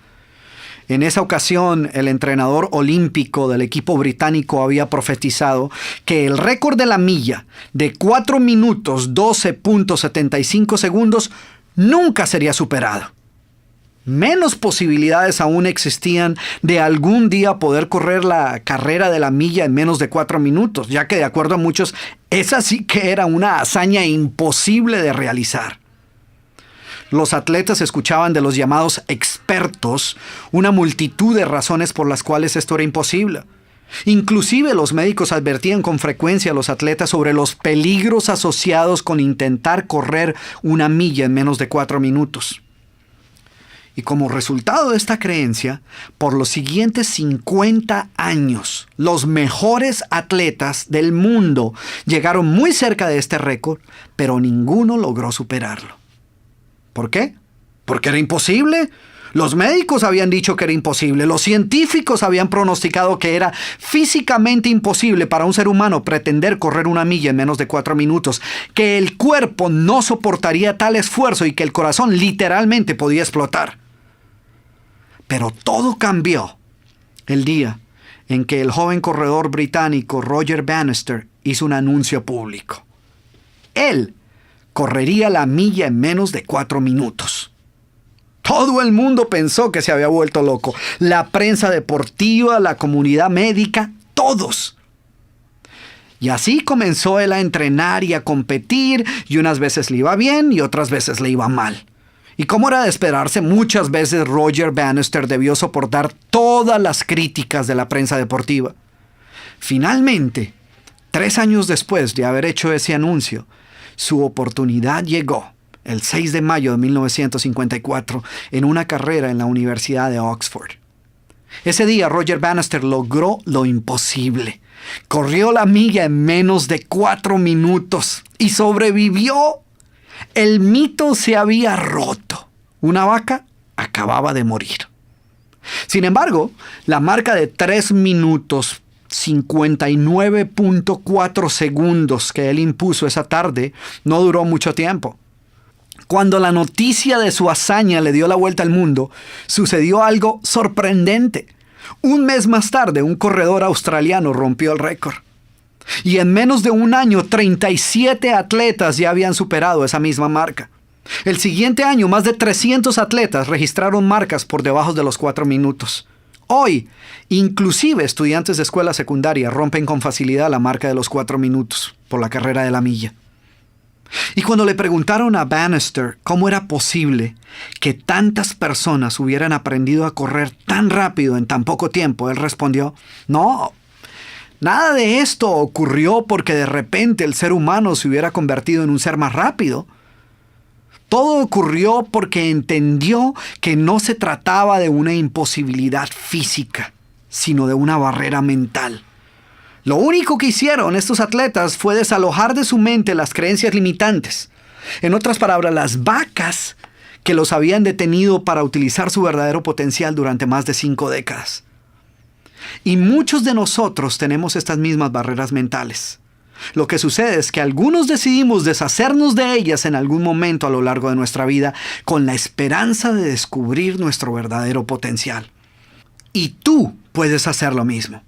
En esa ocasión, el entrenador olímpico del equipo británico había profetizado que el récord de la milla de 4 minutos 12.75 segundos nunca sería superado. Menos posibilidades aún existían de algún día poder correr la carrera de la milla en menos de 4 minutos, ya que de acuerdo a muchos, esa sí que era una hazaña imposible de realizar. Los atletas escuchaban de los llamados expertos una multitud de razones por las cuales esto era imposible. Inclusive los médicos advertían con frecuencia a los atletas sobre los peligros asociados con intentar correr una milla en menos de 4 minutos. Y como resultado de esta creencia, por los siguientes 50 años, los mejores atletas del mundo llegaron muy cerca de este récord, pero ninguno logró superarlo. ¿Por qué? ¿Porque era imposible? Los médicos habían dicho que era imposible, los científicos habían pronosticado que era físicamente imposible para un ser humano pretender correr una milla en menos de 4 minutos, que el cuerpo no soportaría tal esfuerzo y que el corazón literalmente podía explotar. Pero todo cambió el día en que el joven corredor británico Roger Bannister hizo un anuncio público. Él correría la milla en menos de 4 minutos. Todo el mundo pensó que se había vuelto loco. La prensa deportiva, la comunidad médica, todos. Y así comenzó él a entrenar y a competir, y unas veces le iba bien y otras veces le iba mal. Y como era de esperarse, muchas veces Roger Bannister debió soportar todas las críticas de la prensa deportiva. Finalmente, 3 años después de haber hecho ese anuncio, su oportunidad llegó el 6 de mayo de 1954 en una carrera en la Universidad de Oxford. Ese día Roger Bannister logró lo imposible. Corrió la milla en menos de 4 minutos y sobrevivió. El mito se había roto. Una vaca acababa de morir. Sin embargo, la marca de 3 minutos 59.4 segundos que él impuso esa tarde no duró mucho tiempo. Cuando la noticia de su hazaña le dio la vuelta al mundo, sucedió algo sorprendente. Un mes más tarde, un corredor australiano rompió el récord. Y en menos de un año, 37 atletas ya habían superado esa misma marca. El siguiente año, más de 300 atletas registraron marcas por debajo de los 4 minutos. Hoy, inclusive estudiantes de escuela secundaria rompen con facilidad la marca de los 4 minutos por la carrera de la milla. Y cuando le preguntaron a Bannister cómo era posible que tantas personas hubieran aprendido a correr tan rápido en tan poco tiempo, él respondió: no, nada de esto ocurrió porque de repente el ser humano se hubiera convertido en un ser más rápido. Todo ocurrió porque entendió que no se trataba de una imposibilidad física, sino de una barrera mental. Lo único que hicieron estos atletas fue desalojar de su mente las creencias limitantes. En otras palabras, las vacas que los habían detenido para utilizar su verdadero potencial durante más de 5 décadas. Y muchos de nosotros tenemos estas mismas barreras mentales. Lo que sucede es que algunos decidimos deshacernos de ellas en algún momento a lo largo de nuestra vida con la esperanza de descubrir nuestro verdadero potencial. Y tú puedes hacer lo mismo.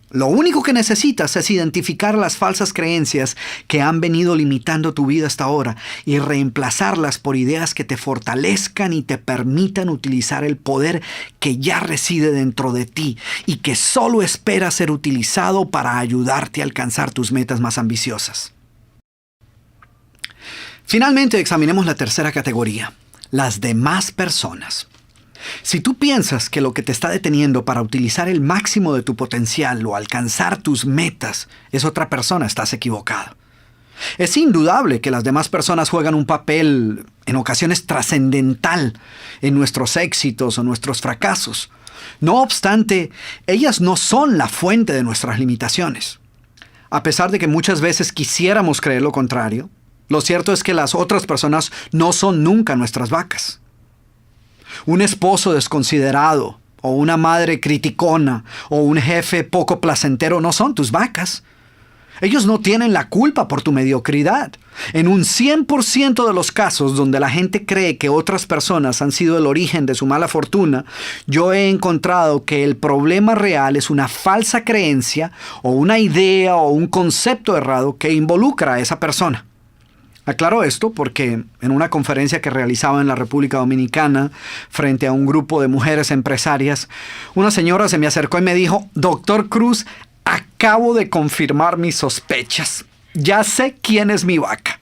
Lo único que necesitas es identificar las falsas creencias que han venido limitando tu vida hasta ahora y reemplazarlas por ideas que te fortalezcan y te permitan utilizar el poder que ya reside dentro de ti y que solo espera ser utilizado para ayudarte a alcanzar tus metas más ambiciosas. Finalmente, examinemos la tercera categoría, las demás personas. Si tú piensas que lo que te está deteniendo para utilizar el máximo de tu potencial o alcanzar tus metas es otra persona, estás equivocado. Es indudable que las demás personas juegan un papel, en ocasiones trascendental, en nuestros éxitos o nuestros fracasos. No obstante, ellas no son la fuente de nuestras limitaciones. A pesar de que muchas veces quisiéramos creer lo contrario, lo cierto es que las otras personas no son nunca nuestras vacas. Un esposo desconsiderado, o una madre criticona, o un jefe poco placentero no son tus vacas. Ellos no tienen la culpa por tu mediocridad. En un 100% de los casos donde la gente cree que otras personas han sido el origen de su mala fortuna, yo he encontrado que el problema real es una falsa creencia, o una idea, o un concepto errado que involucra a esa persona. Aclaro esto porque en una conferencia que realizaba en la República Dominicana frente a un grupo de mujeres empresarias, una señora se me acercó y me dijo: Dr. Cruz, acabo de confirmar mis sospechas. Ya sé quién es mi vaca.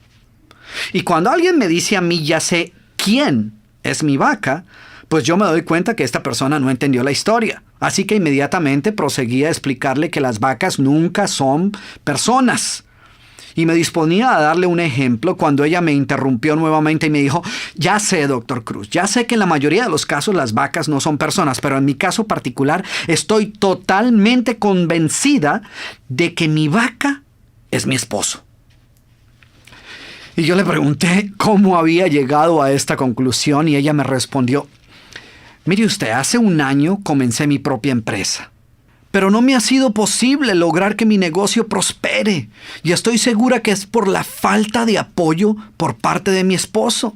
Y cuando alguien me dice a mí ya sé quién es mi vaca, pues yo me doy cuenta que esta persona no entendió la historia. Así que inmediatamente proseguí a explicarle que las vacas nunca son personas. Y me disponía a darle un ejemplo cuando ella me interrumpió nuevamente y me dijo: ya sé, Dr. Cruz, ya sé que en la mayoría de los casos las vacas no son personas, pero en mi caso particular estoy totalmente convencida de que mi vaca es mi esposo. Y yo le pregunté cómo había llegado a esta conclusión y ella me respondió: mire usted, hace un año comencé mi propia empresa. Pero no me ha sido posible lograr que mi negocio prospere. Y estoy segura que es por la falta de apoyo por parte de mi esposo.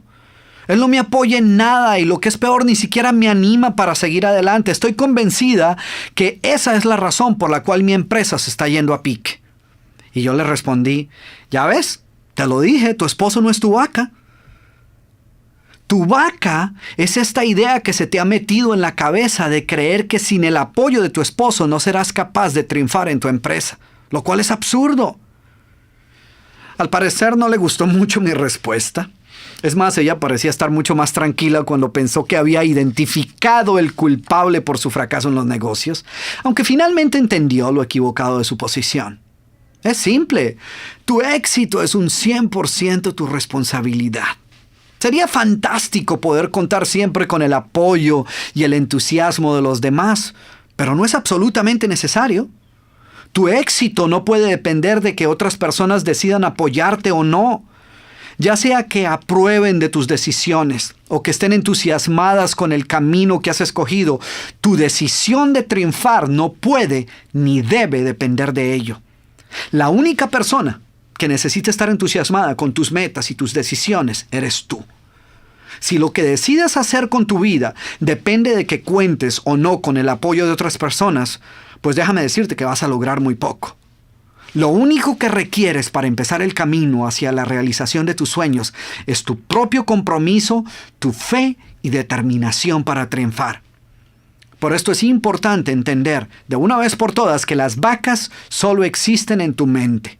Él no me apoya en nada y lo que es peor, ni siquiera me anima para seguir adelante. Estoy convencida que esa es la razón por la cual mi empresa se está yendo a pique. Y yo le respondí: ya ves, te lo dije, tu esposo no es tu vaca. Tu vaca es esta idea que se te ha metido en la cabeza de creer que sin el apoyo de tu esposo no serás capaz de triunfar en tu empresa, lo cual es absurdo. Al parecer no le gustó mucho mi respuesta. Es más, ella parecía estar mucho más tranquila cuando pensó que había identificado el culpable por su fracaso en los negocios, aunque finalmente entendió lo equivocado de su posición. Es simple, tu éxito es un 100% tu responsabilidad. Sería fantástico poder contar siempre con el apoyo y el entusiasmo de los demás, pero no es absolutamente necesario. Tu éxito no puede depender de que otras personas decidan apoyarte o no. Ya sea que aprueben de tus decisiones o que estén entusiasmadas con el camino que has escogido, tu decisión de triunfar no puede ni debe depender de ello. La única persona que necesita estar entusiasmada con tus metas y tus decisiones eres tú. Si lo que decides hacer con tu vida depende de que cuentes o no con el apoyo de otras personas, pues déjame decirte que vas a lograr muy poco. Lo único que requieres para empezar el camino hacia la realización de tus sueños es tu propio compromiso, tu fe y determinación para triunfar. Por esto es importante entender de una vez por todas que las vacas solo existen en tu mente.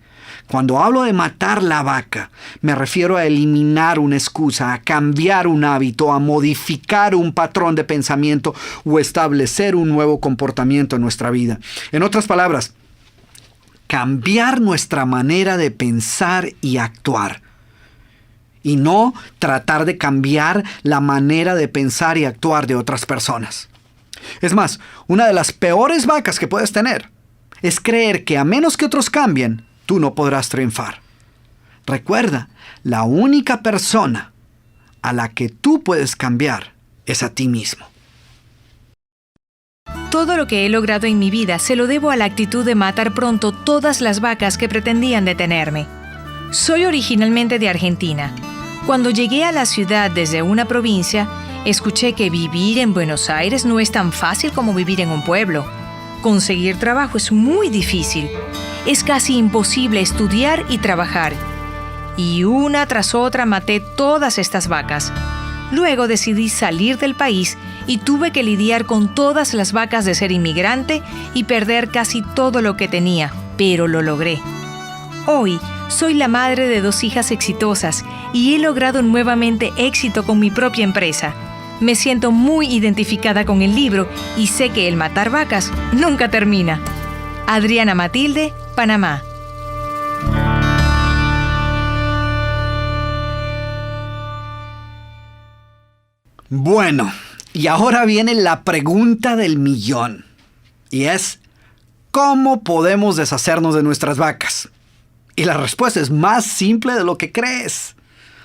Cuando hablo de matar la vaca, me refiero a eliminar una excusa, a cambiar un hábito, a modificar un patrón de pensamiento o establecer un nuevo comportamiento en nuestra vida. En otras palabras, cambiar nuestra manera de pensar y actuar. Y no tratar de cambiar la manera de pensar y actuar de otras personas. Es más, una de las peores vacas que puedes tener es creer que a menos que otros cambien, tú no podrás triunfar. Recuerda, la única persona a la que tú puedes cambiar es a ti mismo. Todo lo que he logrado en mi vida se lo debo a la actitud de matar pronto todas las vacas que pretendían detenerme. Soy originalmente de Argentina. Cuando llegué a la ciudad desde una provincia, escuché que vivir en Buenos Aires no es tan fácil como vivir en un pueblo. Conseguir trabajo es muy difícil. Es casi imposible estudiar y trabajar. Y una tras otra maté todas estas vacas. Luego decidí salir del país y tuve que lidiar con todas las vacas de ser inmigrante y perder casi todo lo que tenía, pero lo logré. Hoy soy la madre de 2 hijas exitosas y he logrado nuevamente éxito con mi propia empresa. Me siento muy identificada con el libro y sé que el matar vacas nunca termina. Adriana Matilde, Panamá. Bueno, y ahora viene la pregunta del millón. Y es, ¿cómo podemos deshacernos de nuestras vacas? Y la respuesta es más simple de lo que crees.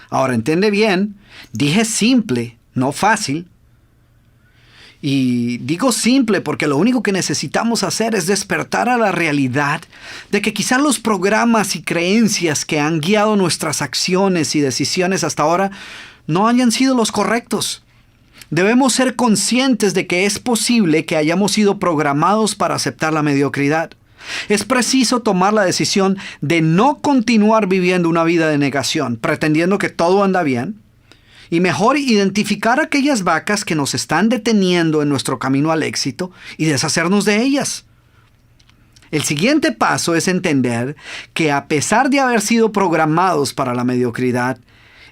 Ahora, entiende bien, dije simple, no fácil. Y digo simple porque lo único que necesitamos hacer es despertar a la realidad de que quizás los programas y creencias que han guiado nuestras acciones y decisiones hasta ahora no hayan sido los correctos. Debemos ser conscientes de que es posible que hayamos sido programados para aceptar la mediocridad. Es preciso tomar la decisión de no continuar viviendo una vida de negación, pretendiendo que todo anda bien, y mejor identificar aquellas vacas que nos están deteniendo en nuestro camino al éxito y deshacernos de ellas. El siguiente paso es entender que a pesar de haber sido programados para la mediocridad,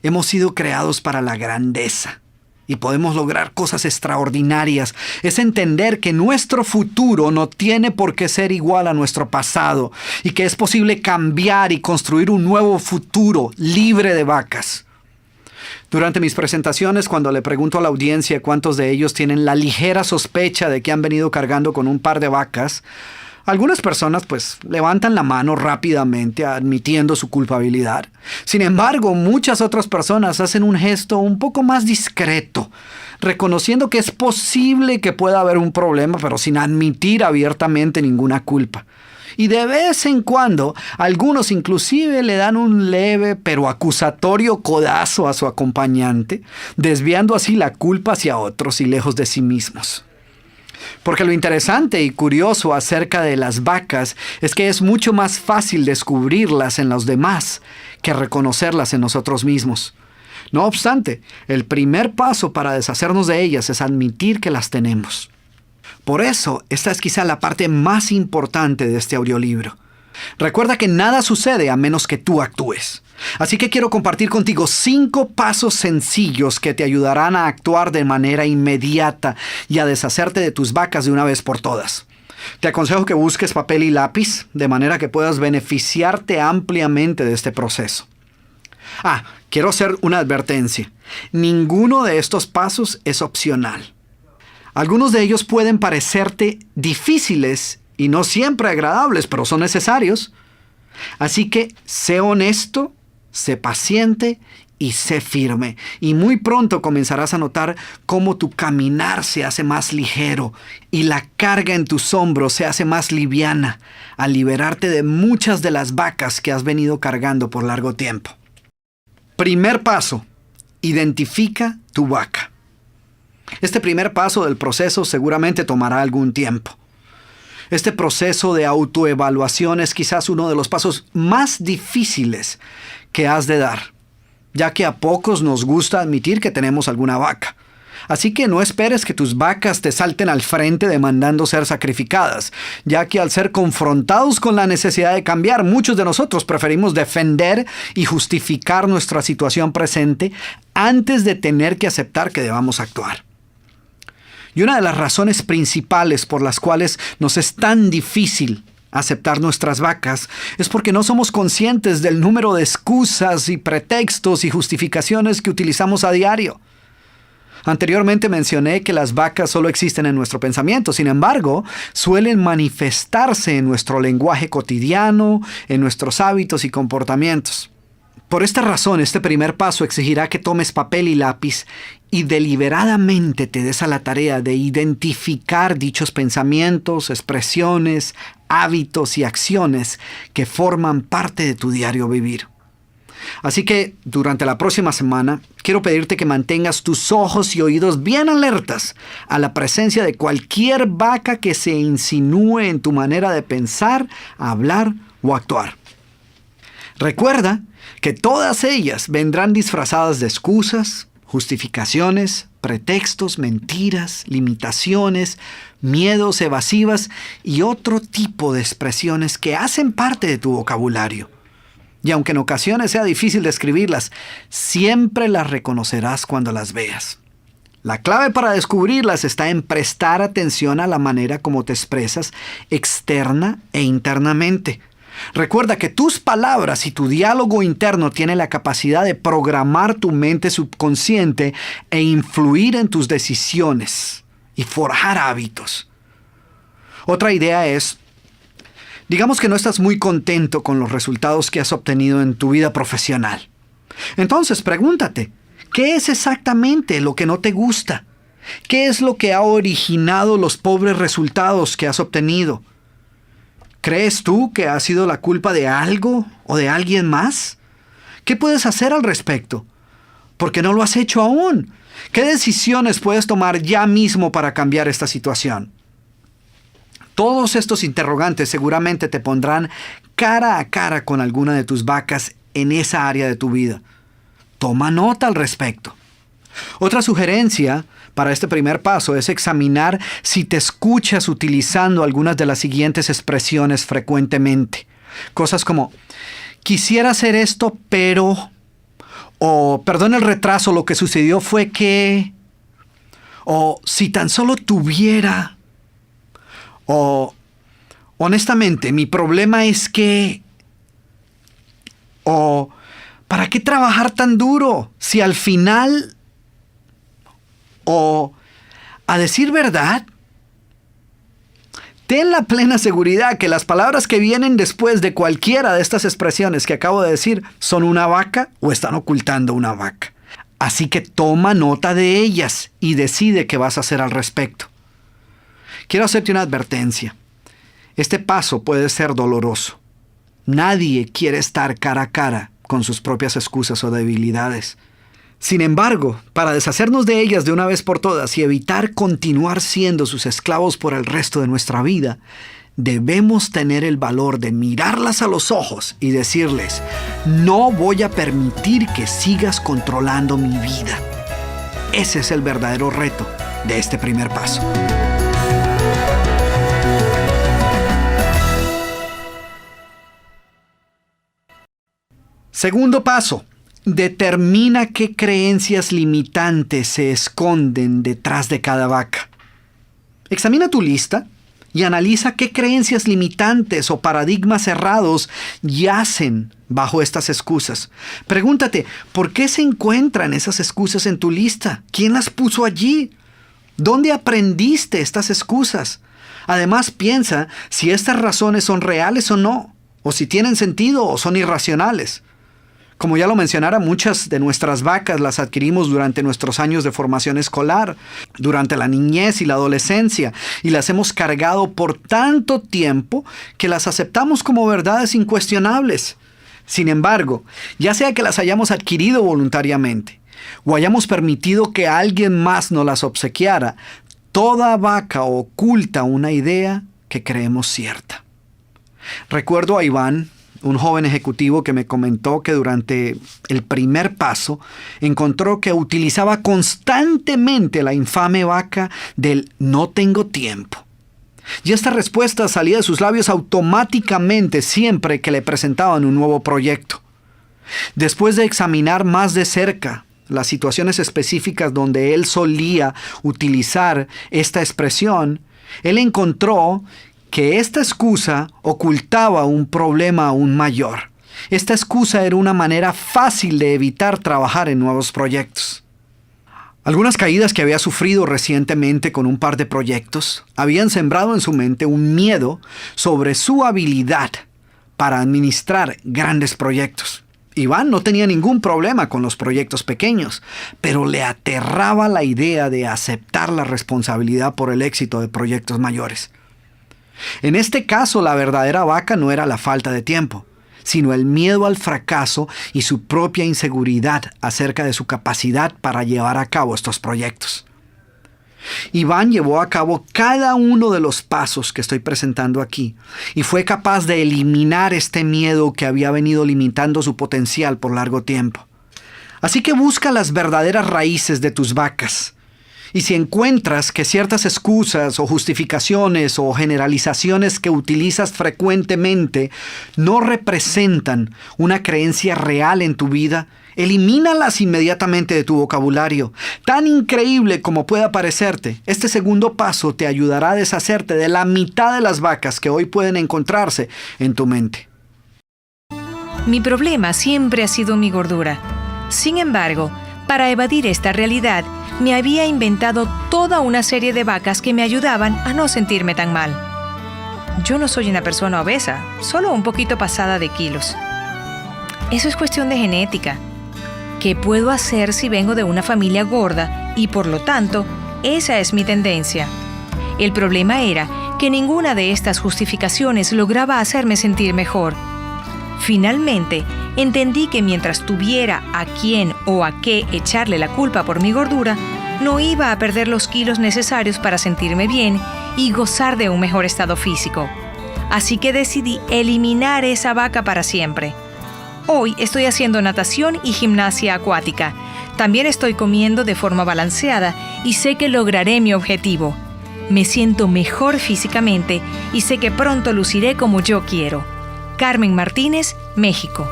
hemos sido creados para la grandeza. Y podemos lograr cosas extraordinarias. Es entender que nuestro futuro no tiene por qué ser igual a nuestro pasado y que es posible cambiar y construir un nuevo futuro libre de vacas. Durante mis presentaciones, cuando le pregunto a la audiencia cuántos de ellos tienen la ligera sospecha de que han venido cargando con un par de vacas, algunas personas levantan la mano rápidamente admitiendo su culpabilidad. Sin embargo, muchas otras personas hacen un gesto un poco más discreto, reconociendo que es posible que pueda haber un problema, pero sin admitir abiertamente ninguna culpa. Y de vez en cuando, algunos inclusive le dan un leve pero acusatorio codazo a su acompañante, desviando así la culpa hacia otros y lejos de sí mismos. Porque lo interesante y curioso acerca de las vacas es que es mucho más fácil descubrirlas en los demás que reconocerlas en nosotros mismos. No obstante, el primer paso para deshacernos de ellas es admitir que las tenemos. Por eso, esta es quizá la parte más importante de este audiolibro. Recuerda que nada sucede a menos que tú actúes. Así que quiero compartir contigo 5 pasos sencillos que te ayudarán a actuar de manera inmediata y a deshacerte de tus vacas de una vez por todas. Te aconsejo que busques papel y lápiz de manera que puedas beneficiarte ampliamente de este proceso. Quiero hacer una advertencia. Ninguno de estos pasos es opcional. Algunos de ellos pueden parecerte difíciles y no siempre agradables, pero son necesarios. Así que sé honesto sé paciente y sé firme. Y muy pronto comenzarás a notar cómo tu caminar se hace más ligero y la carga en tus hombros se hace más liviana, al liberarte de muchas de las vacas que has venido cargando por largo tiempo. Primer paso: identifica tu vaca. Este primer paso del proceso seguramente tomará algún tiempo. Este proceso de autoevaluación es quizás uno de los pasos más difíciles que has de dar, ya que a pocos nos gusta admitir que tenemos alguna vaca. Así que no esperes que tus vacas te salten al frente demandando ser sacrificadas, ya que al ser confrontados con la necesidad de cambiar, muchos de nosotros preferimos defender y justificar nuestra situación presente antes de tener que aceptar que debamos actuar. Y una de las razones principales por las cuales nos es tan difícil aceptar nuestras vacas es porque no somos conscientes del número de excusas y pretextos y justificaciones que utilizamos a diario. Anteriormente mencioné que las vacas solo existen en nuestro pensamiento, sin embargo, suelen manifestarse en nuestro lenguaje cotidiano, en nuestros hábitos y comportamientos. Por esta razón, este primer paso exigirá que tomes papel y lápiz y deliberadamente te des a la tarea de identificar dichos pensamientos, expresiones, hábitos y acciones que forman parte de tu diario vivir. Así que, durante la próxima semana, quiero pedirte que mantengas tus ojos y oídos bien alertas a la presencia de cualquier vaca que se insinúe en tu manera de pensar, hablar o actuar. Recuerda que todas ellas vendrán disfrazadas de excusas, justificaciones, pretextos, mentiras, limitaciones, miedos evasivas y otro tipo de expresiones que hacen parte de tu vocabulario. Y aunque en ocasiones sea difícil describirlas, siempre las reconocerás cuando las veas. La clave para descubrirlas está en prestar atención a la manera como te expresas externa e internamente. Recuerda que tus palabras y tu diálogo interno tienen la capacidad de programar tu mente subconsciente e influir en tus decisiones y forjar hábitos. Otra idea es, digamos que no estás muy contento con los resultados que has obtenido en tu vida profesional. Entonces pregúntate, ¿qué es exactamente lo que no te gusta? ¿Qué es lo que ha originado los pobres resultados que has obtenido? ¿Crees tú que ha sido la culpa de algo o de alguien más? ¿Qué puedes hacer al respecto? ¿Por qué no lo has hecho aún? ¿Qué decisiones puedes tomar ya mismo para cambiar esta situación? Todos estos interrogantes seguramente te pondrán cara a cara con alguna de tus vacas en esa área de tu vida. Toma nota al respecto. Otra sugerencia para este primer paso es examinar si te escuchas utilizando algunas de las siguientes expresiones frecuentemente. Cosas como, quisiera hacer esto, pero... o perdón el retraso, lo que sucedió fue que... o si tan solo tuviera... o honestamente, mi problema es que... o ¿para qué trabajar tan duro si al final... o, a decir verdad, ten la plena seguridad que las palabras que vienen después de cualquiera de estas expresiones que acabo de decir son una vaca o están ocultando una vaca. Así que toma nota de ellas y decide qué vas a hacer al respecto. Quiero hacerte una advertencia. Este paso puede ser doloroso. Nadie quiere estar cara a cara con sus propias excusas o debilidades. Sin embargo, para deshacernos de ellas de una vez por todas y evitar continuar siendo sus esclavos por el resto de nuestra vida, debemos tener el valor de mirarlas a los ojos y decirles, no voy a permitir que sigas controlando mi vida. Ese es el verdadero reto de este primer paso. Segundo paso. Determina qué creencias limitantes se esconden detrás de cada vaca. Examina tu lista y analiza qué creencias limitantes o paradigmas errados yacen bajo estas excusas. Pregúntate, ¿por qué se encuentran esas excusas en tu lista? ¿Quién las puso allí? ¿Dónde aprendiste estas excusas? Además, piensa si estas razones son reales o no, o si tienen sentido o son irracionales. Como ya lo mencionara, muchas de nuestras vacas las adquirimos durante nuestros años de formación escolar, durante la niñez y la adolescencia, y las hemos cargado por tanto tiempo que las aceptamos como verdades incuestionables. Sin embargo, ya sea que las hayamos adquirido voluntariamente o hayamos permitido que alguien más nos las obsequiara, toda vaca oculta una idea que creemos cierta. Recuerdo a Iván, un joven ejecutivo que me comentó que durante el primer paso encontró que utilizaba constantemente la infame vaca del "no tengo tiempo". Y esta respuesta salía de sus labios automáticamente siempre que le presentaban un nuevo proyecto. Después de examinar más de cerca las situaciones específicas donde él solía utilizar esta expresión, él encontró que esta excusa ocultaba un problema aún mayor. Esta excusa era una manera fácil de evitar trabajar en nuevos proyectos. Algunas caídas que había sufrido recientemente con un par de proyectos habían sembrado en su mente un miedo sobre su habilidad para administrar grandes proyectos. Iván no tenía ningún problema con los proyectos pequeños, pero le aterraba la idea de aceptar la responsabilidad por el éxito de proyectos mayores. En este caso, la verdadera vaca no era la falta de tiempo, sino el miedo al fracaso y su propia inseguridad acerca de su capacidad para llevar a cabo estos proyectos. Iván llevó a cabo cada uno de los pasos que estoy presentando aquí y fue capaz de eliminar este miedo que había venido limitando su potencial por largo tiempo. Así que busca las verdaderas raíces de tus vacas. Y si encuentras que ciertas excusas o justificaciones o generalizaciones que utilizas frecuentemente no representan una creencia real en tu vida, elimínalas inmediatamente de tu vocabulario. Tan increíble como pueda parecerte, este segundo paso te ayudará a deshacerte de la mitad de las vacas que hoy pueden encontrarse en tu mente. Mi problema siempre ha sido mi gordura. Sin embargo, para evadir esta realidad, me había inventado toda una serie de vacas que me ayudaban a no sentirme tan mal. Yo no soy una persona obesa, solo un poquito pasada de kilos. Eso es cuestión de genética. ¿Qué puedo hacer si vengo de una familia gorda y por lo tanto, esa es mi tendencia? El problema era que ninguna de estas justificaciones lograba hacerme sentir mejor. Finalmente, entendí que mientras tuviera a quién o a qué echarle la culpa por mi gordura, no iba a perder los kilos necesarios para sentirme bien y gozar de un mejor estado físico. Así que decidí eliminar esa vaca para siempre. Hoy estoy haciendo natación y gimnasia acuática. También estoy comiendo de forma balanceada y sé que lograré mi objetivo. Me siento mejor físicamente y sé que pronto luciré como yo quiero. Carmen Martínez, México.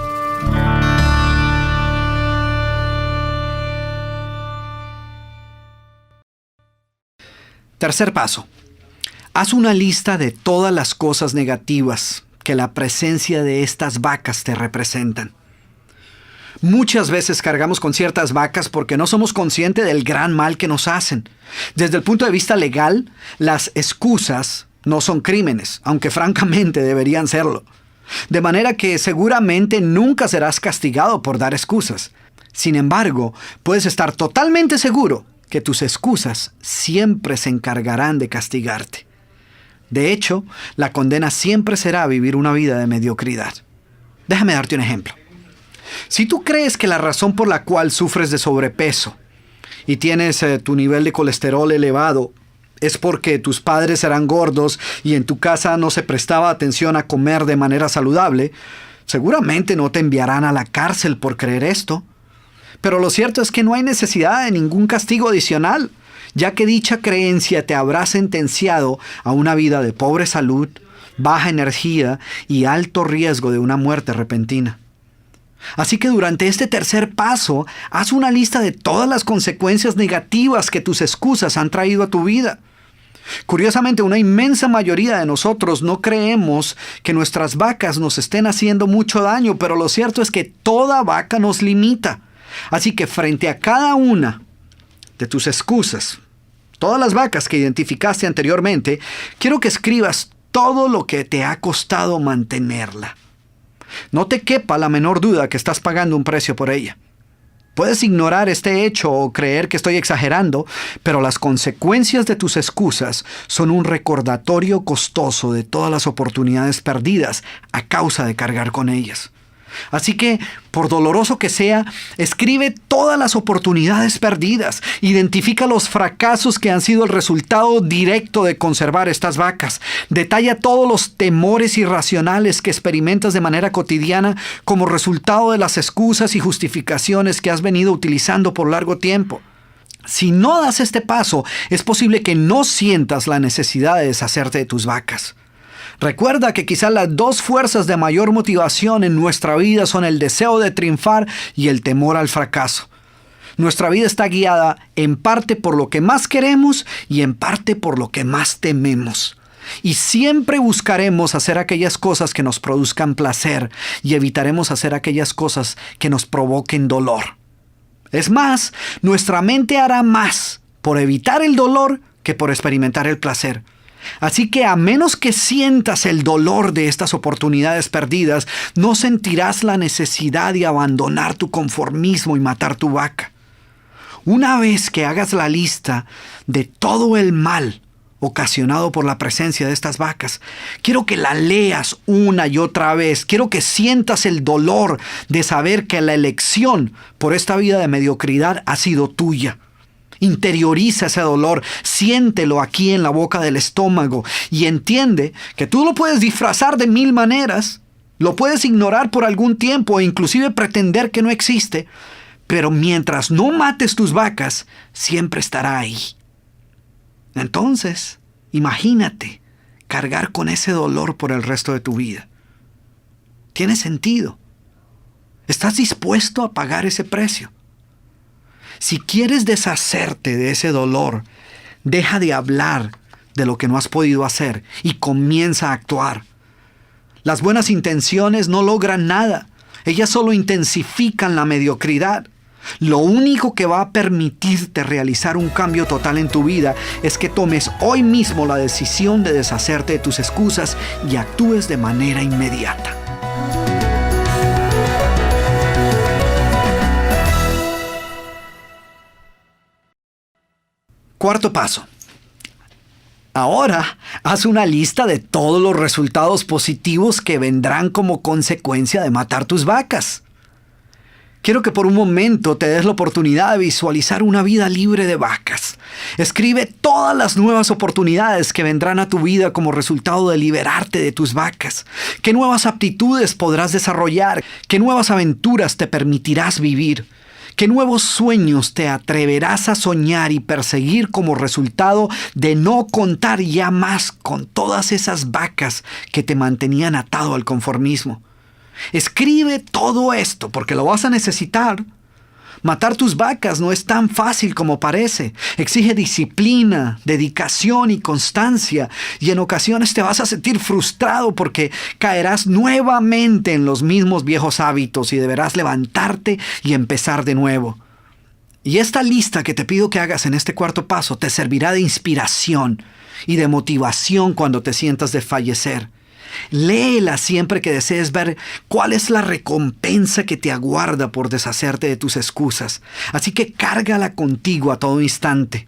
Tercer paso. Haz una lista de todas las cosas negativas que la presencia de estas vacas te representan. Muchas veces cargamos con ciertas vacas porque no somos conscientes del gran mal que nos hacen. Desde el punto de vista legal, las excusas no son crímenes, aunque francamente deberían serlo. De manera que seguramente nunca serás castigado por dar excusas. Sin embargo, puedes estar totalmente seguro que tus excusas siempre se encargarán de castigarte. De hecho, la condena siempre será vivir una vida de mediocridad. Déjame darte un ejemplo. Si tú crees que la razón por la cual sufres de sobrepeso y tienes tu nivel de colesterol elevado es porque tus padres eran gordos y en tu casa no se prestaba atención a comer de manera saludable, seguramente no te enviarán a la cárcel por creer esto. Pero lo cierto es que no hay necesidad de ningún castigo adicional, ya que dicha creencia te habrá sentenciado a una vida de pobre salud, baja energía y alto riesgo de una muerte repentina. Así que durante este tercer paso, haz una lista de todas las consecuencias negativas que tus excusas han traído a tu vida. Curiosamente, una inmensa mayoría de nosotros no creemos que nuestras vacas nos estén haciendo mucho daño, pero lo cierto es que toda vaca nos limita. Así que frente a cada una de tus excusas, todas las vacas que identificaste anteriormente, quiero que escribas todo lo que te ha costado mantenerla. No te quepa la menor duda que estás pagando un precio por ella. Puedes ignorar este hecho o creer que estoy exagerando, pero las consecuencias de tus excusas son un recordatorio costoso de todas las oportunidades perdidas a causa de cargar con ellas. Así que, por doloroso que sea, escribe todas las oportunidades perdidas. Identifica los fracasos que han sido el resultado directo de conservar estas vacas. Detalla todos los temores irracionales que experimentas de manera cotidiana como resultado de las excusas y justificaciones que has venido utilizando por largo tiempo. Si no das este paso, es posible que no sientas la necesidad de deshacerte de tus vacas. Recuerda que quizás las dos fuerzas de mayor motivación en nuestra vida son el deseo de triunfar y el temor al fracaso. Nuestra vida está guiada en parte por lo que más queremos y en parte por lo que más tememos. Y siempre buscaremos hacer aquellas cosas que nos produzcan placer y evitaremos hacer aquellas cosas que nos provoquen dolor. Es más, nuestra mente hará más por evitar el dolor que por experimentar el placer. Así que a menos que sientas el dolor de estas oportunidades perdidas, no sentirás la necesidad de abandonar tu conformismo y matar tu vaca. Una vez que hagas la lista de todo el mal ocasionado por la presencia de estas vacas, quiero que la leas una y otra vez. Quiero que sientas el dolor de saber que la elección por esta vida de mediocridad ha sido tuya. Interioriza ese dolor, siéntelo aquí en la boca del estómago y entiende que tú lo puedes disfrazar de 1000 maneras, lo puedes ignorar por algún tiempo e inclusive pretender que no existe, pero mientras no mates tus vacas, siempre estará ahí. Entonces, imagínate cargar con ese dolor por el resto de tu vida. ¿Tiene sentido? ¿Estás dispuesto a pagar ese precio? Si quieres deshacerte de ese dolor, deja de hablar de lo que no has podido hacer y comienza a actuar. Las buenas intenciones no logran nada. Ellas solo intensifican la mediocridad. Lo único que va a permitirte realizar un cambio total en tu vida es que tomes hoy mismo la decisión de deshacerte de tus excusas y actúes de manera inmediata. Cuarto paso. Ahora, haz una lista de todos los resultados positivos que vendrán como consecuencia de matar tus vacas. Quiero que por un momento te des la oportunidad de visualizar una vida libre de vacas. Escribe todas las nuevas oportunidades que vendrán a tu vida como resultado de liberarte de tus vacas. ¿Qué nuevas aptitudes podrás desarrollar? ¿Qué nuevas aventuras te permitirás vivir? ¿Qué nuevos sueños te atreverás a soñar y perseguir como resultado de no contar ya más con todas esas vacas que te mantenían atado al conformismo? Escribe todo esto porque lo vas a necesitar. Matar tus vacas no es tan fácil como parece. Exige disciplina, dedicación y constancia. Y en ocasiones te vas a sentir frustrado porque caerás nuevamente en los mismos viejos hábitos y deberás levantarte y empezar de nuevo. Y esta lista que te pido que hagas en este cuarto paso te servirá de inspiración y de motivación cuando te sientas desfallecer. Léela siempre que desees ver cuál es la recompensa que te aguarda por deshacerte de tus excusas. Así que cárgala contigo a todo instante.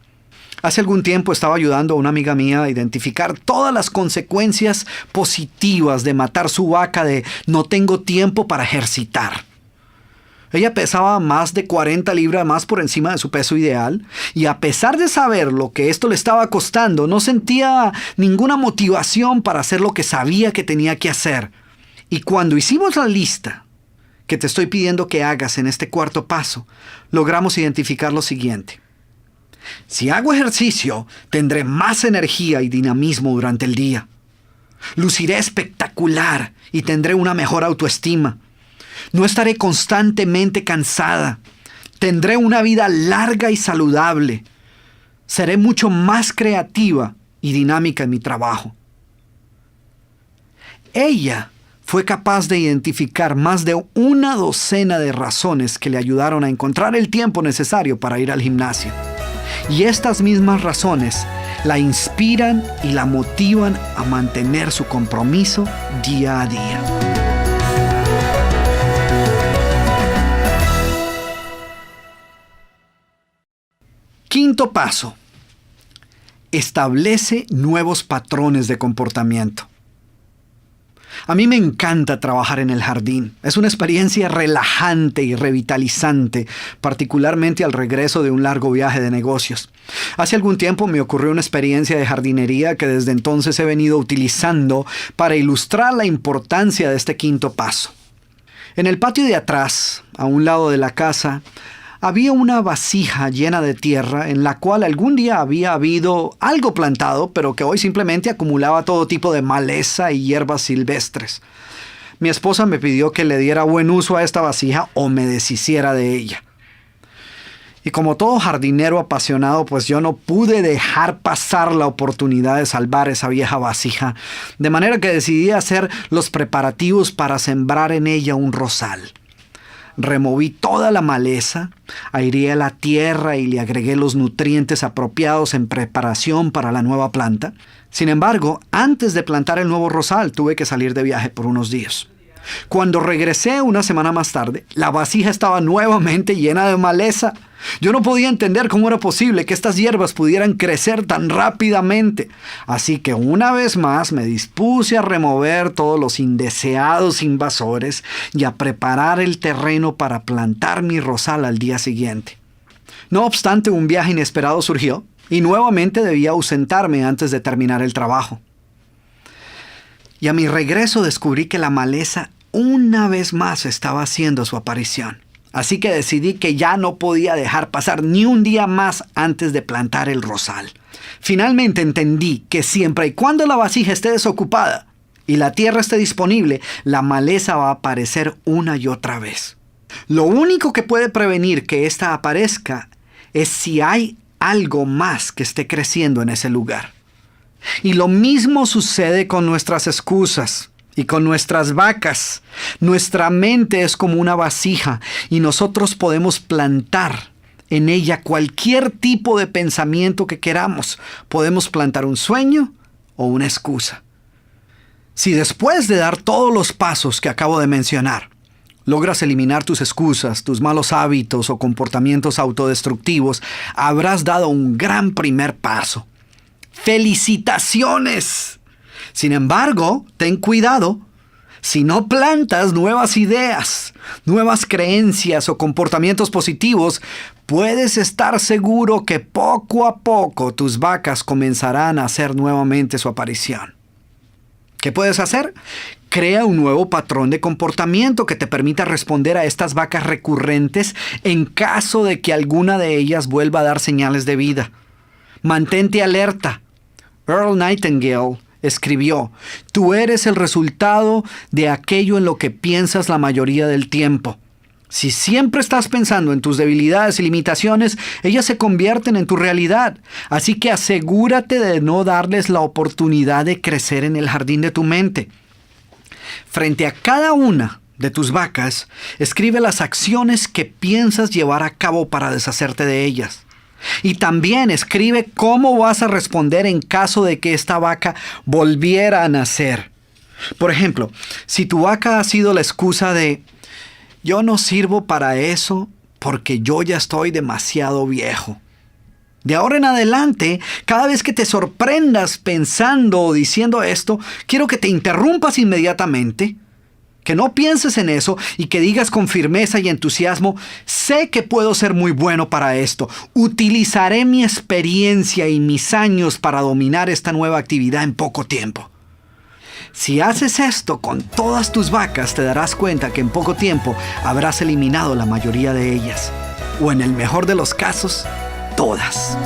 Hace algún tiempo estaba ayudando a una amiga mía a identificar todas las consecuencias positivas de matar su vaca de no tengo tiempo para ejercitar. Ella pesaba más de 40 libras más por encima de su peso ideal y a pesar de saber lo que esto le estaba costando, no sentía ninguna motivación para hacer lo que sabía que tenía que hacer. Y cuando hicimos la lista que te estoy pidiendo que hagas en este cuarto paso, logramos identificar lo siguiente. Si hago ejercicio, tendré más energía y dinamismo durante el día. Luciré espectacular y tendré una mejor autoestima. No estaré constantemente cansada. Tendré una vida larga y saludable. Seré mucho más creativa y dinámica en mi trabajo. Ella fue capaz de identificar más de una docena de razones que le ayudaron a encontrar el tiempo necesario para ir al gimnasio. Y estas mismas razones la inspiran y la motivan a mantener su compromiso día a día. Quinto paso. Establece nuevos patrones de comportamiento. A mí me encanta trabajar en el jardín. Es una experiencia relajante y revitalizante, particularmente al regreso de un largo viaje de negocios. Hace algún tiempo me ocurrió una experiencia de jardinería que desde entonces he venido utilizando para ilustrar la importancia de este quinto paso. En el patio de atrás, a un lado de la casa, había una vasija llena de tierra en la cual algún día había habido algo plantado, pero que hoy simplemente acumulaba todo tipo de maleza y hierbas silvestres. Mi esposa me pidió que le diera buen uso a esta vasija o me deshiciera de ella. Y como todo jardinero apasionado, pues yo no pude dejar pasar la oportunidad de salvar esa vieja vasija, de manera que decidí hacer los preparativos para sembrar en ella un rosal. Removí toda la maleza, aireé la tierra y le agregué los nutrientes apropiados en preparación para la nueva planta. Sin embargo, antes de plantar el nuevo rosal, tuve que salir de viaje por unos días. Cuando regresé una semana más tarde, la vasija estaba nuevamente llena de maleza. Yo no podía entender cómo era posible que estas hierbas pudieran crecer tan rápidamente. Así que una vez más me dispuse a remover todos los indeseados invasores y a preparar el terreno para plantar mi rosal al día siguiente. No obstante, un viaje inesperado surgió y nuevamente debía ausentarme antes de terminar el trabajo. Y a mi regreso descubrí que la maleza una vez más estaba haciendo su aparición. Así que decidí que ya no podía dejar pasar ni un día más antes de plantar el rosal. Finalmente entendí que siempre y cuando la vasija esté desocupada y la tierra esté disponible, la maleza va a aparecer una y otra vez. Lo único que puede prevenir que ésta aparezca es si hay algo más que esté creciendo en ese lugar. Y lo mismo sucede con nuestras excusas y con nuestras vacas. Nuestra mente es como una vasija y nosotros podemos plantar en ella cualquier tipo de pensamiento que queramos. Podemos plantar un sueño o una excusa. Si después de dar todos los pasos que acabo de mencionar, logras eliminar tus excusas, tus malos hábitos o comportamientos autodestructivos, habrás dado un gran primer paso. ¡Felicitaciones! Sin embargo, ten cuidado. Si no plantas nuevas ideas, nuevas creencias o comportamientos positivos, puedes estar seguro que poco a poco tus vacas comenzarán a hacer nuevamente su aparición. ¿Qué puedes hacer? Crea un nuevo patrón de comportamiento que te permita responder a estas vacas recurrentes en caso de que alguna de ellas vuelva a dar señales de vida. Mantente alerta. Earl Nightingale escribió: tú eres el resultado de aquello en lo que piensas la mayoría del tiempo. Si siempre estás pensando en tus debilidades y limitaciones, ellas se convierten en tu realidad. Así que asegúrate de no darles la oportunidad de crecer en el jardín de tu mente. Frente a cada una de tus vacas, escribe las acciones que piensas llevar a cabo para deshacerte de ellas. Y también escribe cómo vas a responder en caso de que esta vaca volviera a nacer. Por ejemplo, si tu vaca ha sido la excusa de yo no sirvo para eso porque yo ya estoy demasiado viejo. De ahora en adelante, cada vez que te sorprendas pensando o diciendo esto, quiero que te interrumpas inmediatamente, que no pienses en eso y que digas con firmeza y entusiasmo: sé que puedo ser muy bueno para esto. Utilizaré mi experiencia y mis años para dominar esta nueva actividad en poco tiempo. Si haces esto con todas tus vacas, te darás cuenta que en poco tiempo habrás eliminado la mayoría de ellas. O en el mejor de los casos, todas.